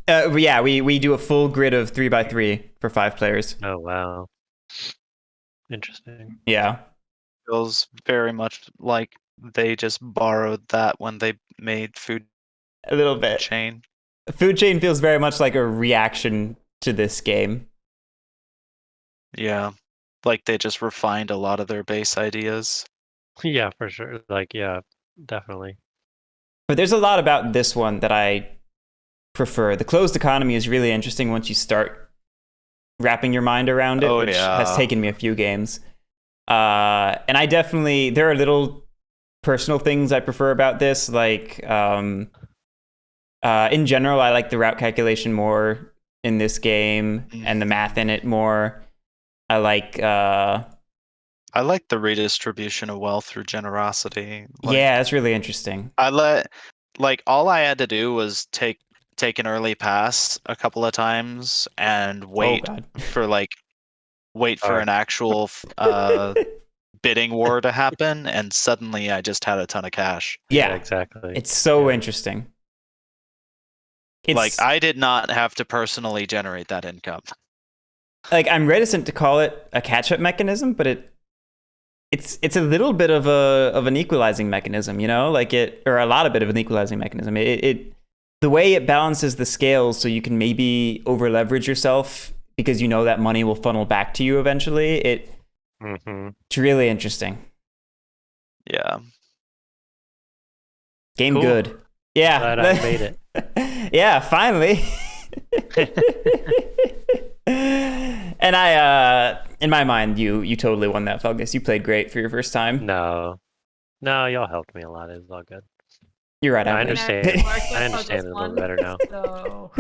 Yeah, we do a full grid of 3x3 for 5 players. Oh wow, interesting. Yeah. Feels very much like they just borrowed that when they made Food A little bit. Chain. Food Chain feels very much like a reaction to this game. Yeah. Like they just refined a lot of their base ideas. Yeah, for sure. Like, yeah, definitely. But there's a lot about this one that I prefer. The closed economy is really interesting once you start wrapping your mind around it, which has taken me a few games. And I definitely, there are little personal things I prefer about this. Like, in general, I like the route calculation more in this game and the math in it more. I like the redistribution of wealth through generosity. Yeah, that's really interesting. All I had to do was take an early pass a couple of times and wait for an actual bidding war to happen, and suddenly I just had a ton of cash. Yeah, exactly. It's so interesting. Like I did not have to personally generate that income. Like I'm reticent to call it a catch-up mechanism, but it's a little bit of an equalizing mechanism, you know, or a lot of bit of an equalizing mechanism. It the way it balances the scales, so you can maybe over leverage yourself because you know that money will funnel back to you eventually. It's really interesting. Yeah. Game cool. Good. Yeah. Glad I made it. Yeah, finally. And in my mind, you totally won that, Phouglas. You played great for your first time. No, y'all helped me a lot. It was all good. You're right. I understand. I understand it a little better now.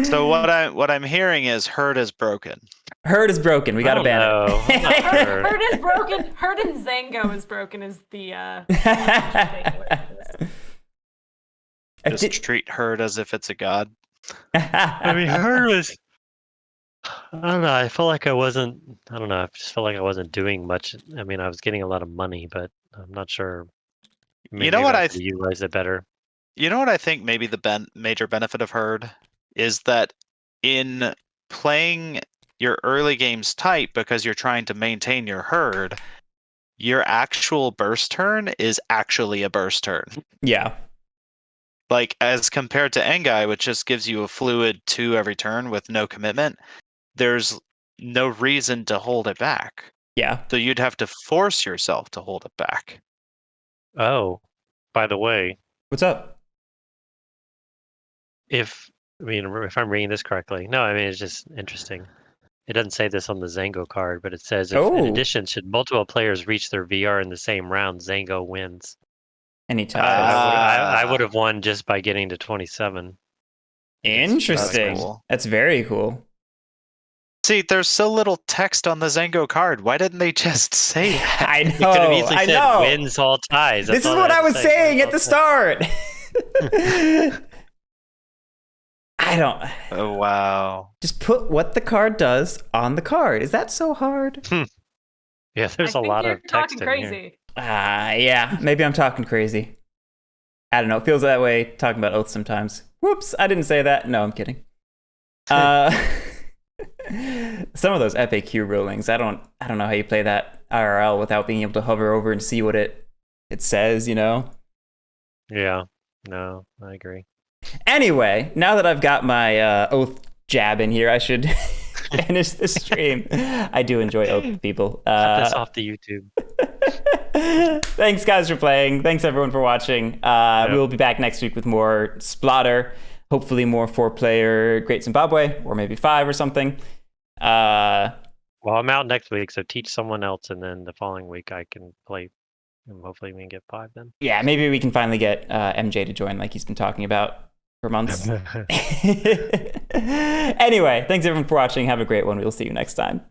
So what I'm hearing is Herd is broken. Herd is broken. We gotta ban it. Herd is broken. Herd and Zango is broken. Is the Just treat Herd as if it's a god. I mean, Herd was. I don't know. I felt like I wasn't. I don't know. I just felt like I wasn't doing much. I mean, I was getting a lot of money, but I'm not sure. You know what I utilize it better. You know what I think maybe the major benefit of Herd is that in playing your early games tight because you're trying to maintain your herd, your actual burst turn is actually a burst turn. Yeah. Like as compared to Engai, which just gives you a fluid 2 every turn with no commitment, there's no reason to hold it back. Yeah. So you'd have to force yourself to hold it back. Oh, by the way. What's up? If I'm reading this correctly. No, I mean, it's just interesting. It doesn't say this on the Zango card, but it says, in addition, should multiple players reach their VR in the same round, Zango wins. Anytime. I would have won just by getting to 27. Interesting. That's very cool. See, there's so little text on the Zango card. Why didn't they just say that? I know. It could have easily said wins all ties. This is what I was saying at the start. I don't. Oh, wow. Just put what the card does on the card. Is that so hard? Yeah, there's a lot of text in crazy. here. Yeah, maybe I'm talking crazy. I don't know. It feels that way talking about oaths sometimes. Whoops, I didn't say that. No, I'm kidding. Some of those FAQ rulings, I don't know how you play that IRL without being able to hover over and see what it says, you know? Yeah, no, I agree. Anyway, now that I've got my oath jab in here, I should finish the stream. I do enjoy oath people. Cut this off the YouTube. Thanks, guys, for playing. Thanks, everyone, for watching. We'll be back next week with more Splatter. Hopefully more 4-player Great Zimbabwe, or maybe 5 or something. Well, I'm out next week, so teach someone else, and then the following week I can play. And hopefully we can get 5 then. Yeah, maybe we can finally get MJ to join like he's been talking about for months. Anyway, thanks everyone for watching. Have a great one. We'll see you next time.